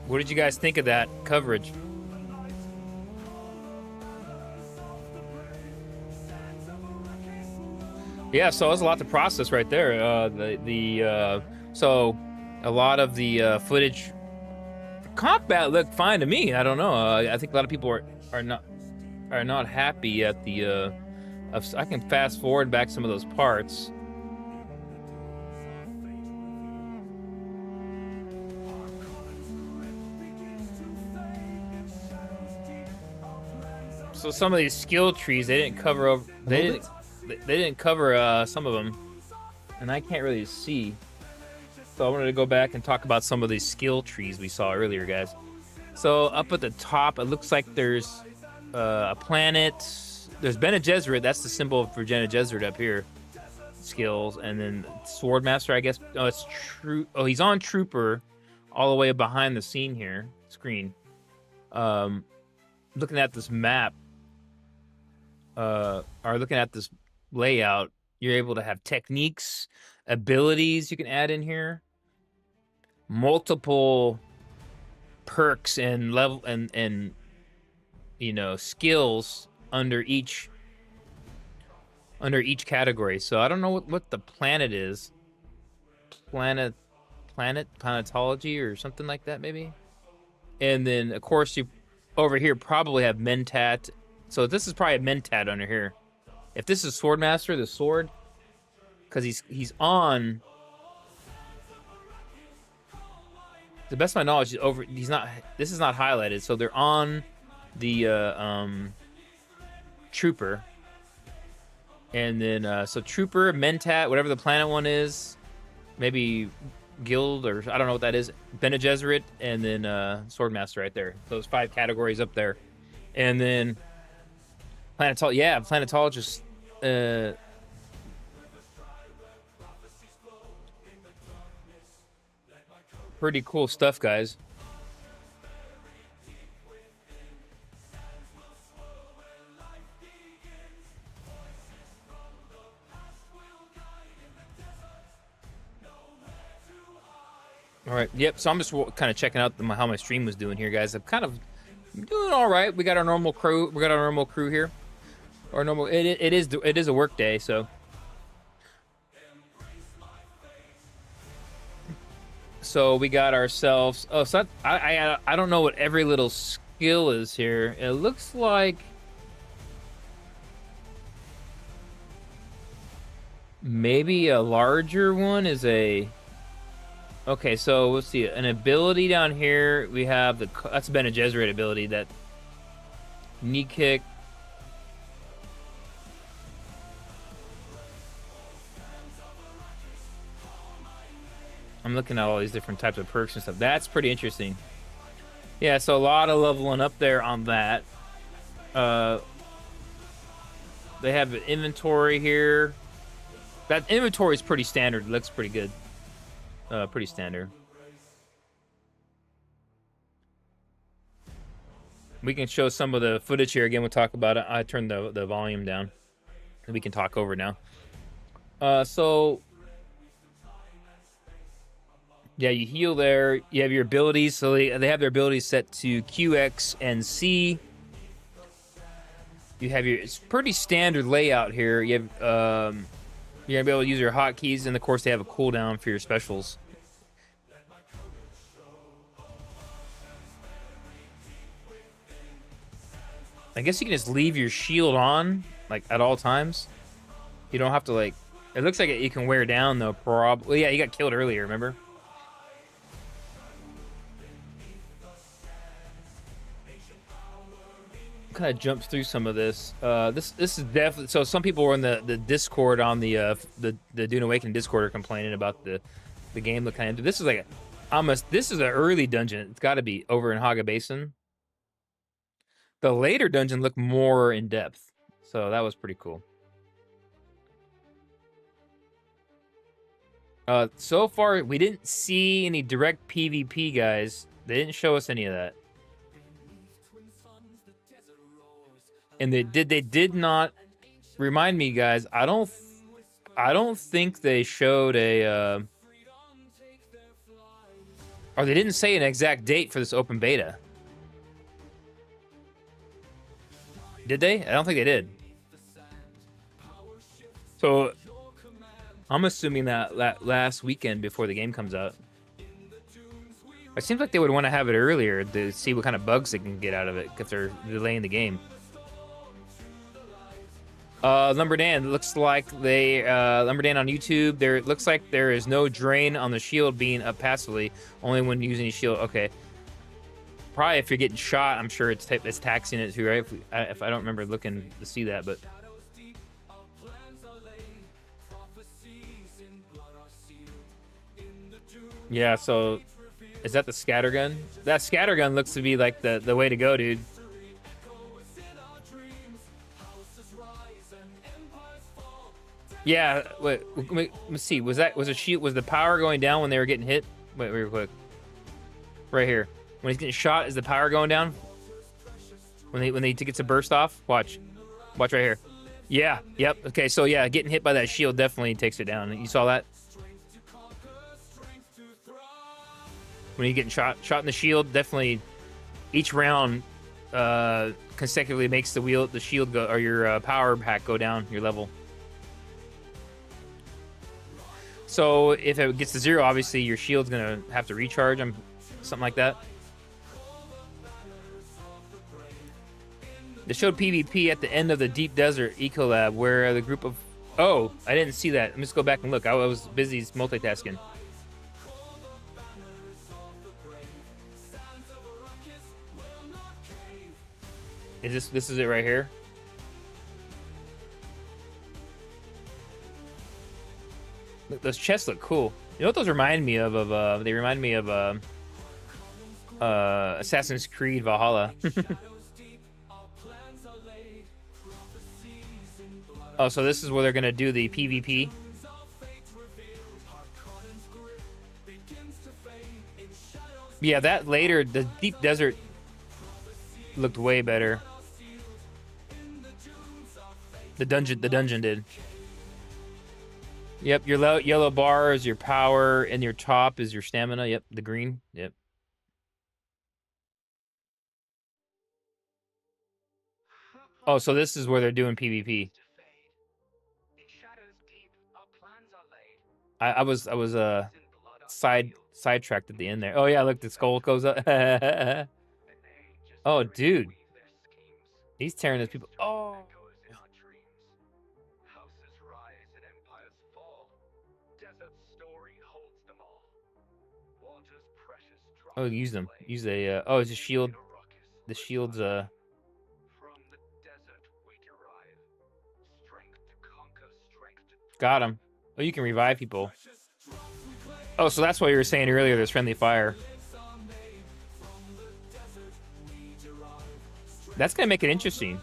What did you guys think of that coverage? Yeah, so it's a lot to process right there. So a lot of the footage, combat looked fine to me. I don't know. I think a lot of people are not happy at the. I can fast forward back some of those parts. So some of these skill trees they didn't cover over. They didn't cover some of them, and I can't really see. So I wanted to go back and talk about some of these skill trees we saw earlier, guys. So up at the top, it looks like there's a planet. There's Bene Gesserit. That's the symbol for Bene Gesserit up here. Skills, and then Swordmaster, I guess. Oh, it's true. Oh, he's on Trooper, all the way behind the scene here screen. Looking at this map, or looking at this layout, you're able to have techniques, abilities you can add in here, multiple perks and level and skills under each category. So I don't know what the planet is. Planetology or something like that maybe. And then of course you over here probably have Mentat. So this is probably a Mentat under here. If this is Swordmaster, the sword, because he's on. To the best of my knowledge, he's not. This is not highlighted, so they're on the Trooper. And then so Trooper, Mentat, whatever the planet one is, maybe Guild or I don't know what that is. Bene Gesserit, and then Swordmaster right there. Those 5 categories up there, and then. Planetologist. Pretty cool stuff, guys. All right. Yep. So I'm just kind of checking out how my stream was doing here, guys. I'm kind of doing all right. We got our normal crew. We got our normal crew here. Or normal. It is a work day, so. So we got ourselves. Oh, so I don't know what every little skill is here. It looks like maybe a larger one is a Okay, so let's see. An ability down here. We have that's a Bene Gesserit ability. That knee kick. I'm looking at all these different types of perks and stuff. That's pretty interesting. Yeah, so a lot of leveling up there on that. They have an inventory here. That inventory is pretty standard. It looks pretty good. Pretty standard. We can show some of the footage here again. We'll talk about it. I turned the volume down. We can talk over now. So yeah, you heal there. You have your abilities. So they have their abilities set to Q, X, and C. You have it's pretty standard layout here. You have you're gonna be able to use your hotkeys, and of course they have a cooldown for your specials. I guess you can just leave your shield on, like, at all times. You don't have to, like... It looks like you can wear down, though, probably. Yeah, you got killed earlier, remember? Kind of jumps through some of this. This is definitely... So some people were in the Discord on the Dune Awakening Discord are complaining about the game look kind of... This is like this is an early dungeon. It's got to be over in Haga Basin. The later dungeon looked more in depth, so that was pretty cool. So far, we didn't see any direct PvP, guys. They didn't show us any of that. And they did not remind me, guys. I don't think they showed a or they didn't say an exact date for this open beta. Did they? I don't think they did. So I'm assuming that last weekend before the game comes out. It seems like they would want to have it earlier to see what kind of bugs they can get out of it if they're delaying the game. Lumberdan, looks like they Lumberdan on YouTube. It looks like there is no drain on the shield being up passively, only when using a shield. Okay. Probably if you're getting shot, I'm sure it's taxing it too, right? If I don't remember looking to see that, but yeah. So is that the scattergun? That scattergun looks to be like the way to go, dude. Yeah. Wait. Let's see. Was the power going down when they were getting hit? Wait, real quick. Right here. When he's getting shot, is the power going down? When they gets a burst off? Watch right here. Yeah, yep. Okay, so yeah, getting hit by that shield definitely takes it down. You saw that? When you're getting shot in the shield, definitely each round consecutively makes the shield go, or your power pack go down, your level. So if it gets to 0, obviously your shield's gonna have to recharge, something like that. They showed PvP at the end of the Deep Desert Ecolab, where the group of... Oh, I didn't see that. Let me just go back and look. I was busy multitasking. This is it right here? Look, those chests look cool. You know what those remind me of? They remind me of Assassin's Creed Valhalla. Oh, so this is where they're gonna do the PvP. Yeah, that later, the Deep Desert looked way better. The dungeon did. Yep, your yellow bar is your power, and your top is your stamina. Yep, the green. Yep. Oh, so this is where they're doing PvP. I was sidetracked at the end there. Oh yeah, look, the skull goes up. Oh, dude, he's tearing his people. Oh. Oh, use them. Use a. Oh, it's a shield. The shield's Got him. Oh, you can revive people. Oh, so that's what you were saying earlier. There's friendly fire. That's gonna make it interesting.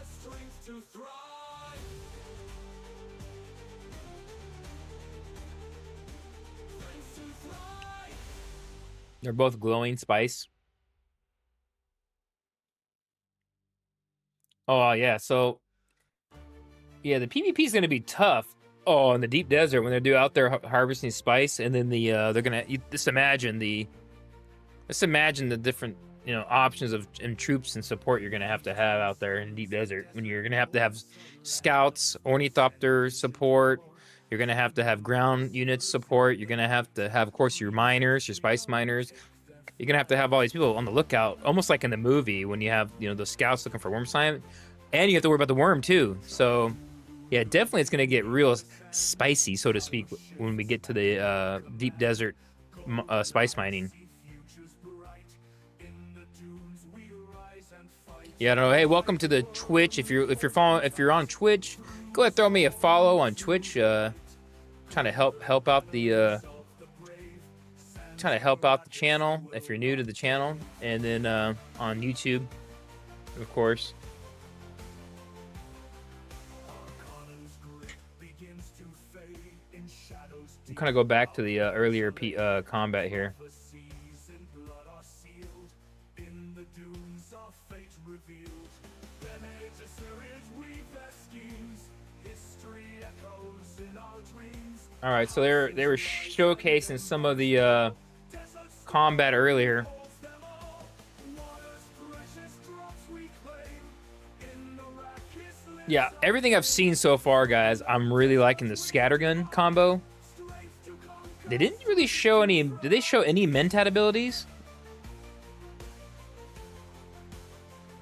They're both glowing spice. Oh yeah, so yeah, the PvP is gonna be tough. Oh, in the deep desert when they're out there harvesting spice, and then the they're gonna just imagine the different options of and troops and support you're gonna have out there in deep desert when you're gonna have scouts, ornithopter support. You're gonna have ground units support. You're gonna have, of course, your miners, your spice miners. You're gonna have all these people on the lookout, almost like in the movie when you have the scouts looking for worm slime, and you have to worry about the worm too. So yeah, definitely it's gonna get real spicy, so to speak, when we get to the deep desert spice mining. Yeah, I don't know. Hey, welcome to the Twitch. If you're on Twitch, go ahead, throw me a follow on Twitch. Trying to help out the channel if you're new to the channel, and then on YouTube, of course. I'm kind of go back to the earlier combat here. All right, so they were showcasing some of the combat earlier. Yeah, everything I've seen so far, guys, I'm really liking the scattergun combo. They didn't really show any. Did they show any Mentat abilities?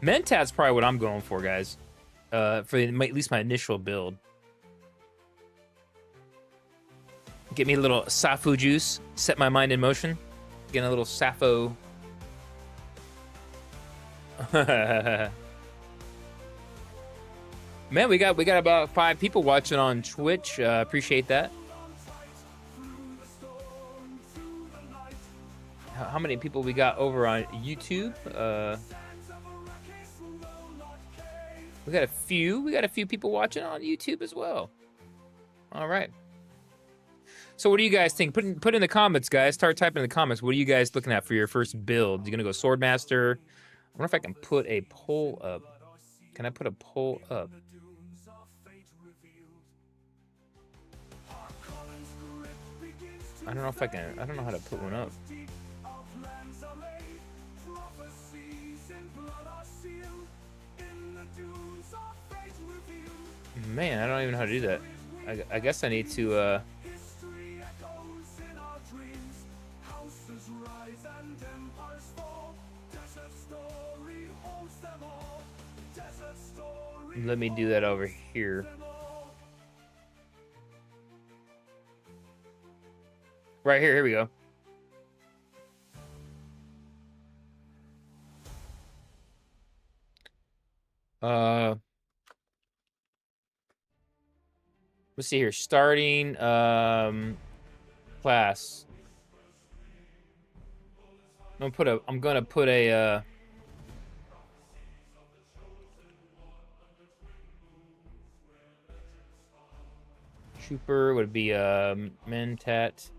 Mentat's probably what I'm going for, guys. For at least my initial build. Get me a little Safu juice. Set my mind in motion. Get a little Sappho. Man, we got about 5 people watching on Twitch. Appreciate that. How many people we got over on YouTube? We got a few. We got a few people watching on YouTube as well. All right. So what do you guys think? Put in the comments, guys. Start typing in the comments. What are you guys looking at for your first build? You gonna go Swordmaster? I wonder if I can put a poll up. Can I put a poll up? I don't know if I can. I don't know how to put one up. Man, I don't even know how to do that. I guess I need to. Let me do that over here. Right here. Here we go. Let's see here. Starting class. I'm gonna put a trooper would be Mentat.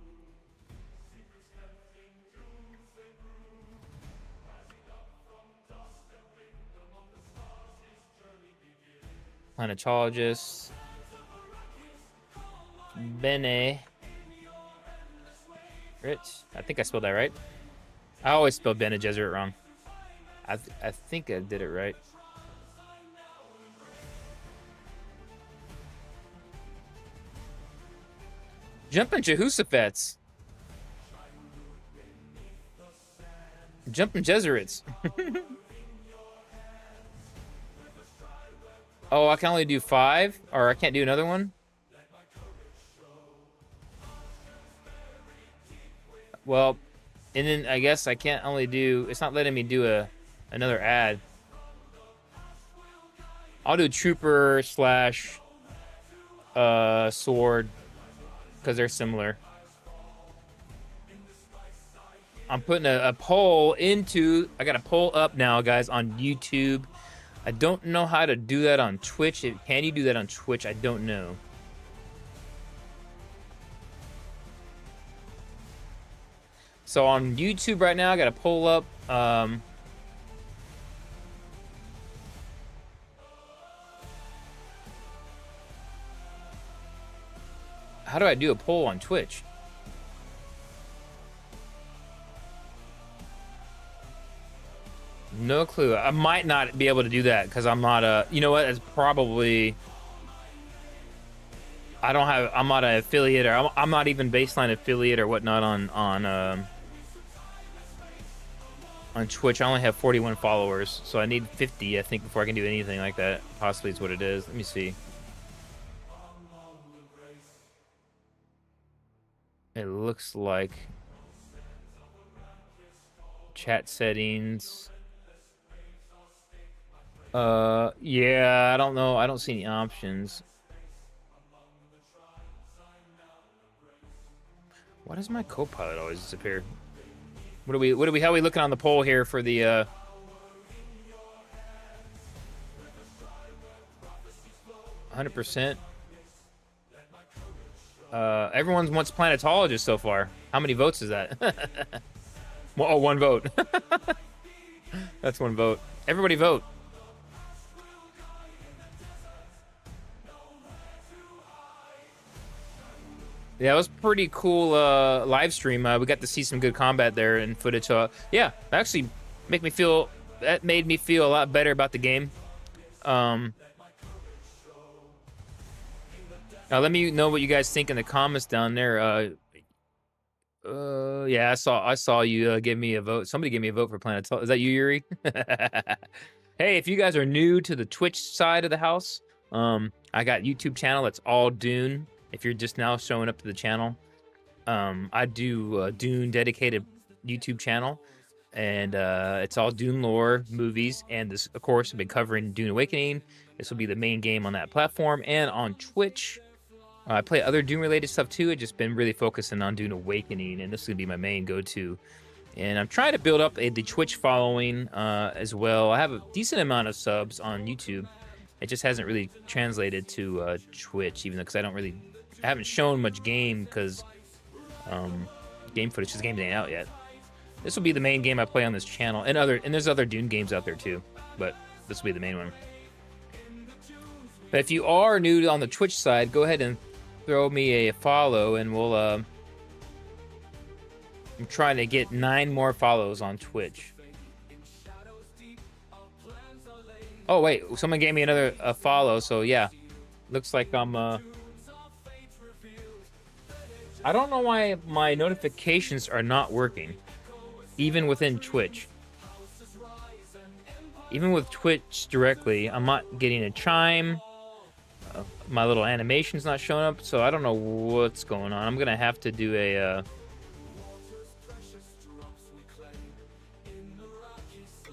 Planetologist. Bene. Rich. I think I spelled that right. I always spell Bene Gesserit wrong. I think I did it right. Jumping Jehoshaphat's. Jumping Gesserits. Oh, I can only do 5? Or I can't do another one? Well, And then I guess I can't only do, it's not letting me do another ad. I'll do trooper slash sword because they're similar. I'm putting a poll into, I got a poll up now, guys, on YouTube. I don't know how to do that on Twitch. Can you do that on Twitch? I don't know. So on YouTube right now, I got a poll up. How do I do a poll on Twitch? No clue. I might not be able to do that because I'm not a, you know what, it's probably, I'm not an affiliate, or I'm not even baseline affiliate or whatnot on Twitch. I only have 41 followers, so I need 50, I think, before I can do anything like that. Possibly is what it is. Let me see. It looks like chat settings. Yeah, I don't know. I don't see any options. Why does my co-pilot always disappear? How are we looking on the poll here for the 100%? Everyone wants planetologist so far. How many votes is that? Well, oh, one vote. That's one vote. Everybody vote. Yeah, it was pretty cool live stream. We got to see some good combat there and footage. Yeah, actually made me feel a lot better about the game. Now let me know what you guys think in the comments down there. Yeah, I saw you give me a vote. Somebody gave me a vote for Planet. Is that you, Yuri? Hey, if you guys are new to the Twitch side of the house, I got YouTube channel that's all Dune. If you're just now showing up to the channel, I do a Dune dedicated YouTube channel, and it's all Dune lore, movies, and this, of course, I've been covering Dune Awakening. This will be the main game on that platform, and on Twitch, I play other Dune-related stuff too. I've just been really focusing on Dune Awakening, and this is gonna be my main go-to. And I'm trying to build up the Twitch following as well. I have a decent amount of subs on YouTube. It just hasn't really translated to Twitch, even though I haven't shown much game because game footage, this game ain't out yet. This will be the main game I play on this channel, and there's other Dune games out there too, but this will be the main one. But if you are new on the Twitch side, go ahead and throw me a follow, and we'll. I'm trying to get 9 more follows on Twitch. Oh wait, someone gave me a follow, so yeah, looks like I'm. I don't know why my notifications are not working, even within Twitch. Even with Twitch directly, I'm not getting a chime. My little animation's not showing up, so I don't know what's going on. I'm gonna have to do a.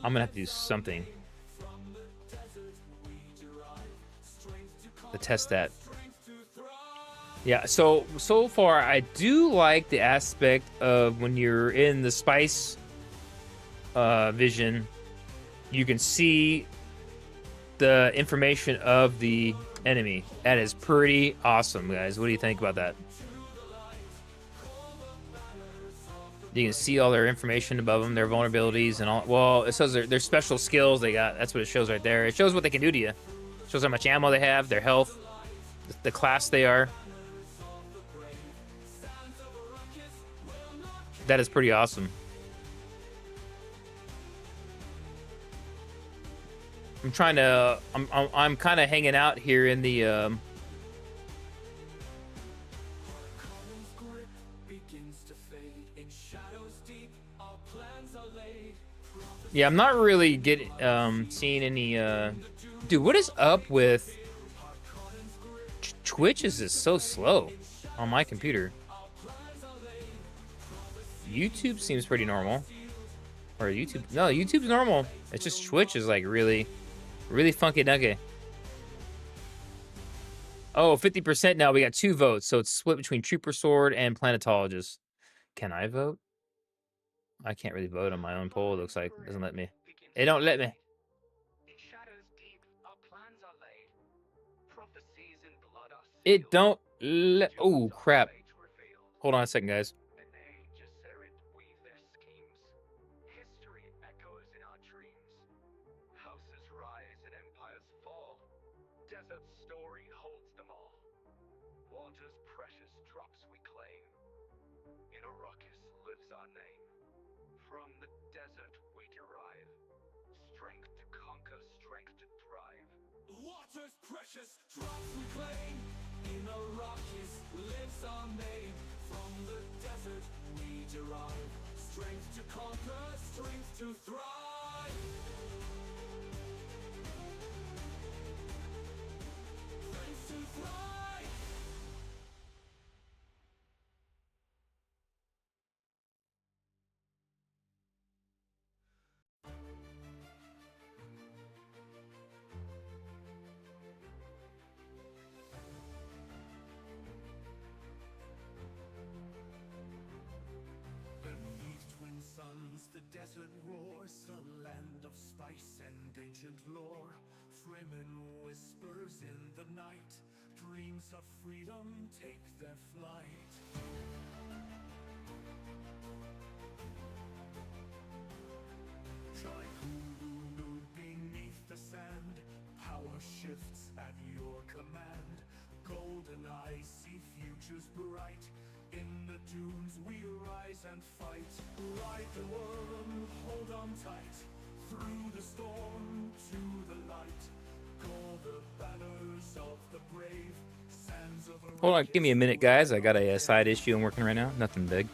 I'm gonna have to do something to test that. Yeah, so far I do like the aspect of when you're in the spice vision, you can see the information of the enemy. That is pretty awesome, guys. What do you think about that? You can see all their information above them, their vulnerabilities and all. Well, it says their special skills they got. That's what it shows right there. It shows what they can do to you. It shows how much ammo they have, their health, the class they are. That is pretty awesome. I'm kind of hanging out here in the yeah, I'm not really seeing any dude, what is up with Twitch? Is just so slow on my computer. YouTube seems pretty normal. Or YouTube, no, YouTube's normal. It's just Twitch is like really funky dunky. Oh, 50% now. We got 2 votes, so it's split between Trooper Sword and Planetologist. Can I vote? I can't really vote on my own poll. It looks like it doesn't let me. It don't let me. It don't let. Oh crap! Hold on a second, guys.
Water's precious drops we claim. In Arrakis lives our name. From the desert we derive strength to conquer, strength to thrive.
Water's precious drops we claim. In Arrakis lives our name. From the desert we derive strength to conquer, strength to thrive. Strength to thrive. Beneath twin suns, the desert roars, a land of spice and ancient lore. Fremen whispers in the night, dreams of freedom take their flight. Try Hulu beneath the sand, power shifts at your command. Golden eyes see futures bright. In the dunes we rise and fight. Ride the worm, hold on tight. Through the storm to the light. Call the banners of the brave. Sands of
Hold on, give me a minute, guys. I got a side issue I'm working right now. Nothing big.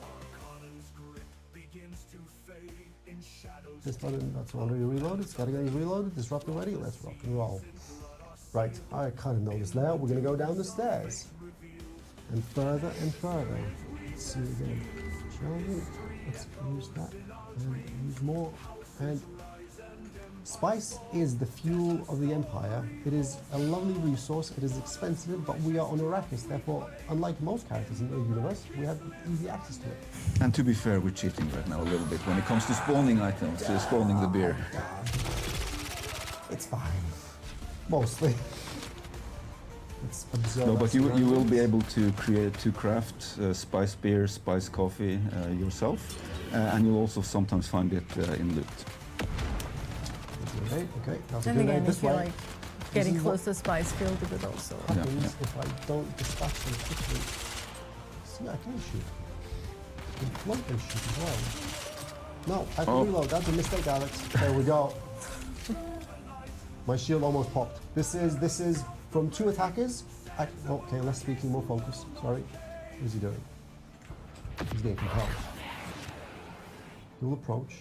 Arcanum's grip begins to fade in shadows.
This button, that's already reloaded. It's gotta get reloaded. Disrupt ready. Let's rock and roll. Right, I kind of know this layout. We're gonna go down the stairs. And further and further. Let's see again. Shall we? Let's use that. And use more. And spice is the fuel of the Empire. It is a lovely resource. It is expensive, but we are on Arrakis. Therefore, unlike most characters in the universe, we have easy access to it.
And to be fair, we're cheating right now a little bit when it comes to spawning items, spawning the beer.
It's fine. Mostly. Let's observe.
No, but you
us
will be
around.
able to craft spice beer, spice coffee yourself, and you'll also sometimes find it in loot.
Okay, okay. That's a
Then
good
again,
idea.
if you like getting
is
close to spice field, it would also.
happens
Yeah.
if I don't dispatch them quickly. See, I can shoot. I can float and shoot as well. No, I can reload. That's a mistake, Alex. There we go. My shield almost popped. This is from 2 attackers. Okay, less speaking, more focus. Sorry. What is he doing? He's getting compelled. He'll approach.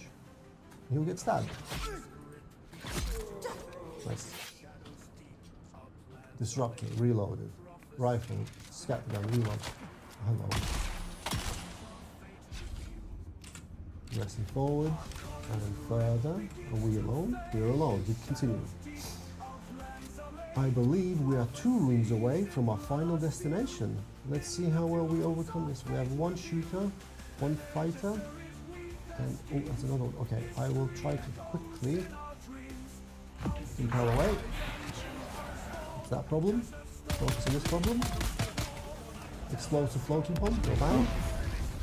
He'll get stabbed. Nice. Disruptor, reloaded. Rifle, scattergun, reload. Hello. Pressing forward and then further. Are we alone? We're alone. We continue. I believe we are 2 rooms away from our final destination. Let's see how well we overcome this. We have 1 shooter, 1 fighter, and oh, that's another one. Okay, I will try to quickly impel away. What's that problem? Focus on this problem. Explosive floating pump. Go down.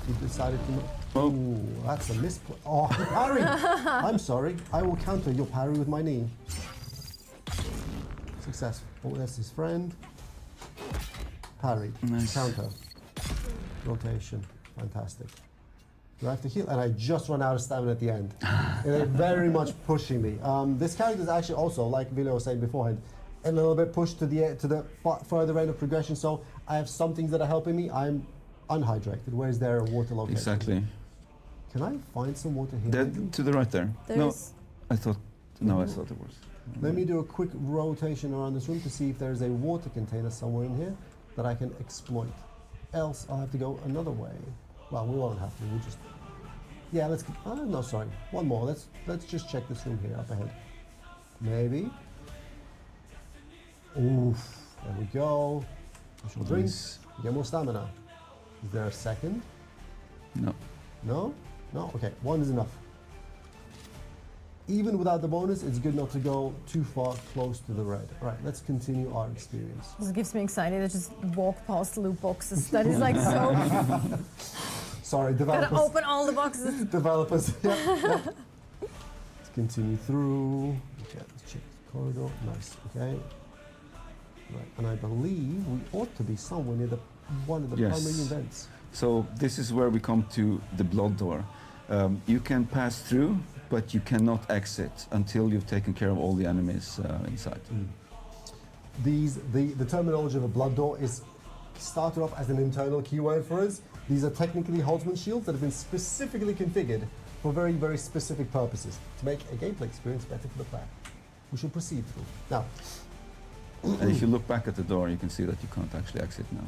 You decided to. Oh, that's a misplay. Oh, parry! I'm sorry. I will counter your parry with my knee. Successful. Oh, that's his friend. Parry.
Nice.
Counter. Rotation. Fantastic. Do I have to heal? And I just run out of stamina at the end. They're very much pushing me. This character is actually also, like Vilio was saying beforehand, a little bit pushed to the further end of progression. So I have some things that are helping me. I'm unhydrated. Where is there a water location?
Exactly.
Can I find some water here?
There,
maybe?
to the right there. No,
There's-
I thought. No, I thought it was.
Let me do a quick rotation around this room to see if there's a water container somewhere in here. that I can exploit. Else I'll have to go another way. Well, we won't have to, we'll just... Yeah, let's... Oh, no, sorry. One more. Let's just check this room here up ahead. Maybe. Oof. There we go. Short drink. Get more stamina. Is there a second?
No.
No? No? Okay, one is enough. Even without the bonus, it's good not to go too far close to the red. Right, let's continue our experience.
This gives me anxiety to just walk past loot boxes. That is like so...
Sorry, developers.
Gotta open all the boxes.
Developers, yeah. Let's continue through. Okay, let's check the corridor. Nice, okay. Right, and I believe we ought to be somewhere near one of the primary events.
So this is where we come to the blood door. You can pass through, but you cannot exit until you've taken care of all the enemies inside.
The terminology of a blood door is started off as an internal keyword for us. These are technically Holtzman shields that have been specifically configured for very, very specific purposes to make a gameplay experience better for the player. We should proceed through. Now,
And if you look back at the door, you can see that you can't actually exit now.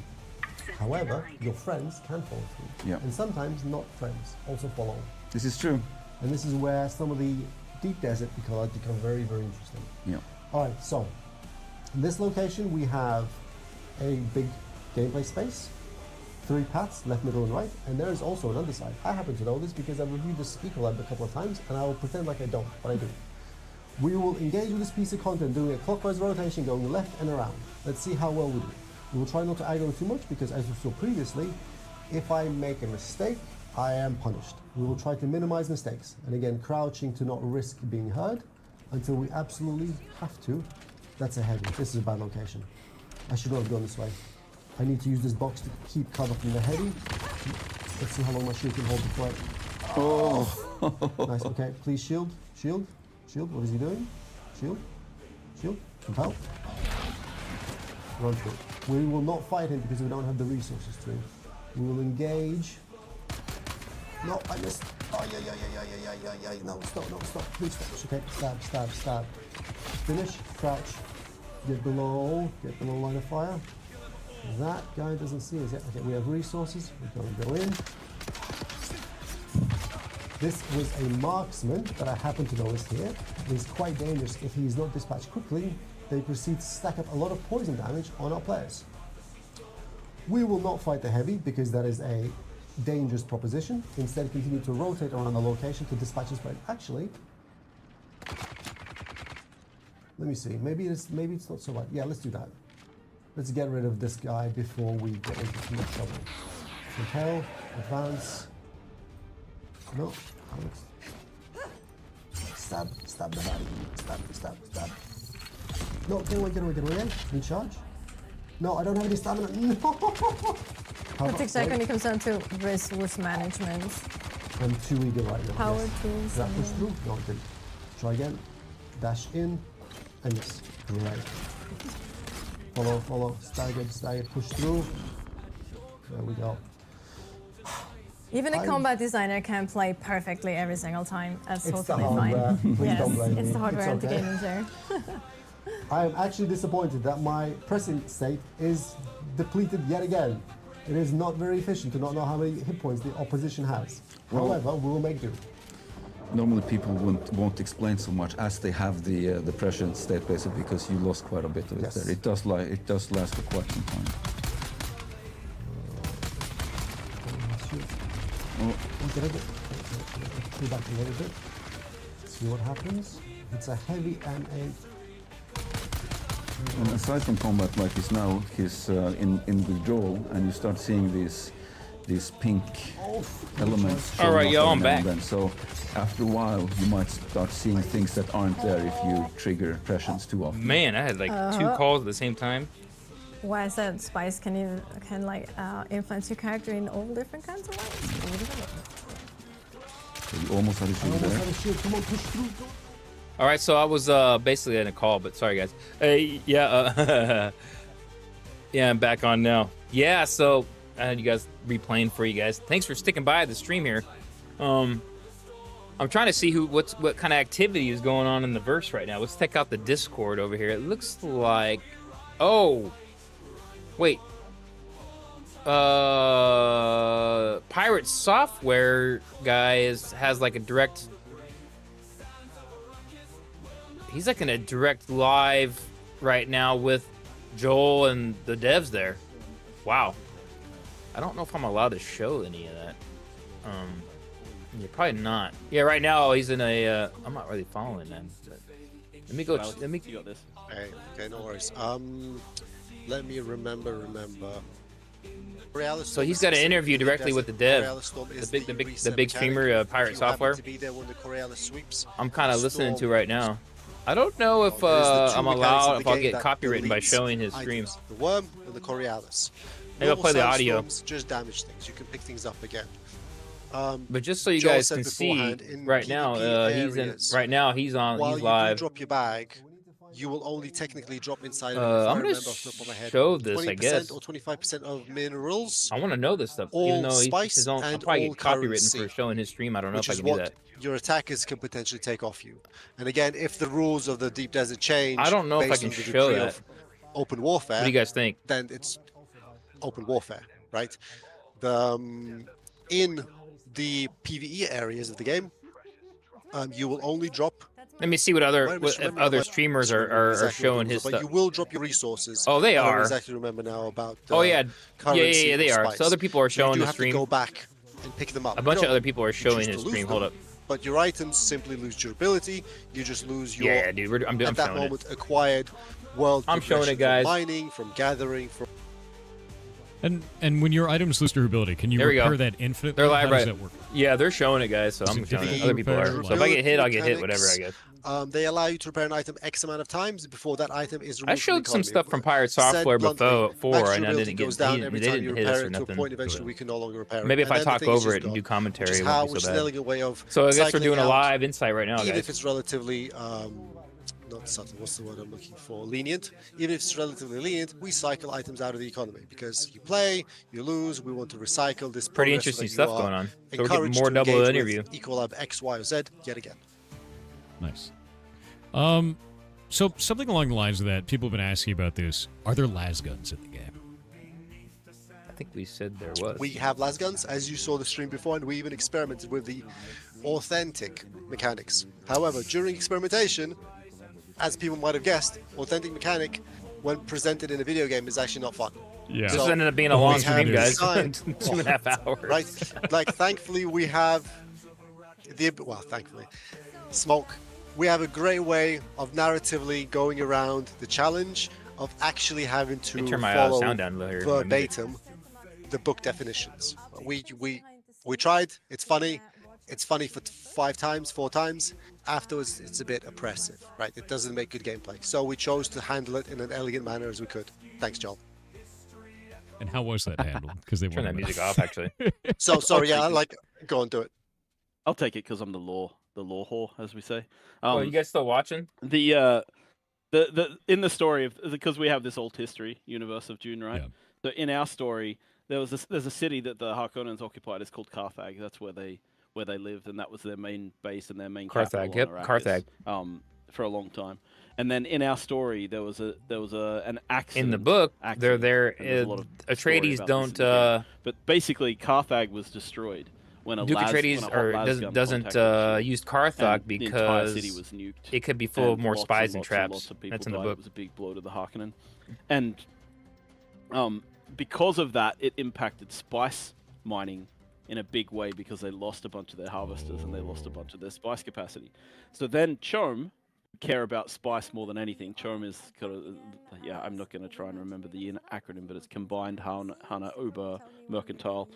however, your friends can follow through.
Yeah.
And sometimes not friends also follow.
This is true.
And this is where some of the deep desert colors become very, very interesting.
Yeah.
All right, so in this location we have a big gameplay space, 3 paths, left, middle, and right, and there is also an underside. I happen to know this because I've reviewed this Ecolab a couple of times, and I will pretend like I don't, but I do. We will engage with this piece of content doing a clockwise rotation, going left and around. Let's see how well we do. We will try not to aggro too much because, as you saw previously, if I make a mistake, I am punished. We will try to minimize mistakes, and again, crouching to not risk being heard until we absolutely have to. That's a heavy. This is a bad location. I should not have gone this way. I need to use this box to keep cover from the heavy. Let's see how long my shield can hold before I... Oh! Nice, okay. Please shield, shield, shield. What is he doing? Shield, shield, compel. Run through. We will not fight him because we don't have the resources to. We will engage. No, I missed. Oh, yeah. No, stop, no, stop. Please stop. Okay, stab, stab, stab. Finish, crouch. Get below line of fire. That guy doesn't see us yet. Okay, we have resources. We're going to go in. This was a marksman that I happen to notice here. It's quite dangerous if he is not dispatched quickly. They proceed to stack up a lot of poison damage on our players. We will not fight the heavy because that is a dangerous proposition. Instead, continue to rotate around the location to dispatch his friend. Actually, let me see. Maybe it's not so bad. Yeah, let's do that. Let's get rid of this guy before we get into too much trouble. Repel, advance. No, Alex. Stab the body. Stab. No, get away. In charge. No, I don't have any stamina. No.
That's exactly when it comes down to resource management.
I'm too eager right now.
Power
yes.
tools.
Did that push through? No, it didn't. Try again. Dash in. And yes. Great. Follow. Stagger. Push through. There we go.
Even a combat designer can play perfectly every single time. That's
It's
totally
the
fine.
hardware. Please don't blame
It's
me.
the hardware and the
okay.
game engineer.
I am actually disappointed that my pressing state is depleted yet again. It is not very efficient to not know how many hit points the opposition has.
Well,
however, we will make do.
Normally people won't explain so much as they have the pressure state basically because you lost quite a bit of it
Yes.
there. It does last for quite some time.
What did I do? Go back a little bit. See what happens. It's a heavy and a...
And aside from combat like this now, he's in withdrawal, and you start seeing these pink elements.
All right,
showing
y'all,
up
I'm
every now and
back.
then. So after a while, you might start seeing things that aren't there if you trigger pressures too often.
Man, I had like 2 calls at the same time.
Why is that? Spice can influence your character in all different kinds of ways?
So you almost had a
I
shield
almost
there.
had a shield. Come on, push through. Go.
All right, so I was basically in a call, but sorry guys. Yeah, I'm back on now. Yeah, so I had you guys replaying for you guys. Thanks for sticking by the stream here. I'm trying to see what kind of activity is going on in the verse right now. Let's check out the Discord over here. It looks like, oh, wait, Pirate Software guy has like a direct. He's like in a direct live right now with Joel and the devs there. Wow. I don't know if I'm allowed to show any of that. Yeah, probably not. Yeah, right now he's in a. I'm not really following them. Let me go. Let me.
You got this. Okay, no worries. Let me remember.
So he's got an interview directly with the dev, the big streamer, Pirate Software. I'm kind of listening to right now. I don't know if I'm allowed, if I'll get copywritten by showing his stream.
The worm and the Coriolis.
Maybe I'll play the audio.
Just damage things. You can pick things up again.
But just so you guys can see, right now, he's in. Right now, he's on.
While
he's live.
You drop your bag, you will only technically drop inside.
I'm gonna show this, I guess.
20% or 25% of minerals.
I want to know this stuff. Even though he's his own, I'll probably get copywritten for showing his stream. I don't know if I can do that.
Your attackers can potentially take off you. And again, if the rules of the Deep Desert change,
I don't know if I can show that.
Open warfare.
What do you guys think?
Then it's open warfare, right? In the PvE areas of the game, you will only drop.
Let me see what other streamers are showing his stuff.
But you will drop your resources.
Oh, they
I
are.
don't exactly remember now about.
Oh yeah, they are. So other people are showing the stream.
You have to go back and pick them up.
A bunch of other people are showing his stream. Hold up.
But your items simply lose durability. You just lose your.
Yeah, dude. I'm
at that
showing
moment
it.
Acquired world.
I'm showing it, guys.
From mining, from gathering, from.
And when your items lose durability, can you repair that infinitely?
They're live,
How does
right?
that work?
Yeah, they're showing it, guys. So I'm showing it. Other people are. So if I get hit, I'll get hit. Whatever, I guess.
They allow you to repair an item X amount of times before that item is removed.
I showed some stuff from Pirate Software before, and I didn't get. They didn't hit us or nothing.
Eventually, we can no longer repair it.
Maybe if I talk over it and do commentary, it won't be so bad. So I guess we're doing a live insight right now, guys.
Even if it's relatively. Not subtle, what's the word I'm looking for? Lenient. Even if it's relatively lenient, we cycle items out of the economy because you play, you lose, we want to recycle this.
Pretty interesting stuff going on. So we're getting more double the interview.
Equal X, Y, or Z yet again.
Nice. So something along the lines of that, people have been asking about this. Are there las guns in the game?
I think we said there was.
We have las guns, as you saw the stream before, and we even experimented with the authentic mechanics. However, during experimentation, as people might have guessed, authentic mechanic, when presented in a video game, is actually not fun.
Yeah.
This ended up being a long stream, guys. 2.5 hours.
Right? Like, thankfully, we have thankfully, Smoke. We have a great way of narratively going around the challenge of actually having to
turn my
follow
sound down lower.
verbatim the book definitions. We tried. It's funny. It's funny for 4 times. Afterwards, it's a bit oppressive, right? It doesn't make good gameplay. So we chose to handle it in an elegant manner as we could. Thanks, Joel.
And how was that handled? Because they
turn that music off, actually.
So sorry, yeah, go and do it.
I'll take it because I'm the law whore, as we say.
Oh, you guys still watching?
The in the story because we have this old history universe of Dune, right? Yeah. So in our story, there's a city that the Harkonnens occupied. It's called Carthage. That's where they lived, and that was their main base and their main
Carthage.
capital.
Yep, Carthage.
For a long time, and then in our story there was an accident.
In the book, they're there. Atreides don't.
But basically, Carthage was destroyed when
Duke Atreides doesn't use Carthage because
the entire city was nuked.
It could be full of more spies and traps. That's in the book.
It was a big blow to the Harkonnen, and because of that, it impacted spice mining in a big way because they lost a bunch of their harvesters and they lost a bunch of their spice capacity. So then CHOAM care about spice more than anything. CHOAM is kind of, I'm not going to try and remember the acronym, but it's Combined Hana Uber Mercantile.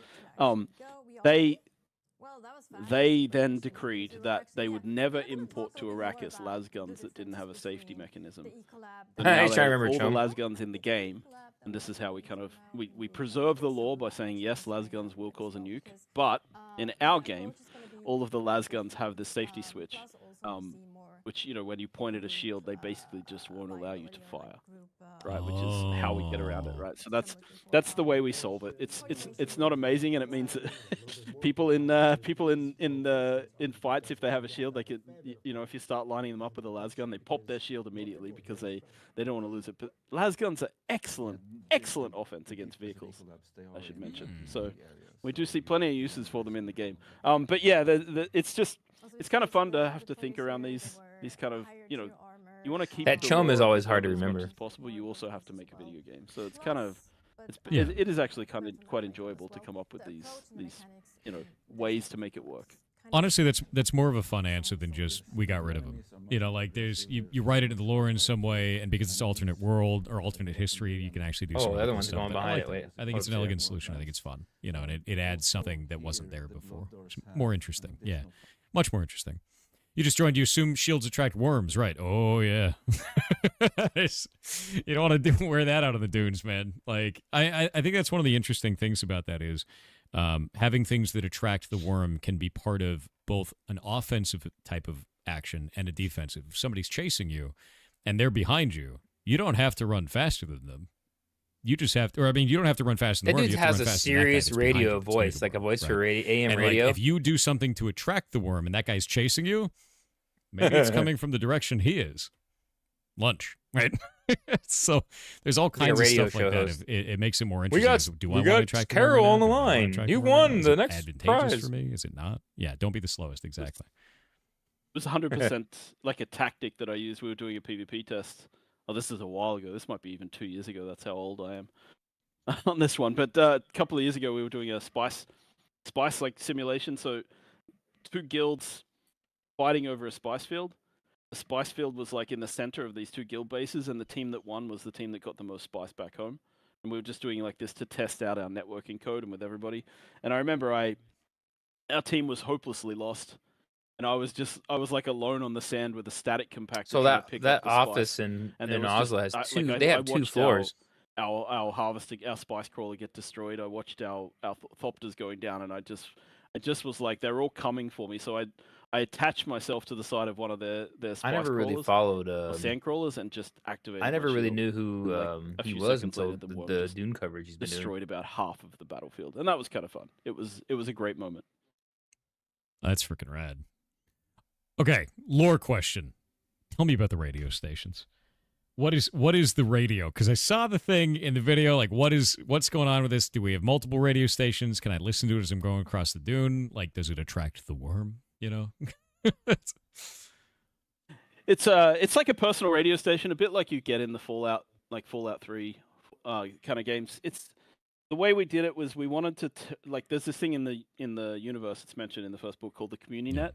They then decreed that they would never import to Arrakis las guns that didn't have a safety mechanism. So now they have all the las guns in the game, and this is how we kind of we preserve the law by saying yes, las guns will cause a nuke, but in our game, all of the las guns have this safety switch. which, you know, when you point at a shield, they basically just won't allow you to fire, right? Which is how we get around it, right? So that's the way we solve it. It's not amazing, and it means that people in fights, if they have a shield, they could, you know, if you start lining them up with a lasgun, they pop their shield immediately because they don't want to lose it. But lasguns are excellent offense against vehicles, I should mention. So we do see plenty of uses for them in the game. But yeah, it's kind of fun to have to think around these kind of, you know, you want to keep
That
the
chum is
lore
always hard to
as much
remember.
as possible. You also have to make a video game, so it's
Yeah.
it is actually kind of quite enjoyable to come up with these you know, ways to make it work.
Honestly, that's more of a fun answer than just we got rid of them. You know, like there's you write it in the lore in some way, and because it's alternate world or alternate history, you can actually do some
Oh, the
really
other
cool
one's
stuff.
going
But I
behind
like
it. Wait,
I think it's an elegant solution. I think it's fun. You know, and it adds something that wasn't there before. It's more interesting. Yeah, much more interesting. You just joined. You assume shields attract worms, right? Oh yeah. You don't want to wear that out of the dunes, man. Like I think that's one of the interesting things about that is having things that attract the worm can be part of both an offensive type of action and a defensive. If somebody's chasing you and they're behind you, you don't have to run faster than them. You just have to, or I mean, you don't have to run faster than
that
the worm.
dude
You have
has
to
a
run faster than that guy
serious
that's behind you
radio
that's near
voice,
the
like a
worm,
voice for
right?
AM
And
radio.
like, if you do something to attract the worm and that guy's chasing you, maybe it's coming from the direction he is. Lunch, right? So there's all
Like a
kinds of
radio
stuff like
show
that.
host.
It makes it more
We
interesting.
got-
Do
we
I want
got
to attract
Carol on the
Do I wanna
line.
attract
You
the worm or not?
won
Is
the
it
next
advantageous
prize.
for me? Is it not? Yeah, don't be the slowest. Exactly.
It was 100% like a tactic that I used. We were doing a PvP test. Oh, this is a while ago. This might be even 2 years ago. That's how old I am on this one. But a couple of years ago, we were doing a spice like simulation. So 2 guilds fighting over a spice field. The spice field was like in the center of these 2 guild bases, and the team that won was the team that got the most spice back home. And we were just doing like this to test out our networking code and with everybody. And I remember our team was hopelessly lost. And I was like alone on the sand with a static compactor.
So
trying to
that
pick
that
up the spice.
office in
And there
in
was
Oslo
just-
has
I-
two.
like, I-
they
I
have 2
watched
floors.
Our harvesting, our spice crawler get destroyed. I watched our thopters going down, and I just was like, they're all coming for me. So I attached myself to the side of one of their spice
I never really
crawlers,
followed.
or sand crawlers, and just activated.
I
my
never really
shield.
knew who
And, like, a
he
few
was
seconds
until
later, the worm
the
just
Dune coverage he's been doing.
destroyed about half of the battlefield, and that was kind of fun. It was a great moment.
That's freaking rad. Okay, lore question. Tell me about the radio stations. What is the radio? Because I saw the thing in the video. Like, what's going on with this? Do we have multiple radio stations? Can I listen to it as I'm going across the dune? Like, does it attract the worm? You know.
It's like a personal radio station, a bit like you get in the Fallout 3 kind of games. It's the way we did it was we wanted to like there's this thing in the universe that's mentioned in the first book called the community net.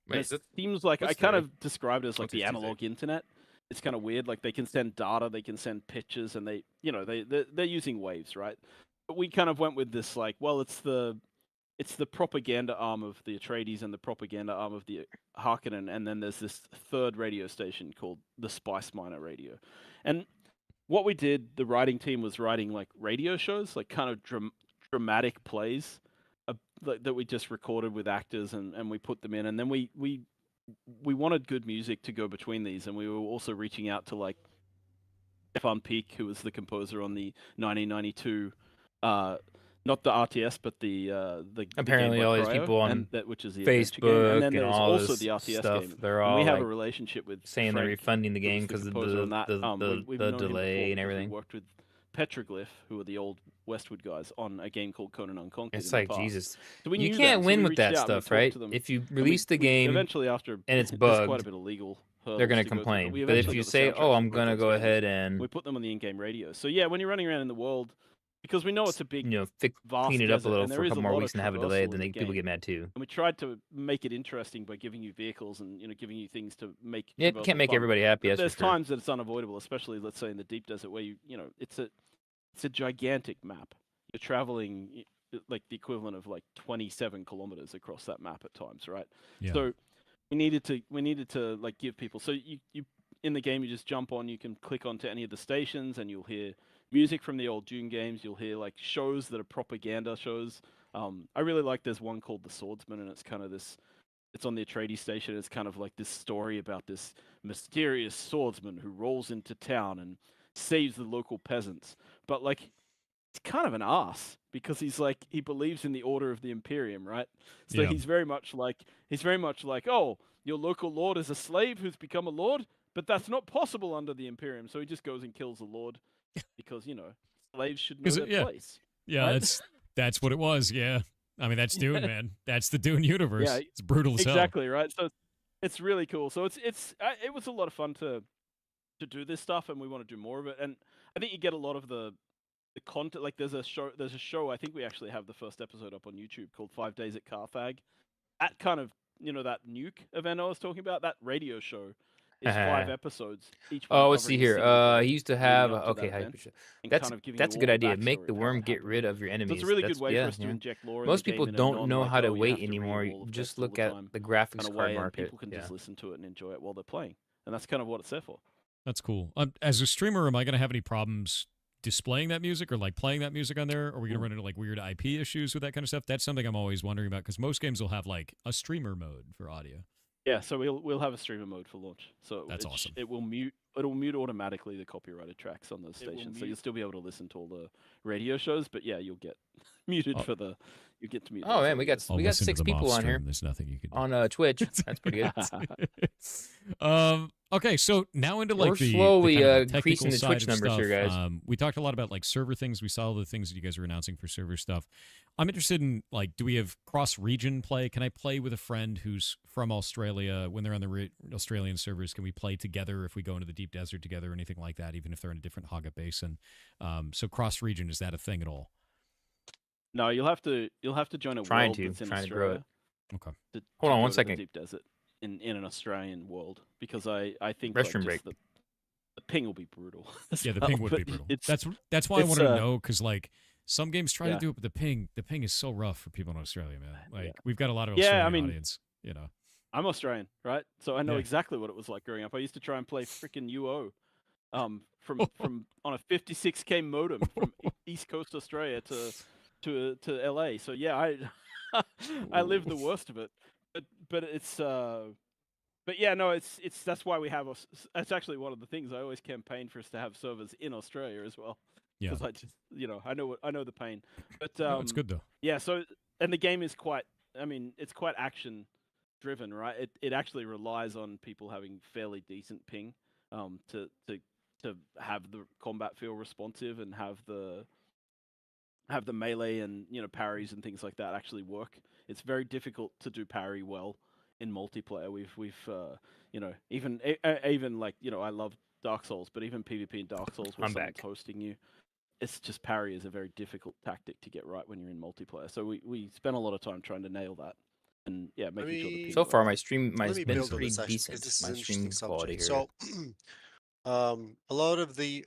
Wait,
It seems like I
what's
kind
the-
of described it as like
what's
the
this
analog internet. It's kind of weird. Like they can send data, they can send pictures, and they're using waves, right? But we kind of went with this like, well, it's the propaganda arm of the Atreides and the propaganda arm of the Harkonnen, and then there's this third radio station called the Spice Miner Radio. And what we did, the writing team was writing like radio shows, like kind of dramatic plays that we just recorded with actors and we put them in, and then we wanted good music to go between these, and we were also reaching out to like Stefan Peak, who was the composer on the 1992 not the RTS, but the
Apparently
game by
all these
Cryo,
people on
and that, which is the adventure game.
Facebook
And then
and
there's
all
also
this
the RTS
stuff,
game.
they're
And
all
we have
like
a relationship with
saying they're
Frank,
refunding the
who
game
was
because of
composer on that. We've
the
known him before
delay and
because
everything.
We worked with Petroglyph, who are the old Westwood guys, on a game called Conan Unconquered.
It's
in the
like
past.
Jesus.
So we
You
knew
can't
them, so
win
we
with
reached
that
out and we
stuff,
talked
right?
to them.
If you
And we-
release the
we
game
eventually after
and it's
there's quite a
bugged,
bit of legal
they're
hurdles
gonna
to go through,
complain.
we
But if
eventually
you
got the
say,
soundtracks
"Oh,
for
I'm
both
gonna
those
go
games.
ahead and
We put them on the in-game radio. So yeah, when you're running around in the world, because we know it's a big, vast
clean it up a
desert,
little
and
for
there
a
is
couple
a
more
lot
weeks
of
and have a
traversal
delay,
in
then
the
people
game.
get mad too.
And we tried to make it interesting by giving you vehicles and giving you things to make.
Yeah,
traversal
can't make
fun.
everybody happy.
But
That's
there's
for sure.
times that it's unavoidable, especially let's say in the deep desert where it's a gigantic map. You're traveling like the equivalent of like 27 kilometers across that map at times, right?
Yeah.
So we needed to like give people. So you in the game you just jump on. You can click onto any of the stations and you'll hear music from the old Dune games. You'll hear like shows that are propaganda shows. I really like. There's one called The Swordsman, and it's kind of this it's on the Atreides station. It's kind of like this story about this mysterious swordsman who rolls into town and saves the local peasants. But like, it's kind of an ass because he believes in the order of the Imperium, right? So
Yeah.
he's very much like oh, your local lord is a slave who's become a lord, but that's not possible under the Imperium. So he just goes and kills the lord because slaves should know their
yeah.
place.
Yeah,
right?
that's what it was. Yeah, I mean that's Dune, man. That's the Dune universe.
Yeah,
It's brutal as hell.
Exactly, right? So it's really cool. So it was a lot of fun to do this stuff, and we want to do more of it. And I think you get a lot of the content. Like there's a show. I think we actually have the first episode up on YouTube called 5 Days at Carthag. That kind of that nuke event I was talking about. That radio show is 5 episodes. Each one
Oh, let's see
covering a
here.
single day
He used to
leading
have
up to
okay.
that event, and
That's
kind of giving
that's a
you
good
all the
idea. Make
backstory
the
of how
worm
it
get
happened.
rid of your enemies.
So it's a really
That's,
good way
yeah,
for us to
yeah.
inject lore in
Most
the
people
game in a
don't know how to
like, oh, you
wait
have to read
anymore.
all of
Just
text all
look
the
at
time
the graphics
kind of
card
way, and
market.
people can
Yeah.
just listen to it and enjoy it while they're playing. And that's kind of what it's there for.
That's cool. As a streamer, am I going to have any problems displaying that music or like playing that music on there? Are we going to run into like weird IP issues with that kind of stuff? That's something I'm always wondering about because most games will have like a streamer mode for audio.
Yeah, so we'll have a streamer mode for launch. So
That's awesome.
It'll mute automatically the copyrighted tracks on those stations. So you'll still be able to listen to all the radio shows, but yeah, you'll get muted you get to mute.
Oh
those
man, we got
audios.
I'll listen to
6
them
people
off
on here
stream. There's nothing you can do.
on Twitch. That's pretty good.
Okay, so now into like
We're
the
slowly
kind of
increasing
technical
the
side
Twitch
of
numbers
stuff.
here, guys.
We talked a lot about like server things. We saw all the things that you guys were announcing for server stuff. I'm interested in like, do we have cross-region play? Can I play with a friend who's from Australia when they're on the Australian servers? Can we play together if we go into the deep desert together or anything like that, even if they're in a different Haga basin? So cross-region, is that a thing at all?
No, you'll have to join a
Trying
world
to
that's in
grow
Australia.
it.
Okay.
Hold on
go
one
to
second.
The deep desert in an Australian world because I think
Restroom
like,
break.
the ping will be brutal.
Yeah, the
well,
ping would be
but
brutal.
it's-
That's why I
it's,
wanted to know because like some games try
Yeah.
to do it, but the ping is so rough for people in Australia, man. Like
Yeah.
we've got a lot of
Yeah,
Australian
I mean-
audience, you know.
I'm Australian, right? So I know
Yeah.
exactly what it was like growing up. I used to try and play freaking UO, from on a 56K modem from East Coast Australia to LA. So yeah, I lived the worst of it. But it's but yeah, no, it's that's why we have that's actually one of the things I always campaign for us to have servers in Australia as well.
Yeah.
Because I just I know the pain. But
No, it's good though.
yeah, so and the game is quite it's quite action driven, right? It actually relies on people having fairly decent ping to have the combat feel responsive and have the melee and parries and things like that actually work. It's very difficult to do parry well in multiplayer. We've even like I love Dark Souls, but even PvP in Dark Souls where
I'm
someone's
back.
hosting you, it's just parry is a very difficult tactic to get right when you're in multiplayer. So we spend a lot of time trying to nail that, and yeah, making sure the ping
So far,
works.
my
Let me
been
build on
pretty
this actually because
decent.
this is
My
an interesting
stream quality
subject.
here.
So, a lot of the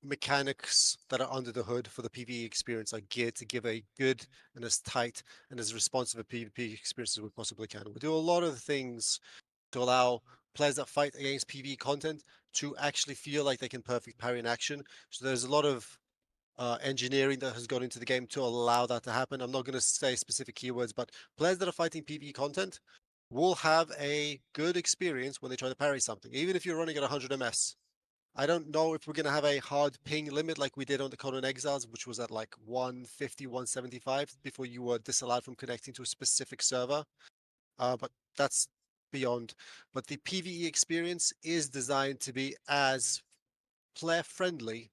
mechanics that are under the hood for the PvE experience are geared to give a good and as tight and as responsive a PvP experience as we possibly can. We do a lot of things to allow players that fight against PvE content to actually feel like they can perfect parry in action. So there's a lot of engineering that has gone into the game to allow that to happen. I'm not going to say specific keywords, but players that are fighting PvE content will have a good experience when they try to parry something, even if you're running at 100 ms. I don't know if we're going to have a hard ping limit like we did on the Conan Exiles, which was at like 150, 175 before you were disallowed from connecting to a specific server. But that's beyond. But the PvE experience is designed to be as player friendly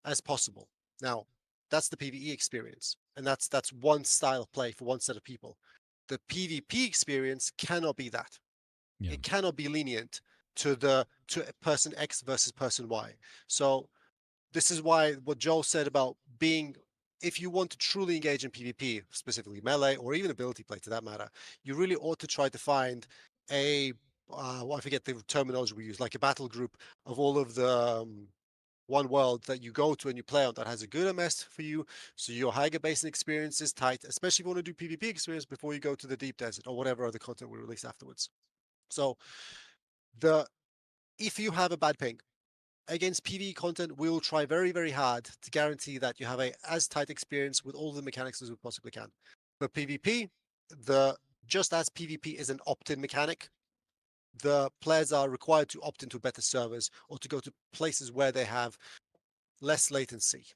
as possible. Now, that's the PvE experience, and that's one style of play for one set of people. The PvP experience cannot be that.
Yeah.
It cannot be lenient to person X versus person Y. So this is why what Joel said about being, if you want to truly engage in PvP, specifically melee or even ability play to that matter, you really ought to try to find a I forget the terminology we use, like a battle group of all of the one world that you go to and you play on that has a good MS for you, so your higher basin experience is tight, especially if you want to do PvP experience before you go to the deep desert or whatever other content we release afterwards. So if you have a bad ping against PvE content, we'll try very, very hard to guarantee that you have a as tight experience with all the mechanics as we possibly can. For PvP, the just as PvP is an opt-in mechanic, the players are required to opt into better servers or to go to places where they have less latency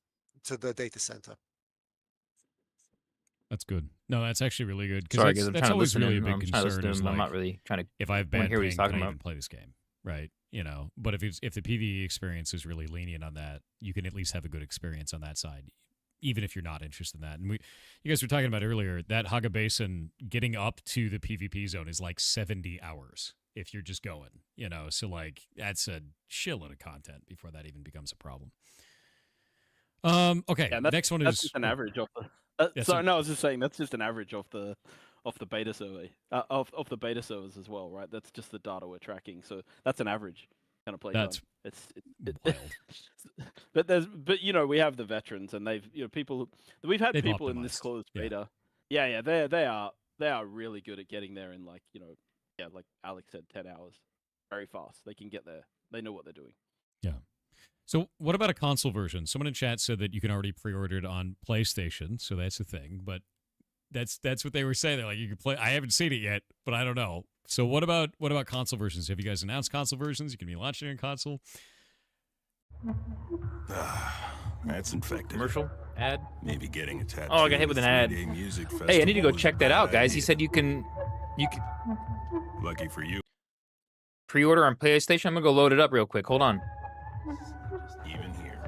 to the data center.
That's good. No, that's actually really good
Sorry,
because
guys, I'm
that's
trying to
always
listen
really a
in.
big
I'm trying to
concern.
listen to
Is
him. I'm
like,
not really trying to.
if I have
wanna
bad
hear what
ping,
he's
can
talking
I
about.
even play this game? Right? You know, but if the PvE experience is really lenient on that, you can at least have a good experience on that side, even if you're not interested in that. And you guys were talking about earlier that Haga Basin getting up to the PvP zone is like 70 hours if you're just going. You know, so like that's a shitload of content before that even becomes a problem. Okay,
Yeah,
next one
that's
is
just an average of the.
Yeah,
sorry,
so-
no, I was just saying that's just an average of the beta survey of the beta servers as well, right? That's just the data we're tracking, so that's an average kind of play
That's
time. It's
wild.
but you know we have the veterans and they've people we've had
They've
people in this
optimized.
closed
Yeah.
beta. Yeah, they are really good at getting there in like like Alex said, 10 hours, very fast. They can get there. They know what they're doing.
Yeah. So what about a console version? Someone in chat said that you can already pre-order it on PlayStation, so that's a thing. But that's what they were saying. They're like, you can play. I haven't seen it yet, but I don't know. So what about console versions? Have you guys announced console versions? You can be launching on console.
That's infected.
Commercial ad.
Maybe getting a tattoo.
Oh, I got hit with an ad. Hey, I need to go check that out, guys. He said you can
Lucky for you.
pre-order on PlayStation. I'm gonna go load it up real quick. Hold on.
Even here,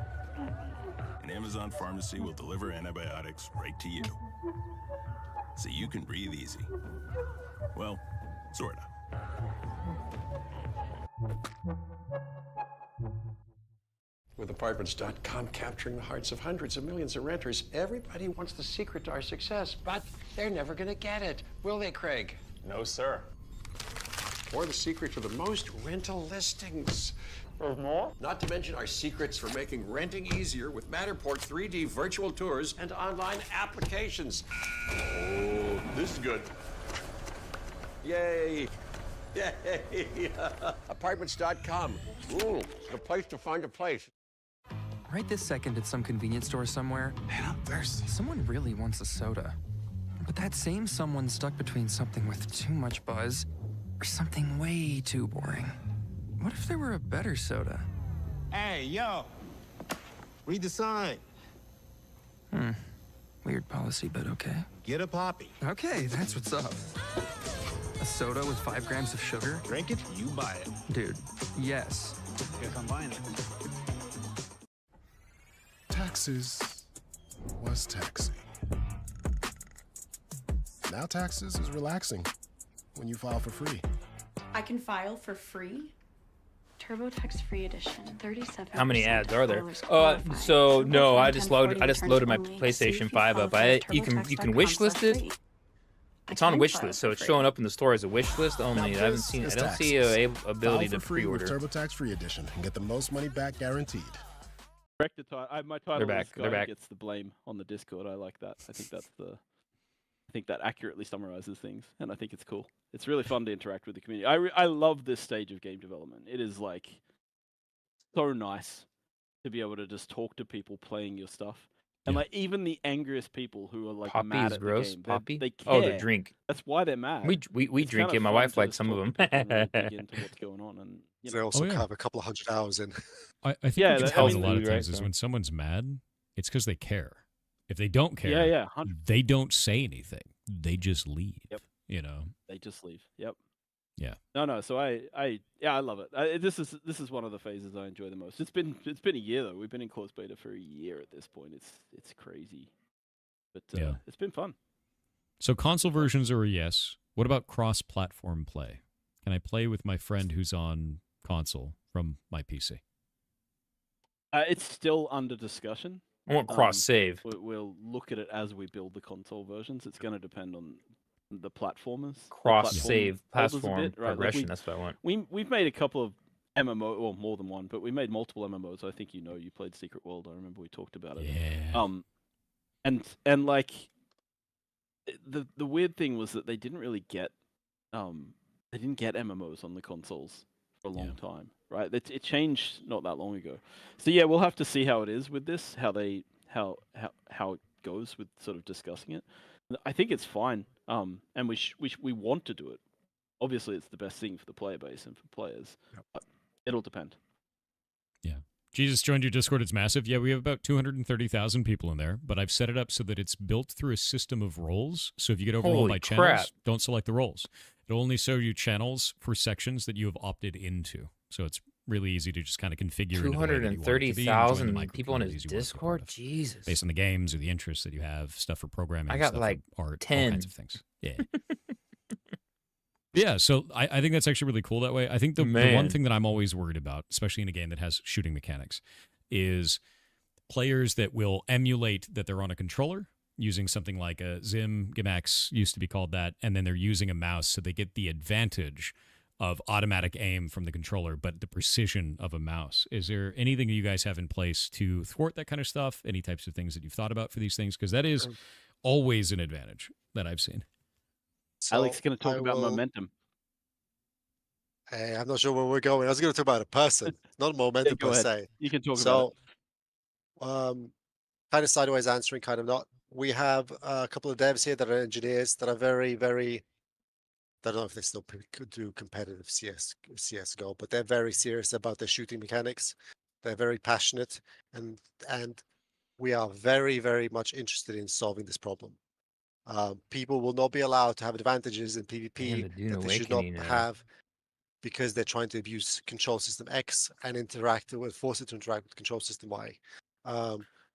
an Amazon pharmacy will deliver antibiotics right to you, so you can breathe easy. Well, sorta.
With Apartments.com capturing the hearts of hundreds of millions of renters, everybody wants the secret to our success, but they're never going to get it. Will they, Craig?
No, sir.
Or the secret to the most rental listings.
There's more?
Not to mention our secrets for making renting easier with Matterport 3D virtual tours and online applications.
Oh, this is good.
Yay! Yay! Apartments.com. Ooh, the place to find a place.
Right this second at some convenience store somewhere, man, I'm thirsty. Someone really wants a soda. But that same someone's stuck between something with too much buzz or something way too boring. What if there were a better soda?
Hey, yo! Read the sign.
Weird policy, but okay.
Get a poppy.
Okay, that's what's up. A soda with 5 grams of sugar?
Drink it, you buy it.
Dude, yes.
Guess I'm buying it.
Taxes was taxing. Now taxes is relaxing when you file for free.
I can file for free? TurboTax Free Edition, 37.
How many ads are there? So no, I just loaded my PlayStation 5 up. You can wish list it. It's on wish list, so it's showing up in the store as a wish list only. I haven't seen. I don't see a ability to pre-order.
TurboTax Free Edition and get the most money back guaranteed.
My title
They're back.
is Guy
They're back.
Gets the blame on the Discord. I like that. I think that accurately summarizes things, and I think it's cool. It's really fun to interact with the community. I love this stage of game development. It is like so nice to be able to just talk to people playing your stuff. And like even the angriest people who are like
Poppy
mad
is
at
gross.
the game,
Poppy?
they care.
Oh, the drink.
That's why they're mad.
We
It's
drink
kind
it.
of
My
fun
wife
to
likes
just
some of
talk
them.
to people and really dig into what's going on, and
They also have a couple of 100 hours in.
I think
Yeah,
what
that-
tells
I
a
mean-
lot of
Right,
times is
so-
when someone's mad, it's because they care. If they don't care,
Yeah, 100%.
they don't say anything. They just leave.
Yep.
You know.
They just leave. Yep.
Yeah.
No. So I love it. This is one of the phases I enjoy the most. It's been a year though. We've been in closed beta for a year at this point. It's crazy, but
Yeah.
it's been fun.
So console versions are a yes. What about cross-platform play? Can I play with my friend who's on console from my PC?
It's still under discussion.
I want cross-save.
We'll look at it as we build the console versions. It's going to depend on the platformers. The
Cross-save
holders a
platform
bit, right? Like
progression. That's what I want.
We've made a couple of MMO, well, more than one, but we made multiple MMOs. I think you played Secret World. I remember we talked about it.
Yeah.
And like the weird thing was that they didn't really get MMOs on the consoles for a long time, right? It changed not that long ago. So yeah, we'll have to see how it is with this, how it goes with sort of discussing it. I think it's fine.
And we want to do it. Obviously, it's the best thing for the player base and for players. But it'll depend.
Yeah. Jesus joined your Discord. It's massive. Yeah, we have about 230,000 people in there, but I've set it up so that it's built through a system of roles. So if you get overwhelmed
Holy
by
crap.
channels, don't select the roles. It'll only show you channels for sections that you have opted into. So it's really easy to just kind of configure it in the way that you want it to be and join the
230,000 people in his
micro-communities you want to be a part
Discord?
of,
Jesus.
based on the games or the interests that you have, stuff for programming,
I got
stuff
like
for art,
10.
all kinds of things. Yeah. Yeah, so I think that's actually really cool that way. I think the one
Man.
thing that I'm always worried about, especially in a game that has shooting mechanics, is players that will emulate that they're on a controller using something like a Zim, Gimax used to be called that, and then they're using a mouse so they get the advantage of automatic aim from the controller, but the precision of a mouse. Is there anything that you guys have in place to thwart that kind of stuff? Any types of things that you've thought about for these things? Because that is always an advantage that I've seen.
So
Alex is going to talk
I
about
will-
momentum.
I'm not sure where we're going. I was going to talk about a person, not momentum
go
per
ahead.
se.
You can talk
So,
about
kind of sideways answering, kind of not. We have a couple of devs here that are engineers that are very, very. I don't know if they still could do competitive CS:GO, but they're very serious about their shooting mechanics. They're very passionate, and we are very, very much interested in solving this problem. People will not be allowed to have advantages in PvP
Man, the Dune
that they should not
Awakening,
have because they're trying to abuse control system X and force it to interact with control system Y.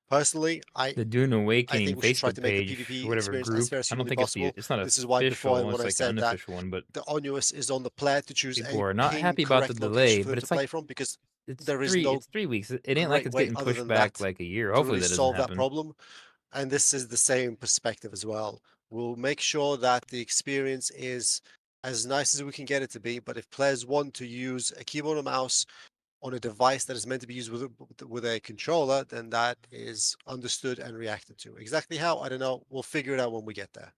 Personally,
The Dune
I
Awakening
think we should try
Facebook
to make the
page
PvP
or whatever
experience
group.
as fair as
I don't
humanly
think
possible.
it's not
This is why before
official.
when
It's
I
like
said
an
that
unofficial one, but
the onus is on the player to choose
people
a
are not
pin
happy about the
correct
delay.
location for
But
them
it's
to play
like
from because
it's
there is
3.
no
It's 3 weeks. It ain't like
great
it's
way
getting
other
pushed
than
back
that
like a year.
to
Hopefully
really
that doesn't
solve that
happen.
problem. And this is the same perspective as well. We'll make sure that the experience is as nice as we can get it to be. But if players want to use a keyboard and mouse on a device that is meant to be used with a controller, then that is understood and reacted to. Exactly how, I don't know. We'll figure it out when we get there.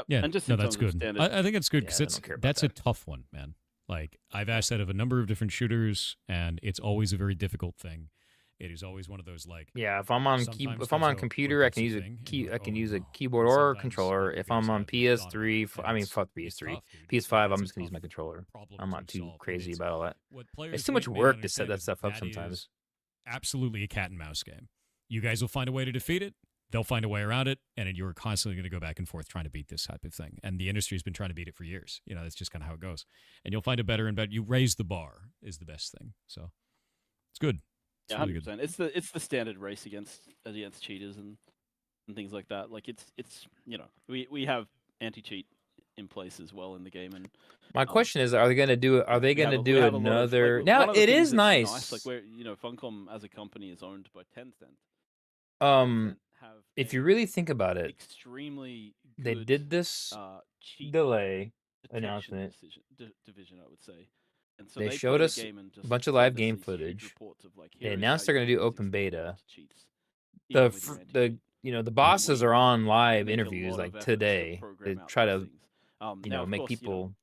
Yeah,
and just
no,
in
that's
terms of
good.
standard-
I think it's good
Yeah,
because
I don't care about
that's a
that.
tough one, man. Like I've asked that of a number of different shooters, and it's always a very difficult thing. It is always one of those like
Yeah, if I'm on
sometimes
if I'm
there's
on
a
computer, I can use
repulsive
a
thing, and
key.
you're
I
like,
can
"Oh,
use a
no."
keyboard
And
or a
sometimes,
controller.
like,
If
you
I'm
guys
on
have this
PS3,
automatic,
I mean
and
fuck
it's
PS3,
tough, dude.
PS5, I'm
That's a
just gonna use my
tough
controller.
problem
I'm
to
not too
solve, and
crazy
it's
about all that.
what players
It's too much
may not
work to set
understand
that
is
stuff up
that
sometimes.
is absolutely a cat and mouse game. You guys will find a way to defeat it. They'll find a way around it, and you're constantly going to go back and forth trying to beat this type of thing. And the industry's been trying to beat it for years. You know, that's just kind of how it goes. And you'll find it better and better. You raise the bar is the best thing. So it's good. It's
Yeah,
really good.
100%. It's the standard race against cheaters and things like that. Like it's we have anti-cheat in place as well in the game. And
My question is, are they gonna do? Are they
we have
gonna
a-
do
we have a lot of,
another?
like,
Now
one of the
it
things
is
that's
nice.
Like we're Funcom as a company is owned by Tencent. Have
If you really think about it,
extremely
they
good,
did this
cheat
delay
detection
announcement.
division, I would say. And so
They
they
showed
play the
us
game and
a
just
bunch of
send
live
us
game
these huge
footage.
reports of, like,
They
here is
announced
how
they're
you
gonna do
use
open
exploit
beta.
cheats,
The
even with your
the
anti-cheat.
bosses are on
They
live
make a
interviews
lot
like
of effort
today to
program out
try
these
to
things. Now,
make
of course,
people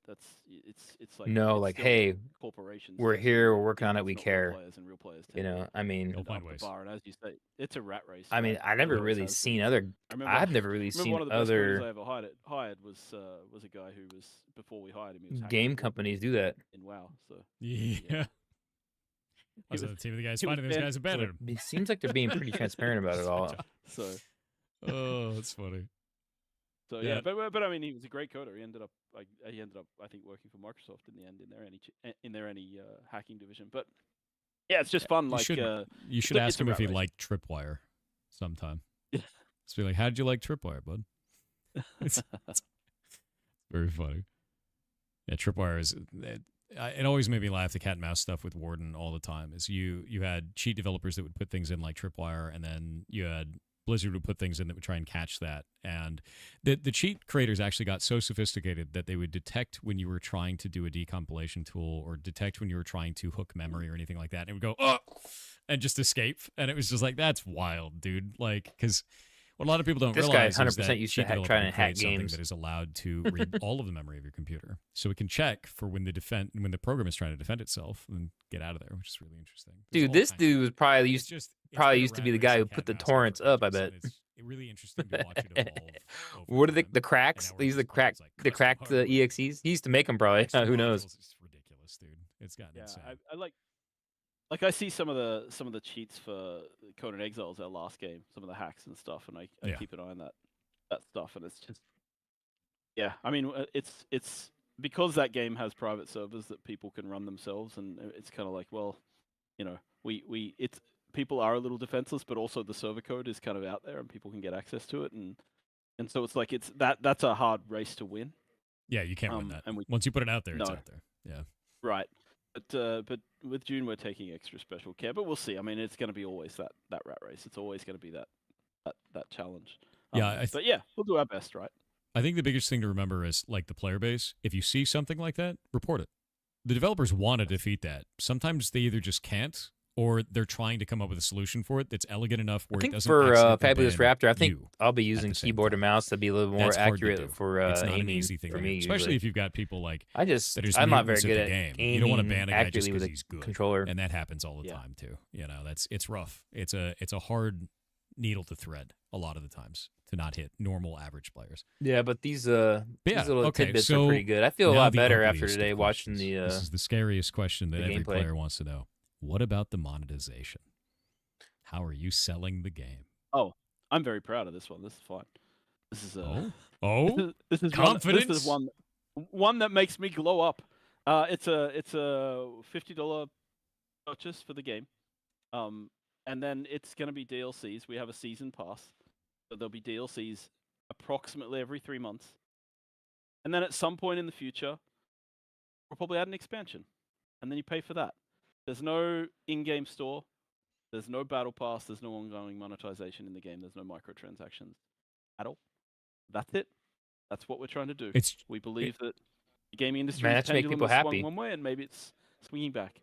it's like
know
it's
like,
still
hey,
corporations
we're
using
here, we're working on it,
it's
we
not real
care.
players, and real players
You
tend
know,
to
I mean,
end up the bar. And as you say, it's a rat race.
I mean,
right?
I
It
never
always
really
has
seen
been.
other.
I remember,
I've never really
remember
seen
one of the best coders I
other
ever hired was a guy who was before we hired him. He was hacking
game
people
companies do that.
in WoW. So
Yeah. I was on the team of the guys finding those guys
So
abandoned
it seems like they're being pretty transparent about it all.
So,
oh, that's funny.
So
Yeah.
yeah, but I mean, he was a great coder. He ended up I think working for Microsoft in the end in their hacking division. But yeah, it's just fun.
You
Like
should, you should
it's
ask
a
him if
rat
he
race.
liked Tripwire sometime. Just be like, how did you like Tripwire, bud? It's very funny. Yeah, Tripwire is. It always made me laugh. The cat and mouse stuff with Warden all the time is you had cheat developers that would put things in like Tripwire, and then you had Blizzard would put things in that would try and catch that. And the cheat creators actually got so sophisticated that they would detect when you were trying to do a decompilation tool or detect when you were trying to hook memory or anything like that. And it would go, oh, and just escape. And it was just like, that's wild, dude. Like, because what a lot of people don't
This guy
realize is
100%
that
used to
cheat developer
try to
can
hack
create something
games.
that is allowed to read all of the memory of your computer. So it can check for when the program is trying to defend itself and get out of there, which is really interesting. There's
Dude,
all
this
kinds
dude was probably used
it's
probably
been a
used to be
rat
the
race
guy
of
who
cat
put the
and mouse
torrents
for
up. I
ages,
bet.
and it's really interesting to watch it evolve.
What are the cracks? These are the cracked EXEs. He used to make them probably. Who knows?
It's ridiculous, dude. It's gotten insane.
I like I see some of the cheats for Conan Exiles, our last game, some of the hacks and stuff, and I keep an eye on that stuff, and it's just I mean it's because that game has private servers that people can run themselves, and it's kind of like, well, you know, it's people are a little defenseless, but also the server code is kind of out there and people can get access to it, and so it's like that's a hard race to win.
Yeah, you can't win that. And once you put it out there, it's out there. Yeah.
Right. But with Dune, we're taking extra special care. But we'll see. I mean, it's going to be always that rat race. It's always going to be that challenge.
Yeah.
But yeah, we'll do our best, right?
I think the biggest thing to remember is, like, the player base. If you see something like that, report it. The developers want to defeat that. Sometimes they either just can't, or they're trying to come up with a solution for it that's elegant enough where
I think
it doesn't.
For Fabulous Raptor, I think I'll be using keyboard and mouse to be a little more
That's hard to
accurate
do.
for
it's not
aiming
an easy thing
for
to
me.
do, especially if you've got people like
I'm not very good at
game.
aiming
You don't want to ban a guy just
accurately
because
with
he's
a
good,
controller,
and that happens all the time too. You know, it's rough. It's a hard needle to thread a lot of the times to not hit normal average players.
Yeah, but these little tidbits are pretty good. I feel a
now
lot
the
better after
ugliest of
today watching
questions.
the.
This is the scariest question that every
gameplay.
player wants to know. What about the monetization? How are you selling the game?
Oh, I'm very proud of this one. This is fine. This is
this is
confidence. This is one that makes me glow up. It's a $50 purchase for the game, and then it's going to be DLCs. We have a season pass, so there'll be DLCs approximately every 3 months, and then at some point in the future, we'll probably add an expansion, and then you pay for that. There's no in-game store. There's no battle pass. There's no ongoing monetization in the game. There's no microtransactions at all. That's it. That's what we're trying to do. We believe that the gaming industry
Man, that's make people happy.
one way, and maybe it's swinging back.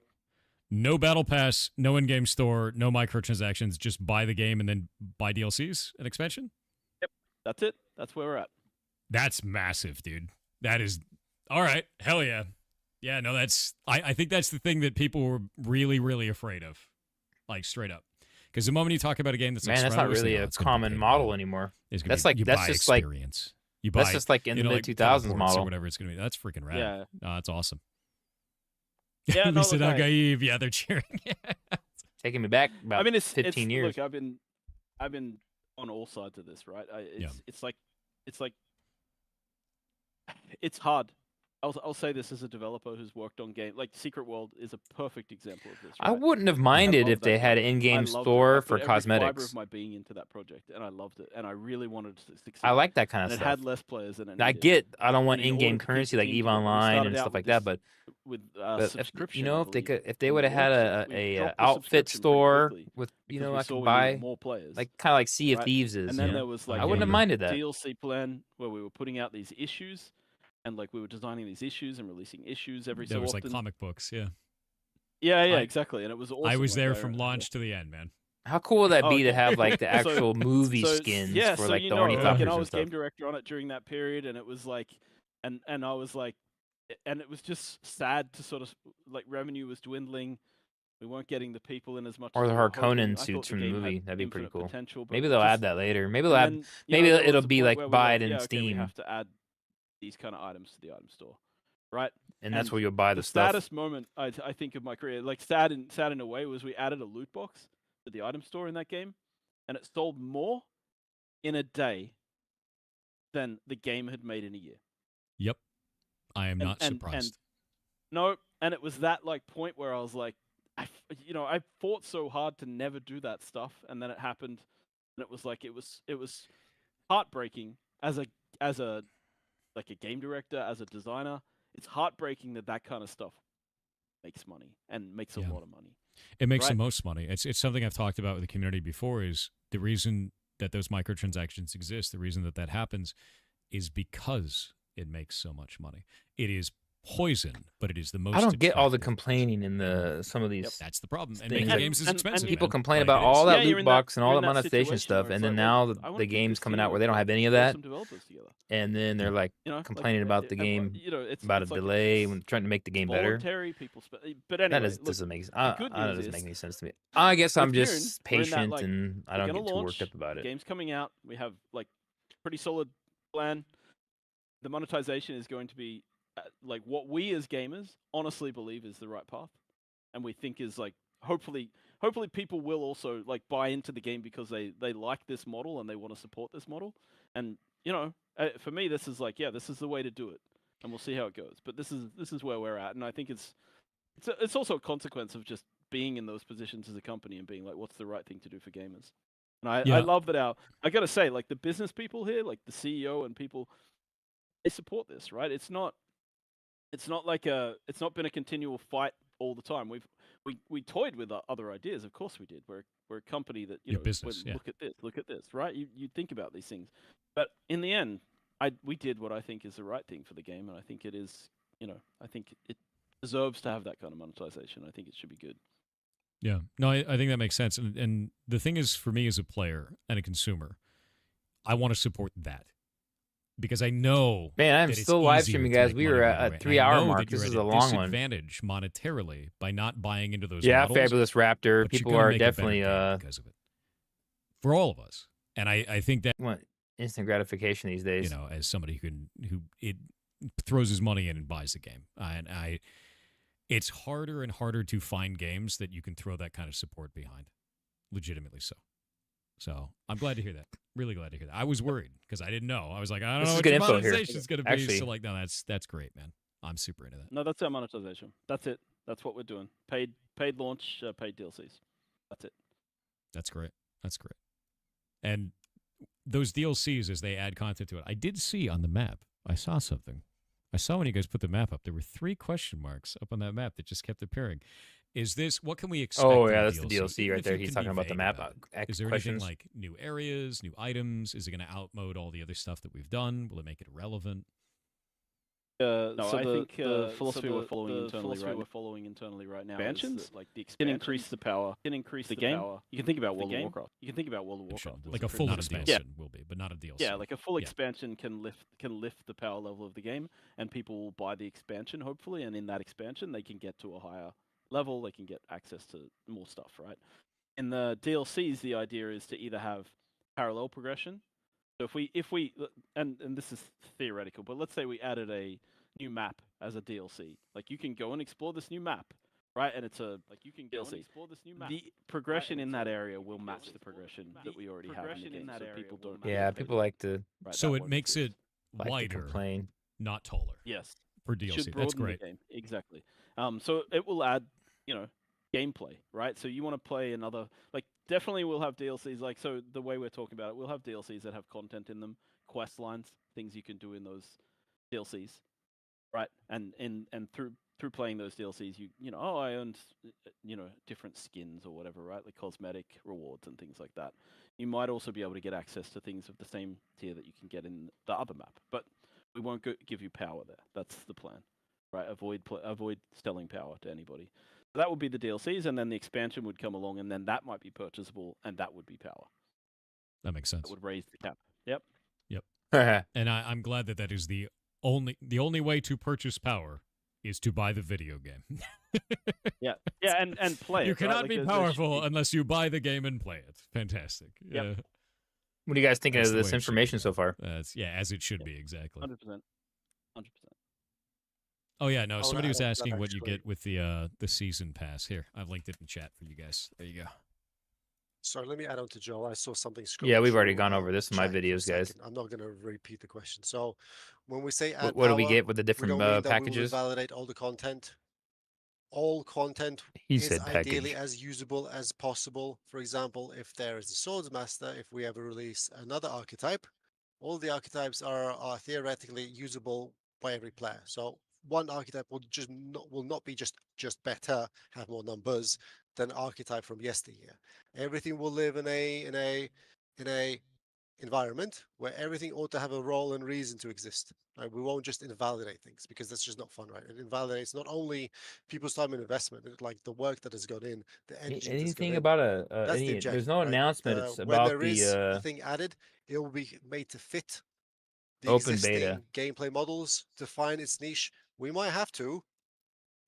No battle pass, no in-game store, no microtransactions. Just buy the game and then buy DLCs and expansion.
Yep, that's it. That's where we're at.
That's massive, dude. That is all right. Hell yeah. Yeah, no, that's. I think that's the thing that people were really, really afraid of. Like, straight up, because the moment you talk about a game that's like
that's not really a common model anymore. That's like that's just
experience.
Like that's just like in the mid 2000s model
or whatever it's gonna be. That's freaking rad.
Yeah,
that's awesome.
Yeah, no, look,
yeah, they're cheering.
Taking me back about
I mean, it's
15 years.
Look, I've been on all sides of this, right? It's like it's hard. I'll say this as a developer who's worked on game like Secret World is a perfect example of this. Right?
I wouldn't have minded if they had an in-game store for cosmetics.
Fiber of my being into that project, and I loved it, and I really wanted to succeed.
I like that kind of
and
stuff.
It had less players than it
I
needed.
get. I don't want
And in
in-game
order to
currency like
keep
EVE
teams together, we
Online
started
and
out
stuff like
with
that, but
with
if,
subscription,
you know, if they would have
launch
had
it, we
a
dropped the
outfit
subscription
store
pretty quickly
with
because
I
we
can
saw we
buy
needed more players,
like kind of like Sea of
right?
Thieves is.
And then
you know?
there was like
I wouldn't have minded that.
DLC plan where we were putting out these issues, and like we were designing these issues and releasing issues every so often.
There was like comic books, yeah.
Yeah, exactly, and it was awesome.
I was there from launch to the end, man.
How cool would that be to
okay.
have like the actual movie skins for like the ornithopters
and I
and
was
stuff?
game director on it during that period, and it was like, and I was like, and it was just sad to sort of like revenue was dwindling. We weren't getting the people in as much.
Or
as
the
we were
Harkonnen
hoping. I
suits
thought the
from the
game
movie.
had
That'd be pretty
infinite
cool.
potential, but
Maybe they'll
just-
add that later. Maybe they'll
and
add.
then,
Maybe
there was
it'll
a
be
point
like
where we
buy
went,
it in
yeah, okay,
Steam,
we have to add these kind of items to the item store, right?
and that's where you'll buy the stuff.
saddest moment I think of my career, like sad in a way, was we added a loot box to the item store in that game, and it sold more in a day than the game had made in a year.
Yep, I am not surprised.
And it was that like point where I was like, I fought so hard to never do that stuff, and then it happened, and it was like it was heartbreaking as a like a game director, as a designer. It's heartbreaking that kind of stuff makes money and makes a lot of money.
It makes the
right?
most money. It's something I've talked about with the community before. Is the reason that those microtransactions exist, the reason that happens, is because it makes so much money. It is poison, but it is the most.
I don't get all the
attractive.
complaining in the some of these.
That's the problem. And
things
making
that-
games is expensive.
People
man.
complain
Like,
about
it
all
is.
that loot box and all the monetization stuff, and then now
I
the
wanna keep
game's
this
coming
team
out where
of-
they don't have any of
pull
that,
some developers together.
and then they're like
You know, like,
complaining about the game,
you know, it's
about a
like
delay
it's
when trying to make the game better.
voluntary. People, but anyway,
That
look,
doesn't make
the good
that
news
doesn't
is
make any sense to me. I guess I'm
with Dune,
just
we're in that,
patient
like,
and I
we're
don't
gonna
get too
launch,
worked up about
the
it.
game's coming out. We have like pretty solid plan. The monetization is going to be like what we as gamers honestly believe is the right path, and we think is like hopefully people will also like buy into the game because they like this model and they want to support this model. And you know, for me, this is like, yeah, this is the way to do it, and we'll see how it goes. But this is where we're at, and I think it's also a consequence of just being in those positions as a company and being like, what's the right thing to do for gamers? And I love that I gotta say, like the business people here, like the CEO and people, they support this, right? It's not like it's not been a continual fight all the time. We toyed with other ideas, of course we did. We're a company that
Your business,
look at this, right? You think about these things, but in the end, we did what I think is the right thing for the game, and I think it is, you know, I think it deserves to have that kind of monetization. I think it should be good.
Yeah, no, I think that makes sense. And the thing is, for me as a player and a consumer, I want to support that because I know.
Man, I'm
that it's
still live
easier
streaming,
to
guys.
make
We
money
were
the
at
other way.
a 3
And I
hour
know
mark.
that
This
you're
is
at
a long one.
disadvantage monetarily by not buying into those.
Yeah,
models,
Fabulous Raptor.
but you're
People
gonna
are
make a better
definitely
game because of it. For all of us, and I think that
want instant gratification these days.
you know, as somebody who throws his money in and buys the game, it's harder and harder to find games that you can throw that kind of support behind, legitimately so. So I'm glad to hear that. Really glad to hear that. I was worried because I didn't know. I was like, I don't know what your monetization is going to be.
Actually,
so like, no, that's great, man. I'm super into that.
No, that's our monetization. That's it. That's what we're doing. Paid launch, paid DLCs. That's it.
That's great. That's great. And those DLCs, as they add content to it, I did see on the map. I saw something. I saw when you guys put the map up, there were 3 question marks up on that map that just kept appearing. Is this, what can we expect?
Oh,
in
yeah,
the
that's the
DLC?
DLC
Even
right
if
there.
you
He's
can
talking
be
about the
vague
map
about it. Is there
questions.
anything like new areas, new items? Is it going to outmode all the other stuff that we've done? Will it make it irrelevant?
No,
so
I think
the
philosophy we're following internally right now. Expansions, like the expansion, can increase the power. Can increase the game. Power. You can think about World of Warcraft. You can think about World of Warcraft.
Like a full expansion will be, but not a DLC.
Yeah, like a full expansion can lift the power level of the game, and people will buy the expansion hopefully, and in that expansion they can get to a higher level. They can get access to more stuff, right? In the DLCs, the idea is to either have parallel progression. So if we and this is theoretical, but let's say we added a new map as a DLC. Like you can go and explore this new map, right? And it's a DLC. The progression in that area will match the progression that we already have in the game. So people don't.
Yeah, people like to.
So it makes it
like to
wider,
complain.
not taller.
Yes.
For DLC,
Should
that's
broaden
great.
the game. Exactly. So it will add, you know, gameplay, right? So you want to play another, like definitely we'll have DLCs. Like, so the way we're talking about it, we'll have DLCs that have content in them, quest lines, things you can do in those DLCs, right? And through playing those DLCs, you know, oh, I earned, you know, different skins or whatever, right? Like cosmetic rewards and things like that. You might also be able to get access to things of the same tier that you can get in the other map, but we won't give you power there. That's the plan, right? Avoid selling power to anybody. So that would be the DLCs, and then the expansion would come along, and then that might be purchasable, and that would be power.
That makes sense.
That would raise the cap. Yep.
Yep. And I'm glad that is the only way to purchase power is to buy the video game.
Yeah, and play.
You
it,
cannot
right?
be
Like,
powerful unless you buy the game and play it. Fantastic.
Yep.
What are you guys thinking
That's
of
the way
this
it should
information
be.
so far?
As it should be, exactly.
100%. 100%.
Oh yeah, no.
Oh,
Somebody
I
was
like that
asking what you
actually.
get with the season pass. Here, I've linked it in chat for you guys. There you go.
Sorry, let me add on to Joel. I saw something.
Yeah, we've already
through,
gone over this in my
chat for a
videos, guys.
second. I'm not going to repeat the question. So, when we say add
What do we
power,
get with the
we
different
don't mean that
packages?
we will validate all the content. All content
He
is
said
ideally
package.
as usable as possible. For example, if there is a Swordsmaster, if we ever release another archetype, all the archetypes are theoretically usable by every player. So one archetype will not be just better, have more numbers than archetype from yesteryear. Everything will live in a environment where everything ought to have a role and reason to exist. Right? We won't just invalidate things because that's just not fun, right? It invalidates not only people's time and investment, like the work that has gone in, the energy that's gone
Anything
in.
about
That's the
there's
objective,
no
right?
announcement. It's
When
about
there is a thing added, it will be made to fit the
open beta.
existing gameplay models to find its niche. We might have to.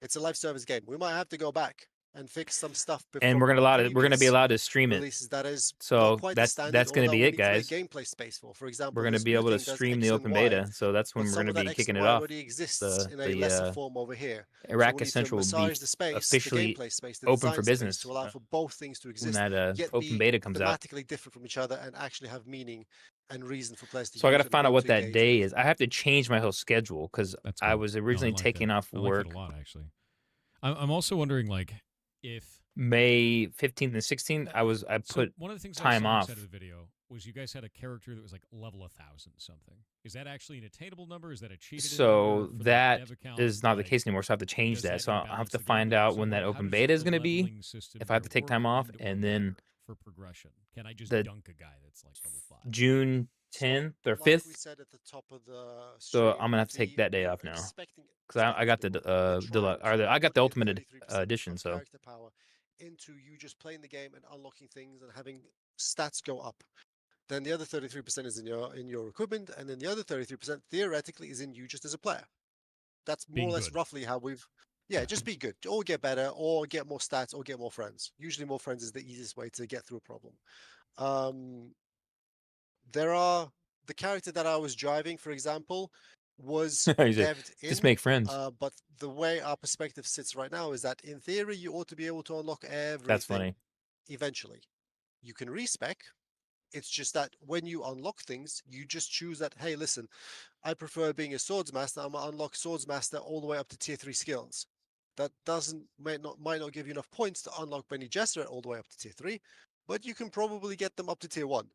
It's a live service game. We might have to go back and fix some stuff
And we're gonna be allowed to stream it.
releases that is not
So
quite the standard,
that's
or
gonna
that
be
we
it,
need to make
guys.
gameplay space for. For example,
We're gonna
this
be
new
able to
thing does
stream
X
the
and
open
Y,
beta. So that's when
but
we're
some
gonna
of that
be
X
kicking
and
it
Y
off.
already exists in a
The
lesser form over here. So we
Arrakis
need to
Central will be
massage the space, the
officially
gameplay space, the
open
design
for
space
business
to allow for both things to
when
exist,
that
yet
open
be
beta comes out.
thematically different from each other and actually have meaning and reason for players to
So I got
use
to
and
find out
want
what
to
that
engage
day
with.
is. I have to change my whole schedule because
That's
I
cool.
was
No, I
originally
like
taking
that.
off
I like
work
that a lot, actually. I'm also wondering, like, if
May 15th and 16th. I
so
put
one of the things I
time
saw
off.
inside of the video was you guys had a character that was like level 1,000 something. Is that actually an attainable number? Is that a cheated
So
number for the
that
dev account?
is not the
Like,
case anymore. So I have to change
does
that.
that
So I'll have
imbalance
to
the
find
game?
out
So,
when that
like, how
open
does
beta is
the
going to be.
leveling system
If I have to
there
take
work?
time off,
When
and
will
then
work for progression. Can I just
the
dunk a guy that's like level 5?
June 10th or
Like we
5th.
said at the top of the
So
stream,
I'm gonna have to take that day off now because I got the I got the ultimate edition. So
character power into you just playing the game and unlocking things and having stats go up. Then the other 33% is in your equipment, and then the other 33% theoretically is in you just as a player. That's more
Being
or less
good.
roughly how we've just be good or get better or get more stats or get more friends. Usually more friends is the easiest way to get through a problem. There are the character that I was driving, for example, was
He's like,
devved
just
in.
make friends.
But the way our perspective sits right now is that in theory you ought to be able to unlock everything.
That's funny.
Eventually, you can respec. It's just that when you unlock things, you just choose that. Hey, listen, I prefer being a swordsmaster. I'm gonna unlock swordsmaster all the way up to tier 3 skills. That might not give you enough points to unlock Bene Gesserit all the way up to tier 3, but you can probably get them up to tier 1,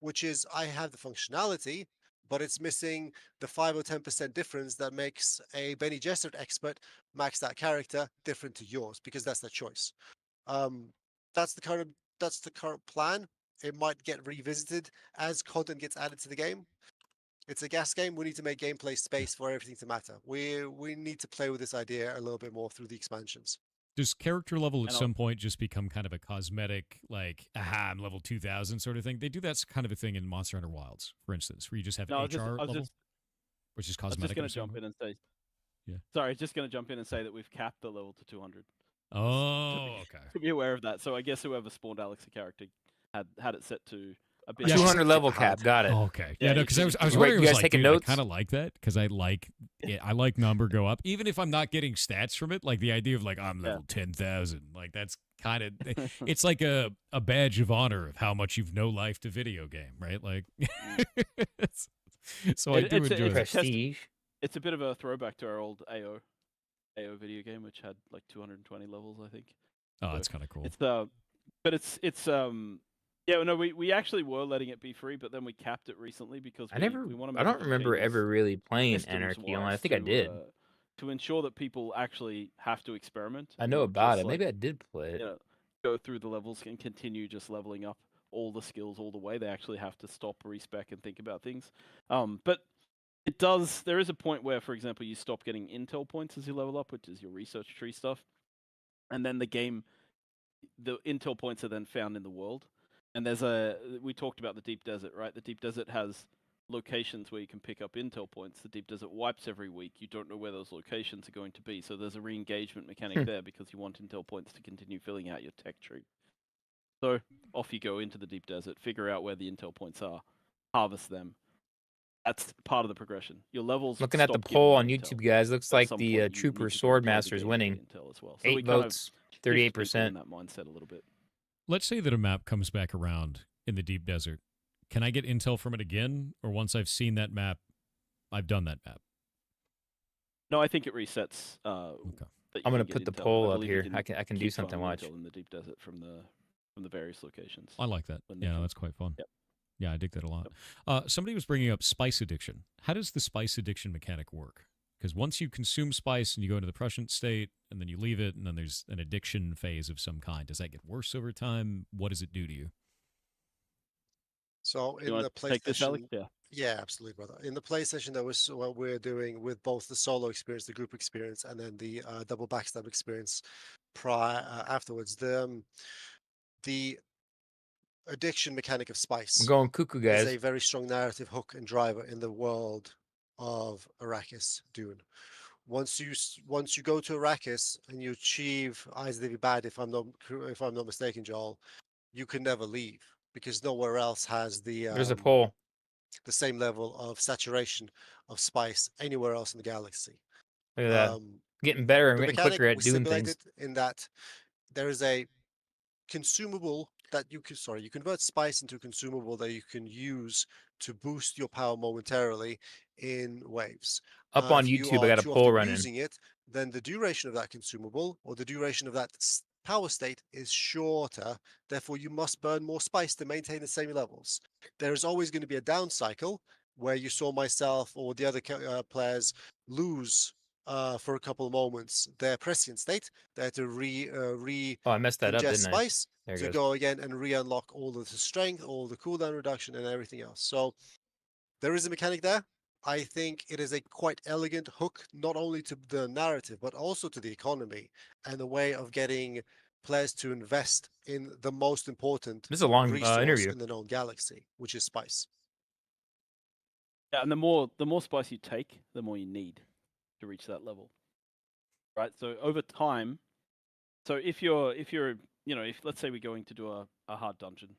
which is I have the functionality, but it's missing the 5 or 10% difference that makes a Bene Gesserit expert max that character different to yours because that's their choice. That's the current plan. It might get revisited as content gets added to the game. It's a gas game. We need to make gameplay space for everything to matter. We need to play with this idea a little bit more through the expansions.
Does character level at some point just become kind of a cosmetic, like, aha, I'm level 2,000 sort of thing? They do that kind of a thing in Monster Hunter Wilds, for instance, where you just have HR level, which is cosmetic.
I was just going to jump in and say, sorry, just going to jump in and say that we've capped the level to 200.
Oh, okay.
To be aware of that. So I guess whoever spawned Alex a character had it set to a bit
200 level cap. Got it.
Oh, okay. Yeah, no, because I was wondering,
you guys taking notes?
I kind of like that because I like number go up, even if I'm not getting stats from it. Like the idea of like I'm level 10,000, like that's kind of it's like a badge of honor of how much you've no life to video game, right? Like, so I do enjoy
prestige.
It's a bit of a throwback to our old AO video game, which had like 220 levels, I think.
Oh,
so
that's kind of cool.
It's but it's yeah, no, we actually were letting it be free, but then we capped it recently because we want to.
I don't remember ever really playing Anarchy Online. I think I did.
To ensure that people actually have to experiment.
I know about it. Maybe I did play it.
You know, go through the levels and continue just leveling up all the skills all the way. They actually have to stop, respec, and think about things. But it does. There is a point where, for example, you stop getting intel points as you level up, which is your research tree stuff, and then the intel points are then found in the world. And we talked about the Deep Desert, right? The Deep Desert has locations where you can pick up intel points. The Deep Desert wipes every week. You don't know where those locations are going to be. So there's a re-engagement mechanic there because you want intel points to continue filling out your tech tree. So off you go into the Deep Desert, figure out where the intel points are, harvest them. That's part of the progression. Your levels.
Looking at the poll on YouTube, guys, looks like the Trooper Swordmaster is winning.
As well. So
8 votes, 38%.
In that mindset a little bit.
Let's say that a map comes back around in the Deep Desert. Can I get intel from it again? Or once I've seen that map, I've done that map?
No, I think it resets. Okay.
I'm going to put the poll up here. I can do something. Watch.
In the Deep Desert from the various locations.
I like that. Yeah, that's quite fun. Yep. Yeah, I dig that a lot. Somebody was bringing up spice addiction. How does the spice addiction mechanic work? Because once you consume spice and you go into the prescient state, and then you leave it, and then there's an addiction phase of some kind. Does that get worse over time? What does it do to you?
So
You
in
want
the
to take this, Alex?
PlayStation,
Yeah.
yeah, absolutely, brother. In the PlayStation, that was what we're doing with both the solo experience, the group experience, and then the double backstab experience afterwards. The addiction mechanic of
I'm
spice
going cuckoo,
is
guys.
a very strong narrative hook and driver in the world of Arrakis Dune. Once you go to Arrakis and you achieve Eyes of the Bad, if I'm not mistaken, Joel, you can never leave because nowhere else has
There's a poll.
the same level of saturation of spice anywhere else in the galaxy.
Look at that.
Um,
Getting better and
the
getting
mechanic
quicker at
we
doing
simulated
things.
in that there is a consumable that you convert spice into a consumable that you can use to boost your power momentarily in waves.
Up on
If you
YouTube, I
are
got a
too
poll
often
running.
using it, then the duration of that consumable or the duration of that power state is shorter. Therefore, you must burn more spice to maintain the same levels. There is always going to be a down cycle where you saw myself or the other players lose for a couple of moments their prescient state. They had to
Oh, I messed that up,
ingest
didn't I?
spice
There it
to
goes.
go again and re-unlock all of the strength, all the cooldown reduction, and everything else. So there is a mechanic there. I think it is a quite elegant hook, not only to the narrative, but also to the economy and the way of getting players to invest in the most important
This is a long
resource
interview.
in the known galaxy, which is spice.
Yeah, and the more spice you take, the more you need to reach that level. Right. So over time, so if you're if let's say we're going to do a hard dungeon,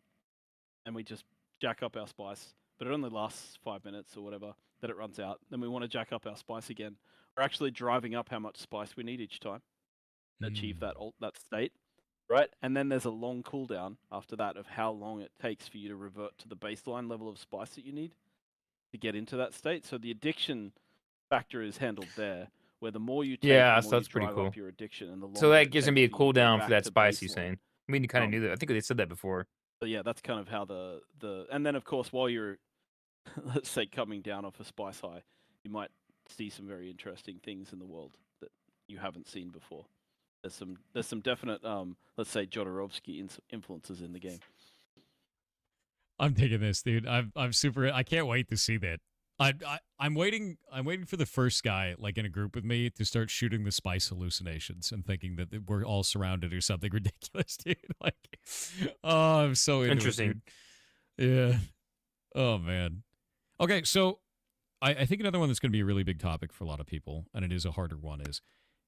and we just jack up our spice, but it only lasts 5 minutes or whatever, then it runs out. Then we want to jack up our spice again. We're actually driving up how much spice we need each time to achieve that state, right? And then there's a long cooldown after that of how long it takes for you to revert to the baseline level of spice that you need to get into that state. So the addiction factor is handled there, where the more you take,
Yeah,
the
so
more
that's
you
pretty
drive
cool.
up your addiction, and the longer
So that
it
gives
takes
me a
for you to get
cooldown for
back
that
to
spice, you're
baseline.
saying? I mean, you kind of knew that. I think they said that before.
So yeah, that's kind of how the and then of course while you're let's say coming down off a spice high, you might see some very interesting things in the world that you haven't seen before. There's some definite let's say Jodorowsky influences in the game.
I'm digging this, dude. I'm super. I can't wait to see that. I'm waiting for the first guy, like in a group with me, to start shooting the spice hallucinations and thinking that we're all surrounded or something ridiculous, dude. Like, oh, I'm so into
Interesting.
it, dude. Yeah. Oh man. Okay, so I think another one that's going to be a really big topic for a lot of people, and it is a harder one, is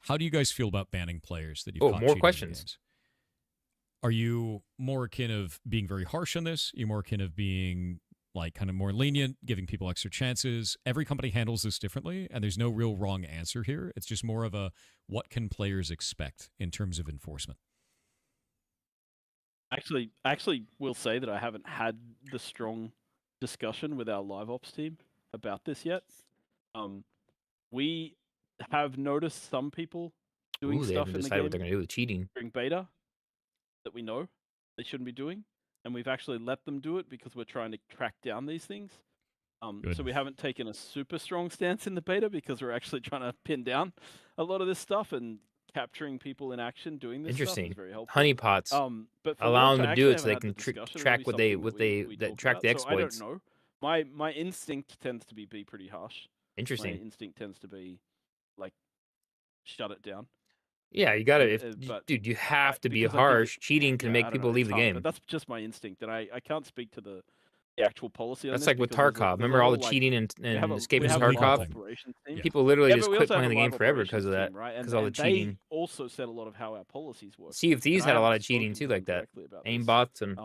how do you guys feel about banning players that you've caught
more
cheating in
questions.
games? Are you more akin of being very harsh on this? Are you more akin of being like kind of more lenient, giving people extra chances? Every company handles this differently, and there's no real wrong answer here. It's just more of a what can players expect in terms of enforcement?
Actually, will say that I haven't had the strong discussion with our live ops team about this yet. We have noticed some people doing
Ooh, they
stuff
haven't
in the
decided
game
what they're going to do with cheating.
during beta that we know they shouldn't be doing, and we've actually let them do it because we're trying to track down these things. So we haven't taken a super strong stance in the beta because we're actually trying to pin down a lot of this stuff, and capturing people in action doing this stuff
Interesting.
is very helpful.
Honeypots.
But for
Allow
launch,
them
I
to do
actually
it so
haven't
they
had
can
the discussion.
track
It'll
what
be
they
something we
that
talk
track
about.
the
So I don't
exploits.
know. My instinct tends to be pretty harsh.
Interesting.
My instinct tends to be like shut it down.
Yeah, you got to.
But
Dude, you have to be
because I think
harsh. Cheating can
yeah,
make
I don't
people
know,
leave
it's
the
hard,
game.
but that's just my instinct, and I can't speak to the actual policy on
That's
this
like with
because there's
Tarkov.
a
Remember all the
whole, like,
cheating and
we have
escaping
a
Tarkov?
live operations team.
People literally
Yeah,
just
but we
quit
also have
playing
a
the game
live
forever because of
operations
that.
team, right?
Because all the
and
cheating.
they also said a lot of how our policies work.
Sea of Thieves
And I
had a lot
haven't
of cheating
spoken
too,
to
like
them
that.
directly about
Aim
this,
bots and.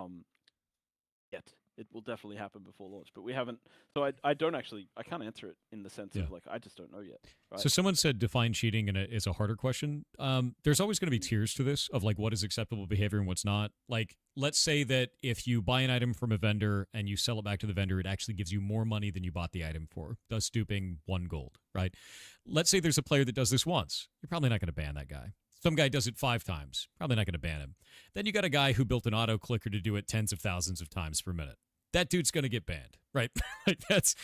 Yet it will definitely happen before launch, but we haven't. So I don't actually. I can't answer it in the sense of like I just don't know yet. Right?
So someone said define cheating, and it is a harder question. There's always going to be tiers to this of like what is acceptable behavior and what's not. Like, let's say that if you buy an item from a vendor and you sell it back to the vendor, it actually gives you more money than you bought the item for, thus stooping 1 gold, right? Let's say there's a player that does this once. You're probably not going to ban that guy. Some guy does it 5 times. Probably not going to ban him. Then you got a guy who built an auto clicker to do it tens of thousands of times per minute. That dude's going to get banned, right? Like that's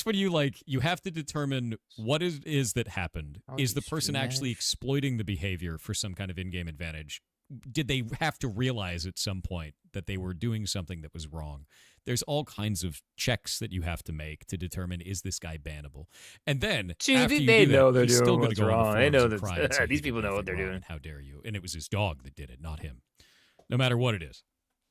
when you have to determine what it is that happened. Is the person actually exploiting the behavior for some kind of in-game advantage? Did they have to realize at some point that they were doing something that was wrong? There's all kinds of checks that you have to make to determine, is this guy bannable? And then
Dude,
after you
they
do
know
that,
they're
he's still
doing
going to
what's
go on
wrong.
the
They
forums
know
and
that
cry and say
these
he did
people know what
nothing
they're
wrong
doing.
and how dare you? And it was his dog that did it, not him. No matter what it is.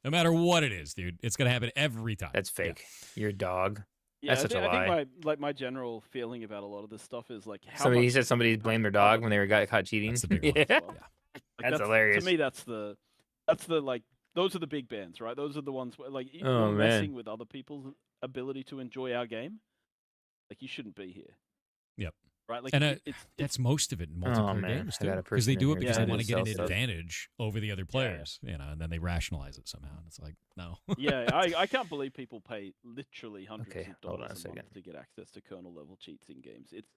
No matter what it is, dude, it's going to happen every time.
That's fake. Your dog.
Yeah,
That's such a
I
lie.
think my general feeling about a lot of this stuff is like how
He
much
said somebody blamed their dog when they got caught cheating.
That's the big one.
Yeah.
Like,
That's hilarious.
To me, that's the like, those are the big bands, right? Those are the ones where, like, if
Oh,
you're
man.
messing with other people's ability to enjoy our game, like, you shouldn't be here.
Yep.
Right? Like,
And
it's
that's most of it in multiplayer
man,
games
I
too,
got a
because they
person
do
in
it
here
because they
trying
want
to
to get an
sell stuff.
advantage over the other players, you know, and then they rationalize it somehow. And it's like, no.
yeah, I can't believe people pay literally hundreds
Okay,
of
hold on a
dollars a
second.
month to get access to kernel level cheats in games. It's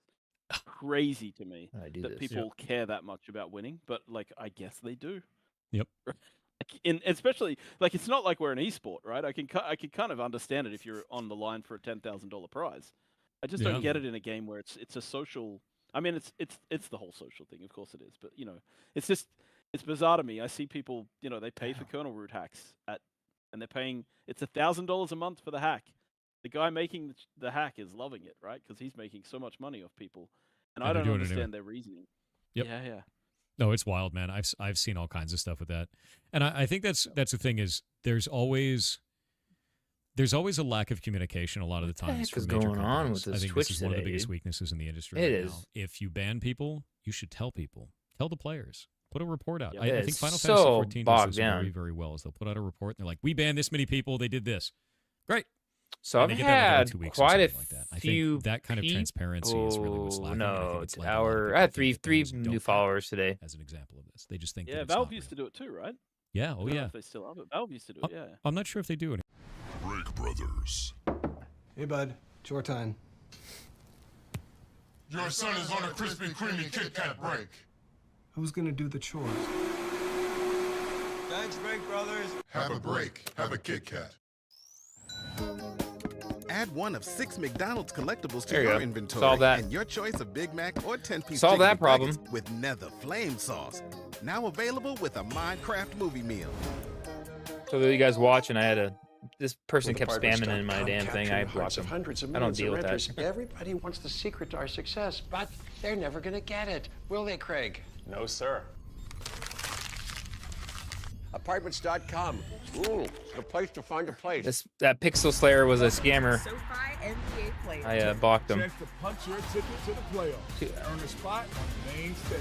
crazy to me
I do
that
this.
people care that much about winning, but like, I guess they do.
Yep.
Especially like, it's not like we're an esport, right? I can kind of understand it if you're on the line for a $10,000 prize. I just don't get it in a game where it's a social. I mean, it's the whole social thing, of course it is, but you know, it's bizarre to me. I see people, you know, they pay for kernel root hacks and they're paying, it's $1,000 a month for the hack. The guy making the hack is loving it, right? Because he's making so much money off people, and I
they're
don't
doing it anyway.
understand their reasoning.
Yep.
Yeah.
No, it's wild, man. I've seen all kinds of stuff with that, and I think that's the thing is there's always a lack of communication a lot of the times.
What the heck is
from major
going on
companies.
with this
I think
Twitch
this is one of the
today,
biggest
dude?
weaknesses in the industry.
It
right
is.
now. If you ban people, you should tell people. Tell the players. Put a report out.
Yeah,
I
it
think
is
Final
so
Fantasy 14 does
bogged
this
down.
very, very well. Is they'll put out a report and they're like, "We banned this many people. They did this. Great."
So
And
I've
they get that within
had
2 weeks or
quite a
something like that. I
few
think that kind of transparency is really what's lacking. and I think
No,
it's like a lot of
I
people
had
think
three
that things
new
don't
followers today.
happen as an example of this. They just think
Yeah,
that it's
Valve
not
used to
real.
do it too, right?
Yeah.
I
Oh
don't know
yeah.
if they still have it. Valve used to do it. Yeah.
I'm not sure if they do it.
Break Brothers.
Hey, bud. Chore time.
Your son is on a crispy, creamy Kit Kat break.
Who's gonna do the chores? Thanks, Break Brothers.
Have a break. Have a Kit Kat.
Add one of 6 McDonald's collectibles to
There you
your
go.
inventory,
Solve that.
and your choice of Big Mac or 10-piece
Solve
chicken
that problem.
nuggets with Nether Flame Sauce. Now available with a Minecraft movie meal.
So that you guys watch, and I had this person
With
kept spamming in my
apartments.com
damn thing. I
capturing the
blocked
hearts
him.
of hundreds of
I don't
millions
deal
of
with
renters.
that.
Everybody wants the secret to our success, but they're never going to get it, will they, Craig?
No, sir.
Apartments.com. Ooh, the place to find a place.
That Pixel Slayer was a scammer. I blocked him.
Chance to punch your ticket to the playoffs. Earn a spot on the main stage.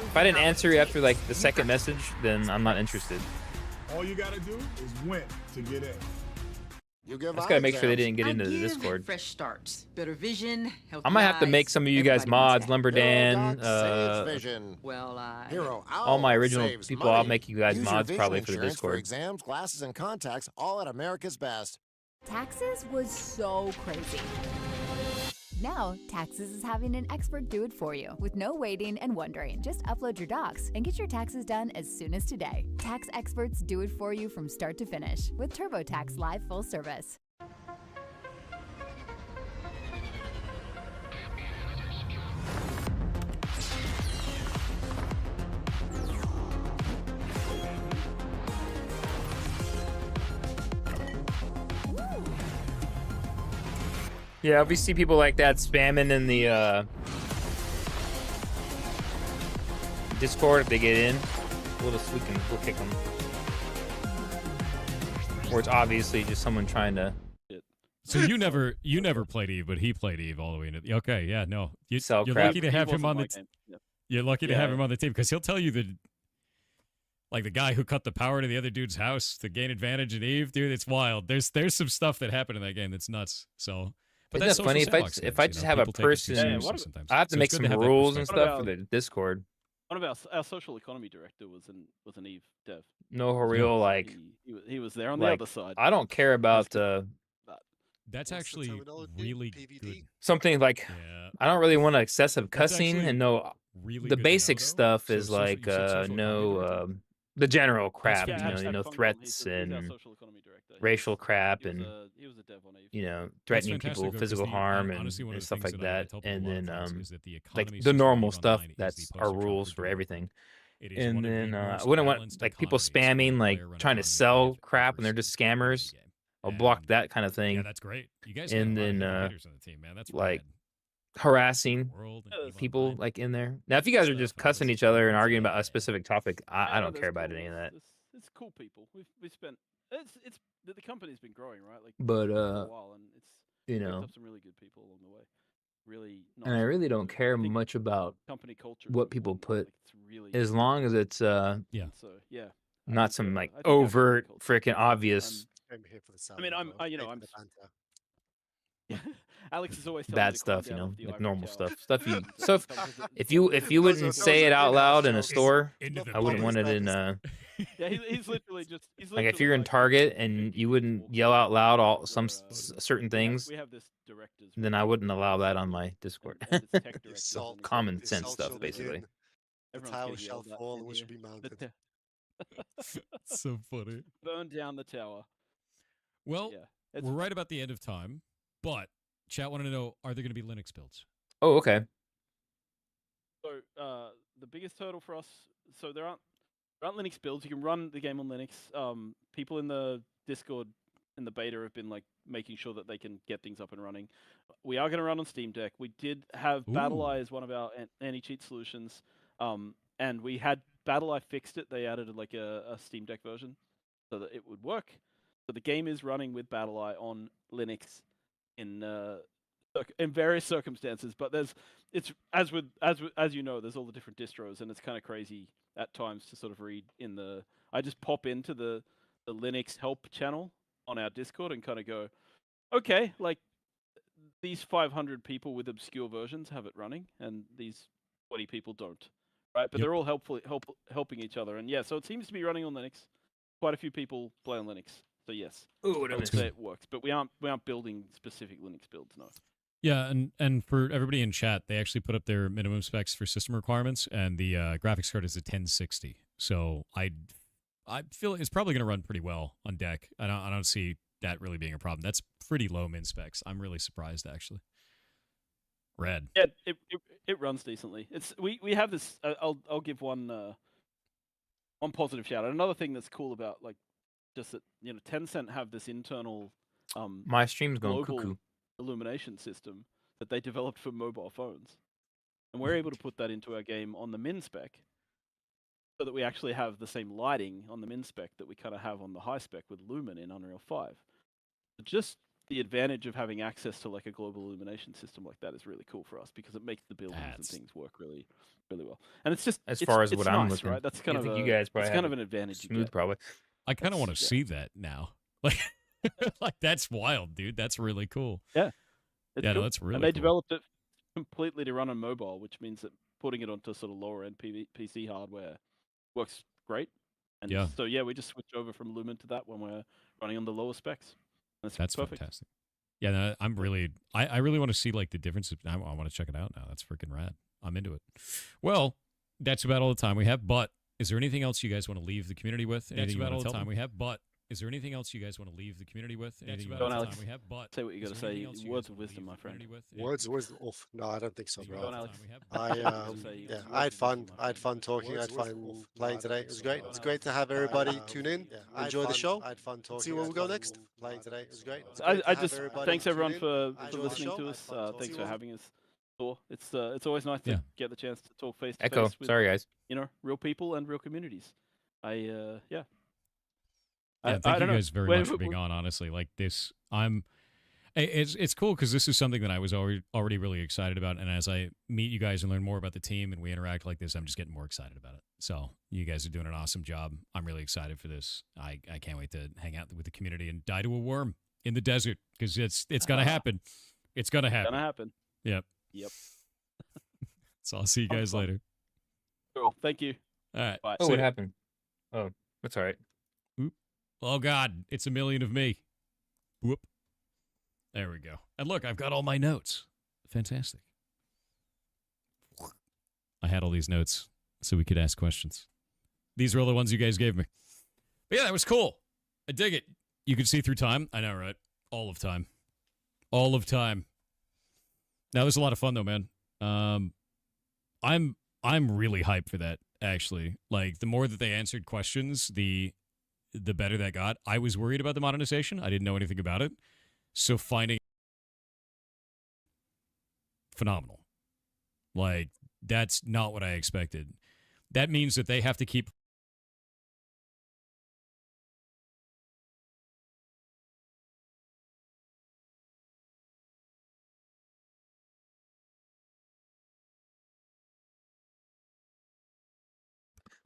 If I didn't answer you after like the second message, then I'm not interested.
All you gotta do is win to get in.
You give
Just gotta make sure they didn't get into the Discord.
Fresh starts, better vision.
I might have to make some of you guys mods, Lumberdan,
Well,
Hero
all my original
saves
people. I'll
money.
make you guys
Use your
mods
vision
probably for the
insurance
Discord.
exams, glasses, and contacts, all at America's Best.
Taxes was so crazy. Now, Taxes is having an expert do it for you with no waiting and wondering. Just upload your docs and get your taxes done as soon as today. Tax experts do it for you from start to finish with TurboTax Live full service.
Yeah, if we see people like that spamming in the Discord, if they get in, we'll kick them. Or it's obviously just someone trying to.
So you never played Eve, but he played Eve all the way into. Okay, yeah, no, you're
crap.
lucky to have him on the.
Yeah.
You're lucky to have him on the team because he'll tell you like the guy who cut the power to the other dude's house to gain advantage in Eve, dude. It's wild. There's some stuff that happened in that game that's nuts. So, but
Isn't
that's
that funny? If I just have a person, I have to make some rules and stuff for the Discord.
One of our social economy director was an Eve dev.
No real like.
He was there on
like,
the other side.
I don't care about
That's actually really good.
something like. I don't really want excessive
That's
cussing
actually
and no.
really
The
good
basic
to know,
stuff
though.
is
So
like
you said social
no the general crap,
Yeah,
you know,
Fungom,
threats
he's our
and
social economy director.
racial crap
He was
and
he was a dev on Eve.
you know
That's
threatening
fantastic,
people
though, 'cause
physical
the-
harm
honestly, one
and
of the
stuff
things
like
that I
that,
tell people
and
a lot
then
of times is that the
like
economy
the
system
normal
of
stuff
online is
that's
the
our
poster child
rules
for
for
doing it.
everything.
It is
And
one of the
then I
most
wouldn't want
balanced
like people
economies
spamming like
player-run
trying to
economies
sell
I've
crap
ever
and they're just
seen in a
scammers.
game.
I'll block that kind of thing.
Yeah, that's great. You guys
and
got a lot of
then
good writers on the team, man. That's
like
rad.
harassing
World and Eve
people
Online.
like in there. Now, if you guys are just cussing each other and arguing about a specific topic, I don't care about any of that.
It's cool people. We've spent. It's the company's been growing, right? Like
But
for a while, and it's
you
picked
know,
up some really good people along the way. Really
and I
nice
really
people.
don't
I
care
think
much about
company culture is
what people
important,
put,
like, it's really
as long as it's
yeah.
And so yeah, I
not
think,
some like
I think our company
overt,
culture is
freaking
good.
obvious
I'm here for the sound.
I mean, I'm
Here
I'm
for the banter.
Alex is always telling
bad
me to climb
stuff, you
down
know,
off the
like
ivory
normal
tower.
stuff. You
And,
stuff.
sometimes it-
If you wouldn't say it out loud in a store, I wouldn't want it in.
Yeah, he's literally just
Like if you're in Target and you wouldn't yell out loud all certain things,
we have this directors.
then I wouldn't allow that on my Discord.
And it's tech directors.
Salt,
Common
the
sense
salt
stuff,
shall
basically.
begin. The
Everyone's
tower
getting
shall
yelled at
fall,
in
and which shall
here.
be mounted.
So funny.
Burn down the tower.
Well,
Yeah, it's
we're right about the end of time, but chat wanted to know, are there going to be Linux builds?
Oh, okay.
So the biggest hurdle for us, so there aren't Linux builds. You can run the game on Linux. People in the Discord in the beta have been like making sure that they can get things up and running. We are going to run on Steam Deck. We did have BattleEye as one of our anti-cheat solutions, and we had BattleEye fixed it. They added like a Steam Deck version so that it would work. So the game is running with BattleEye on Linux in various circumstances, but it's as you know, there's all the different distros, and it's kind of crazy at times to sort of read in the. I just pop into the Linux help channel on our Discord and kind of go, okay, like these 500 people with obscure versions have it running, and these 20 people don't, right? But they're all helping each other, and yeah, so it seems to be running on Linux. Quite a few people play on Linux, so yes,
Ooh,
I would say it works, but we aren't building specific Linux builds, no.
Yeah, and for everybody in chat, they actually put up their minimum specs for system requirements, and the graphics card is a 1060. So I feel it's probably going to run pretty well on deck. I don't see that really being a problem. That's pretty low min specs. I'm really surprised actually. Red.
Yeah, it runs decently. It's we have this. I'll give one positive shout out. Another thing that's cool about like just that Tencent have this internal
My stream's going
global
cuckoo.
illumination system that they developed for mobile phones, and we're able to put that into our game on the min spec, so that we actually have the same lighting on the min spec that we kind of have on the high spec with Lumen in Unreal 5. Just the advantage of having access to like a global illumination system like that is really cool for us because it makes the buildings and things work really, really well. And it's just
As far as
it's
what
nice,
I'm looking,
right? That's kind
I
of
think you guys probably
it's kind
have
of an advantage. you
smooth,
get.
probably.
I kind of want to see that now. Like, like that's wild, dude. That's really cool.
Yeah, it's
yeah,
cool.
no, that's really.
And they
cool.
developed it completely to run on mobile, which means that putting it onto sort of lower end PC hardware works great. And
Yeah.
so yeah, we just switched over from Lumen to that when we're running on the lower specs.
That's
perfect.
fantastic. Yeah, no, I'm really, I really want to see like the differences. I want to check it out now. That's freaking rad. I'm into it. Well, that's about all the time we have. But is there anything else you guys want to leave the community with?
That's about all the time
we have. But is there anything else you guys want to leave the community with? Anything
Go on,
about the
Alex.
time we have? But
Say what you got to
is there
say.
anything else you
Words
guys
of
wanna
wisdom,
leave
my
the
friend.
community with?
Words of wisdom. Oof. No, I don't think so, bro.
Go on, Alex.
Yeah, I had fun. I had fun talking. I had fun playing today. It was great. It's great to have everybody tune in, enjoy the show, I had fun talking. See where we go next. Playing today. It was great.
I just thanks everyone for listening to us. Thanks for having us. It's always nice to get the chance to talk face to face.
Echo.
With,
Sorry, guys.
Real people and real communities. Yeah.
Yeah,
I
thank
don't
you
know.
guys very much for being on. Honestly, like this, it's cool because this is something that I was already really excited about, and as I meet you guys and learn more about the team and we interact like this, I'm just getting more excited about it. So you guys are doing an awesome job. I'm really excited for this. I can't wait to hang out with the community and die to a worm in the desert because it's gonna happen. It's gonna happen.
Gonna happen.
Yep. So I'll see you guys later.
Cool. Thank you.
All right.
Bye.
Oh, what happened? Oh, that's all right.
Oop. Oh God, it's a million of me. Whoop. There we go. And look, I've got all my notes. Fantastic. I had all these notes so we could ask questions. These are all the ones you guys gave me. But yeah, that was cool. I dig it. You could see through time. I know, right? All of time. All of time. Now, this was a lot of fun, though, man. I'm really hyped for that, actually. Like, the more that they answered questions, the the better that got. I was worried about the monetization. I didn't know anything about it. So finding phenomenal. Like, that's not what I expected. That means that they have to keep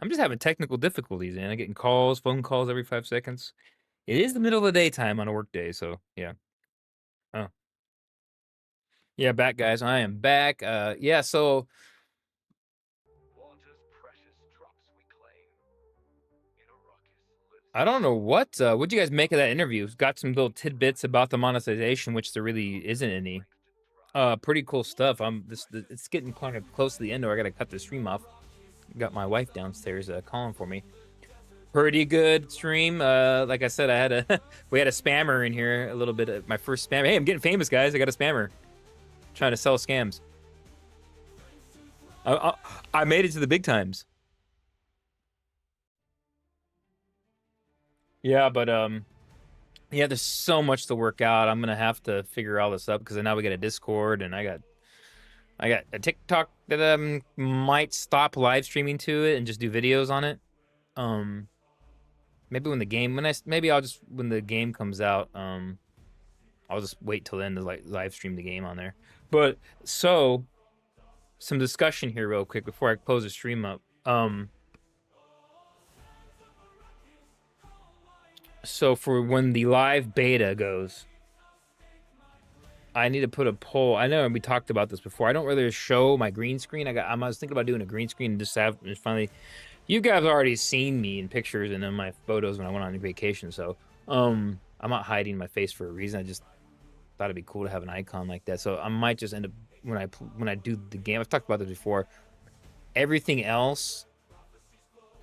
I'm just having technical difficulties, and I'm getting calls, phone calls every 5 seconds. It is the middle of the daytime on a work day, so yeah. Oh. Yeah, back, guys. I am back. Yeah, so I don't know what'd you guys make of that interview? Got some little tidbits about the monetization, which there really isn't any. Pretty cool stuff. It's getting kind of close to the end, or I gotta cut the stream off. Got my wife downstairs calling for me. Pretty good stream. Like I said, we had a spammer in here a little bit. My first spam. Hey, I'm getting famous, guys. I got a spammer trying to sell scams. I made it to the big times. Yeah, but yeah, there's so much to work out. I'm gonna have to figure all this up because now we got a Discord, and I got a TikTok that might stop live streaming to it and just do videos on it. Maybe when the game when the game comes out, I'll just wait till then to like live stream the game on there. But so some discussion here real quick before I close the stream up. So for when the live beta goes, I need to put a poll. I know we talked about this before. I don't really show my green screen. I was thinking about doing a green screen and just finally. You guys have already seen me in pictures and in my photos when I went on vacation. So I'm not hiding my face for a reason. I just thought it'd be cool to have an icon like that. So I might just end up when I do the game. I've talked about this before. Everything else.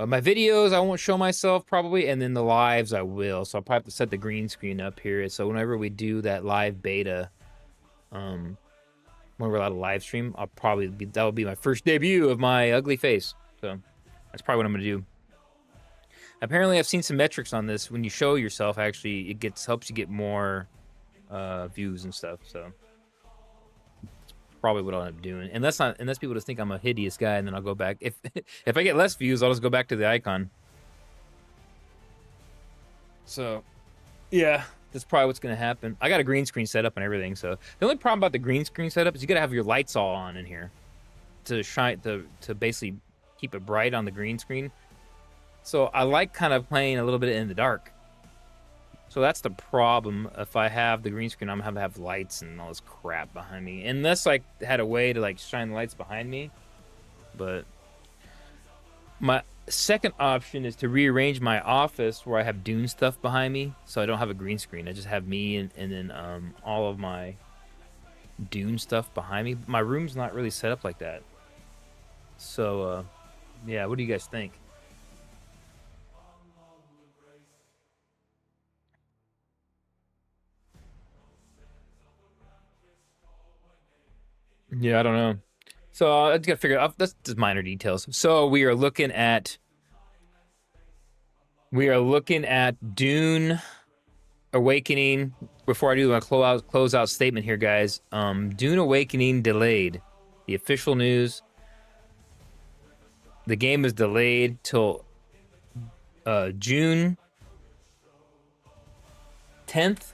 My videos, I won't show myself probably, and then the lives I will. So I'll probably have to set the green screen up here. So whenever we do that live beta, when we're allowed to live stream, that will be my first debut of my ugly face. So that's probably what I'm gonna do. Apparently, I've seen some metrics on this. When you show yourself, actually, helps you get more views and stuff. So probably what I'll end up doing, unless people just think I'm a hideous guy, and then I'll go back. If I get less views, I'll just go back to the icon. So, yeah, that's probably what's gonna happen. I got a green screen set up and everything. So the only problem about the green screen setup is you gotta have your lights all on in here to shine to basically keep it bright on the green screen. So I like kind of playing a little bit in the dark. So that's the problem. If I have the green screen, I'm gonna have lights and all this crap behind me. Unless I had a way to like shine the lights behind me. But my second option is to rearrange my office where I have Dune stuff behind me, so I don't have a green screen. I just have me and then all of my Dune stuff behind me. My room's not really set up like that. So yeah, what do you guys think? Yeah, I don't know. So I just gotta figure out. That's just minor details. So we are looking at Dune Awakening. Before I do my closeout statement here, guys. Dune Awakening delayed. The official news. The game is delayed till June 10th.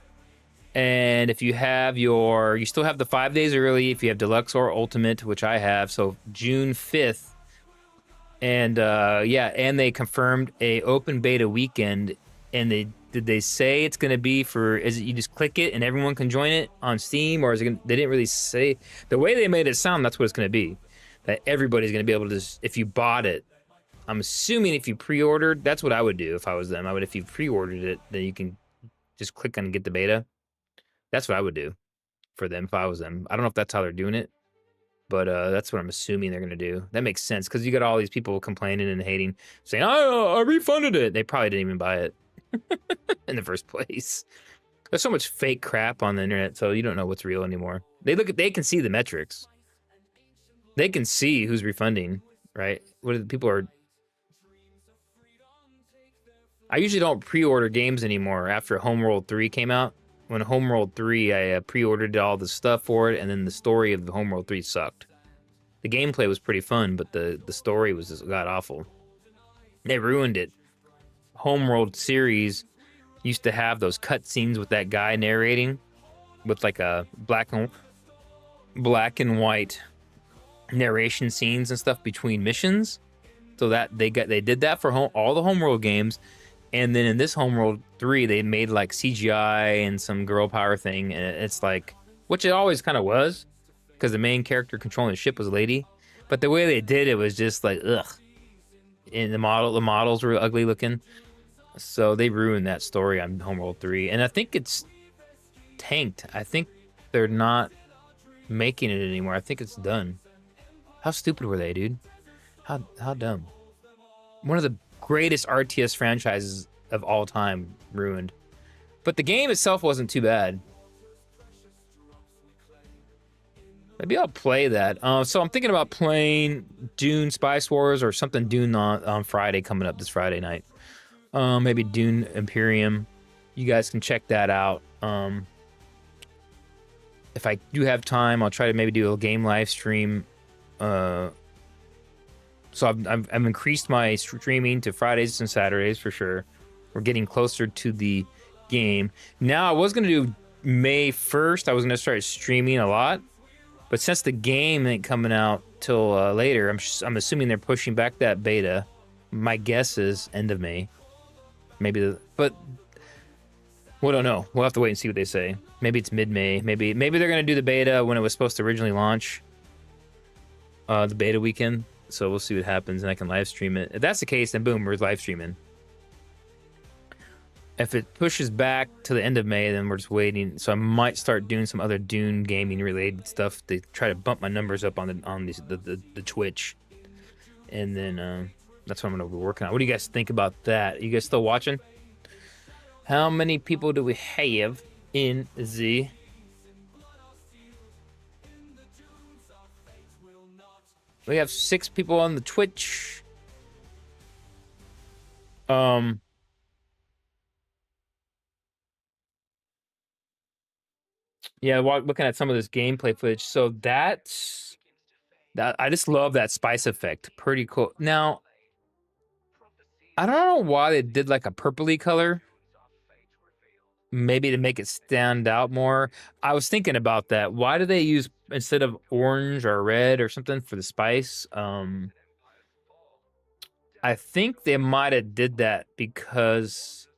And if you have you still have the 5 days early if you have Deluxe or Ultimate, which I have. So June 5th. And yeah, and they confirmed a open beta weekend. And did they say it's going to be is it you just click it and everyone can join it on Steam? Or is it they didn't really say. The way they made it sound, that's what it's going to be. That everybody's going to be able to if you bought it. I'm assuming if you pre-ordered, that's what I would do if I was them. If you pre-ordered it, then you can just click on get the beta. That's what I would do for them if I was them. I don't know if that's how they're doing it, but that's what I'm assuming they're going to do. That makes sense because you got all these people complaining and hating, saying, "Oh, I refunded it." They probably didn't even buy it in the first place. There's so much fake crap on the internet, so you don't know what's real anymore. They can see the metrics. They can see who's refunding, right? People are. I usually don't pre-order games anymore after Homeworld 3 came out. When Homeworld 3, I pre-ordered all the stuff for it, and then the story of the Homeworld 3 sucked. The gameplay was pretty fun, but the story was just god-awful. They ruined it. Homeworld series used to have those cutscenes with that guy narrating with like a black and white narration scenes and stuff between missions. So that they did that for all the Homeworld games. And then in this Homeworld 3, they made like CGI and some girl power thing. And it's like, which it always kind of was, because the main character controlling the ship was a lady. But the way they did it was just like, ugh. And the models were ugly looking. So they ruined that story on Homeworld 3. And I think it's tanked. I think they're not making it anymore. I think it's done. How stupid were they, dude? How dumb. One of the greatest RTS franchises of all time ruined. But the game itself wasn't too bad. Maybe I'll play that. So I'm thinking about playing Dune Spice Wars or something Dune on Friday, coming up this Friday night. Maybe Dune Imperium. You guys can check that out. If I do have time, I'll try to maybe do a game live stream. So I've increased my streaming to Fridays and Saturdays for sure. We're getting closer to the game. Now, I was going to do May 1st. I was going to start streaming a lot. But since the game ain't coming out till later, I'm assuming they're pushing back that beta. My guess is end of May. Maybe, but we don't know. We'll have to wait and see what they say. Maybe it's mid-May. Maybe they're going to do the beta when it was supposed to originally launch. The beta weekend. So we'll see what happens, and I can live stream it. If that's the case, then boom, we're live streaming. If it pushes back to the end of May, then we're just waiting. So I might start doing some other Dune gaming related stuff to try to bump my numbers up on the Twitch. And then that's what I'm gonna be working on. What do you guys think about that? You guys still watching? How many people do we have in the... We have 6 people on the Twitch. Yeah, looking at some of this gameplay footage. So that I just love that spice effect. Pretty cool. Now, I don't know why they did like a purpley color. Maybe to make it stand out more. I was thinking about that. Why do they use, instead of orange or red or something for the spice? I think they might have did that because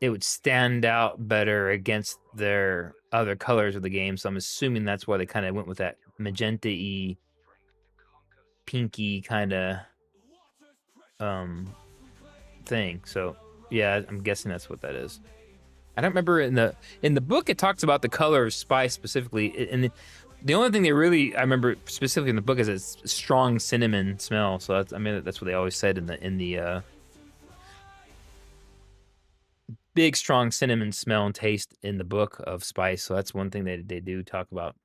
it would stand out better against their other colors of the game. So I'm assuming that's why they kind of went with that magenta-y, pinky kind of thing. So yeah, I'm guessing that's what that is. I don't remember in the book it talks about the color of spice specifically, and the only thing I remember specifically in the book is it's strong cinnamon smell. So that's what they always said in the big strong cinnamon smell and taste in the book of spice. So that's one thing they do talk about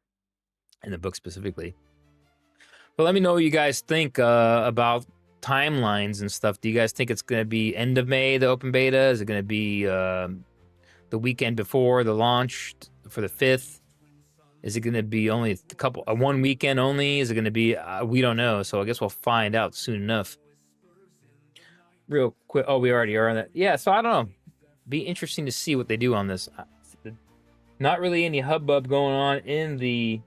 in the book specifically. But let me know what you guys think about timelines and stuff. Do you guys think it's going to be end of May, the open beta? Is it going to be the weekend before the launch for the 5th? Is it going to be only one weekend only? Is it going to be, we don't know. So I guess we'll find out soon enough. Real quick. Oh, we already are on that. Yeah, so I don't know. Be interesting to see what they do on this. Not really any hubbub going on in the...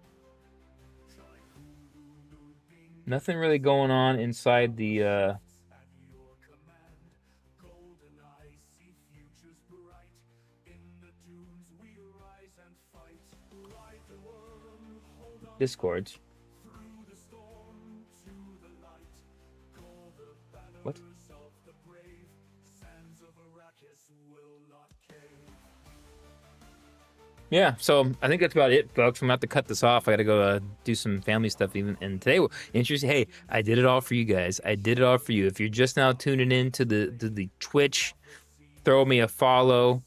Nothing really going on inside the... Discords. What? Yeah, so I think that's about it, folks. I'm gonna have to cut this off. I gotta go do some family stuff. And today, interesting. Hey, I did it all for you guys. I did it all for you. If you're just now tuning in to the Twitch, throw me a follow.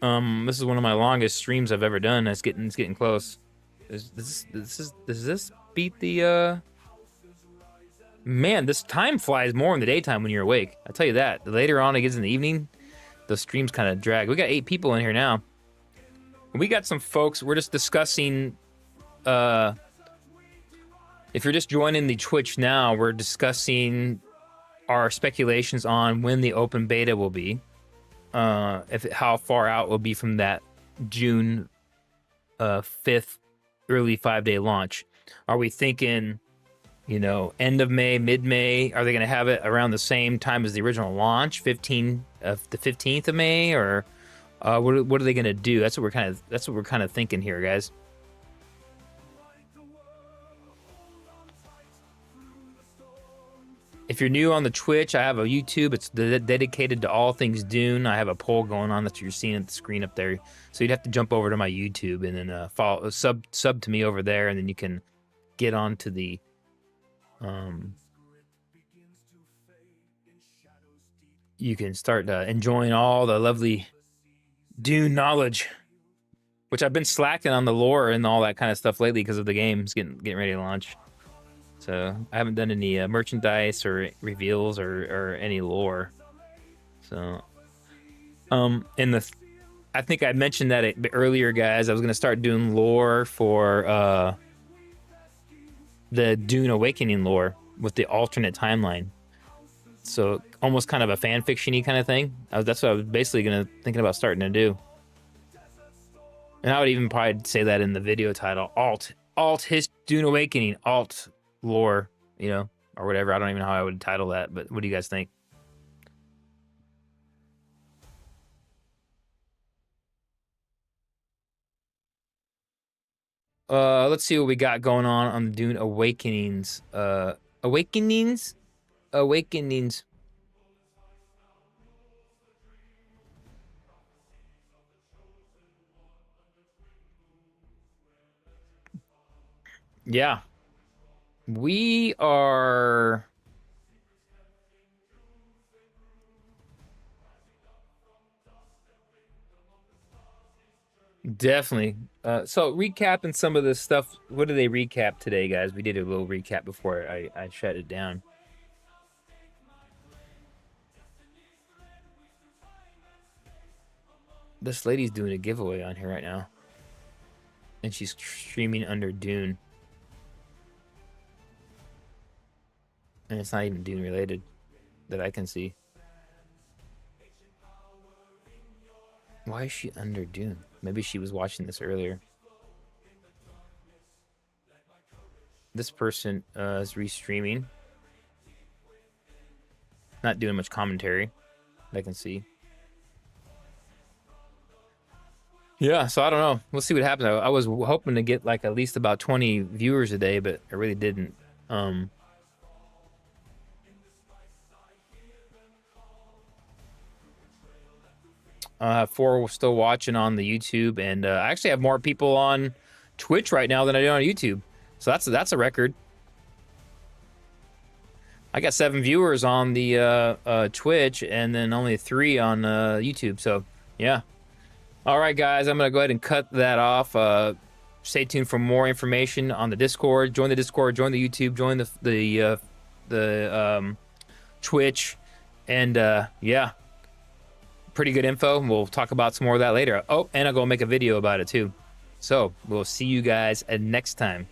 This is one of my longest streams I've ever done. It's getting close. Does this beat the Man, this time flies more in the daytime when you're awake. I'll tell you that. The later on it gets in the evening, the streams kind of drag. We got 8 people in here now. We got some folks. We're just discussing. If you're just joining the Twitch now, we're discussing our speculations on when the open beta will be. How far out will be from that June 5th early 5-day launch. Are we thinking, you know, end of May, mid-May? Are they going to have it around the same time as the original launch, the 15th of May, or what are they going to do? That's what we're kind of thinking here, guys. If you're new on the Twitch, I have a YouTube. It's dedicated to all things Dune. I have a poll going on that you're seeing at the screen up there. So you'd have to jump over to my YouTube and then follow sub to me over there, and then you can get onto the you can start enjoying all the lovely Dune knowledge, which I've been slacking on the lore and all that kind of stuff lately because of the games getting ready to launch. So I haven't done any merchandise or reveals or any lore. So, I think I mentioned that earlier, guys. I was gonna start doing lore for the Dune Awakening lore with the alternate timeline. So almost kind of a fan fiction-y kind of thing. That's what I was basically thinking about starting to do. And I would even probably say that in the video title: alt his Dune Awakening, alt lore, you know, or whatever. I don't even know how I would title that, but what do you guys think? Let's see what we got going on the Dune Awakenings. Awakenings. Yeah. We are definitely so recapping some of this stuff. What did they recap today, guys? We did a little recap before I shut it down. This lady's doing a giveaway on here right now, and she's streaming under Dune. And it's not even Dune related that I can see. Why is she under Dune? Maybe she was watching this earlier. This person is restreaming. Not doing much commentary that I can see. Yeah, so I don't know. We'll see what happens. I was hoping to get like at least about 20 viewers a day, but I really didn't. 4 still watching on the YouTube, and I actually have more people on Twitch right now than I do on YouTube. So that's a record. I got 7 viewers on the Twitch, and then only 3 on YouTube. So yeah. All right, guys, I'm gonna go ahead and cut that off. Stay tuned for more information on the Discord. Join the Discord. Join the YouTube. Join the Twitch, and yeah. Pretty good info. We'll talk about some more of that later. Oh, and I'll go make a video about it too. So we'll see you guys next time.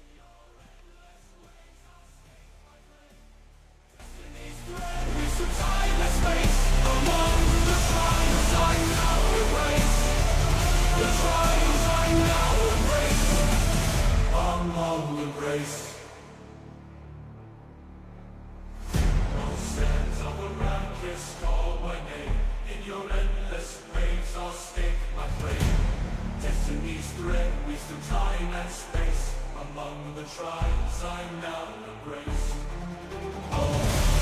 Tribes I now embrace. Oh,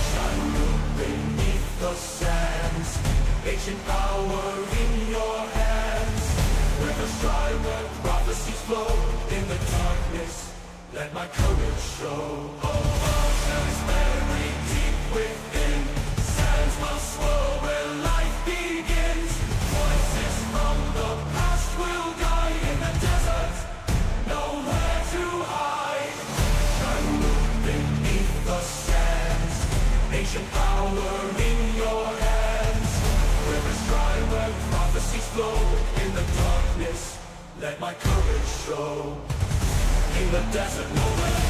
shine beneath the sands, ancient power in your hands. Rivers dry where prophecies flow, in the darkness, let my courage show. Oh, oceans buried deep within, sands will swirl where life begins. Voices from the past will die in the desert, nowhere to hide. Beneath the sand, flow in the darkness. Let my courage show. In the desert, nowhere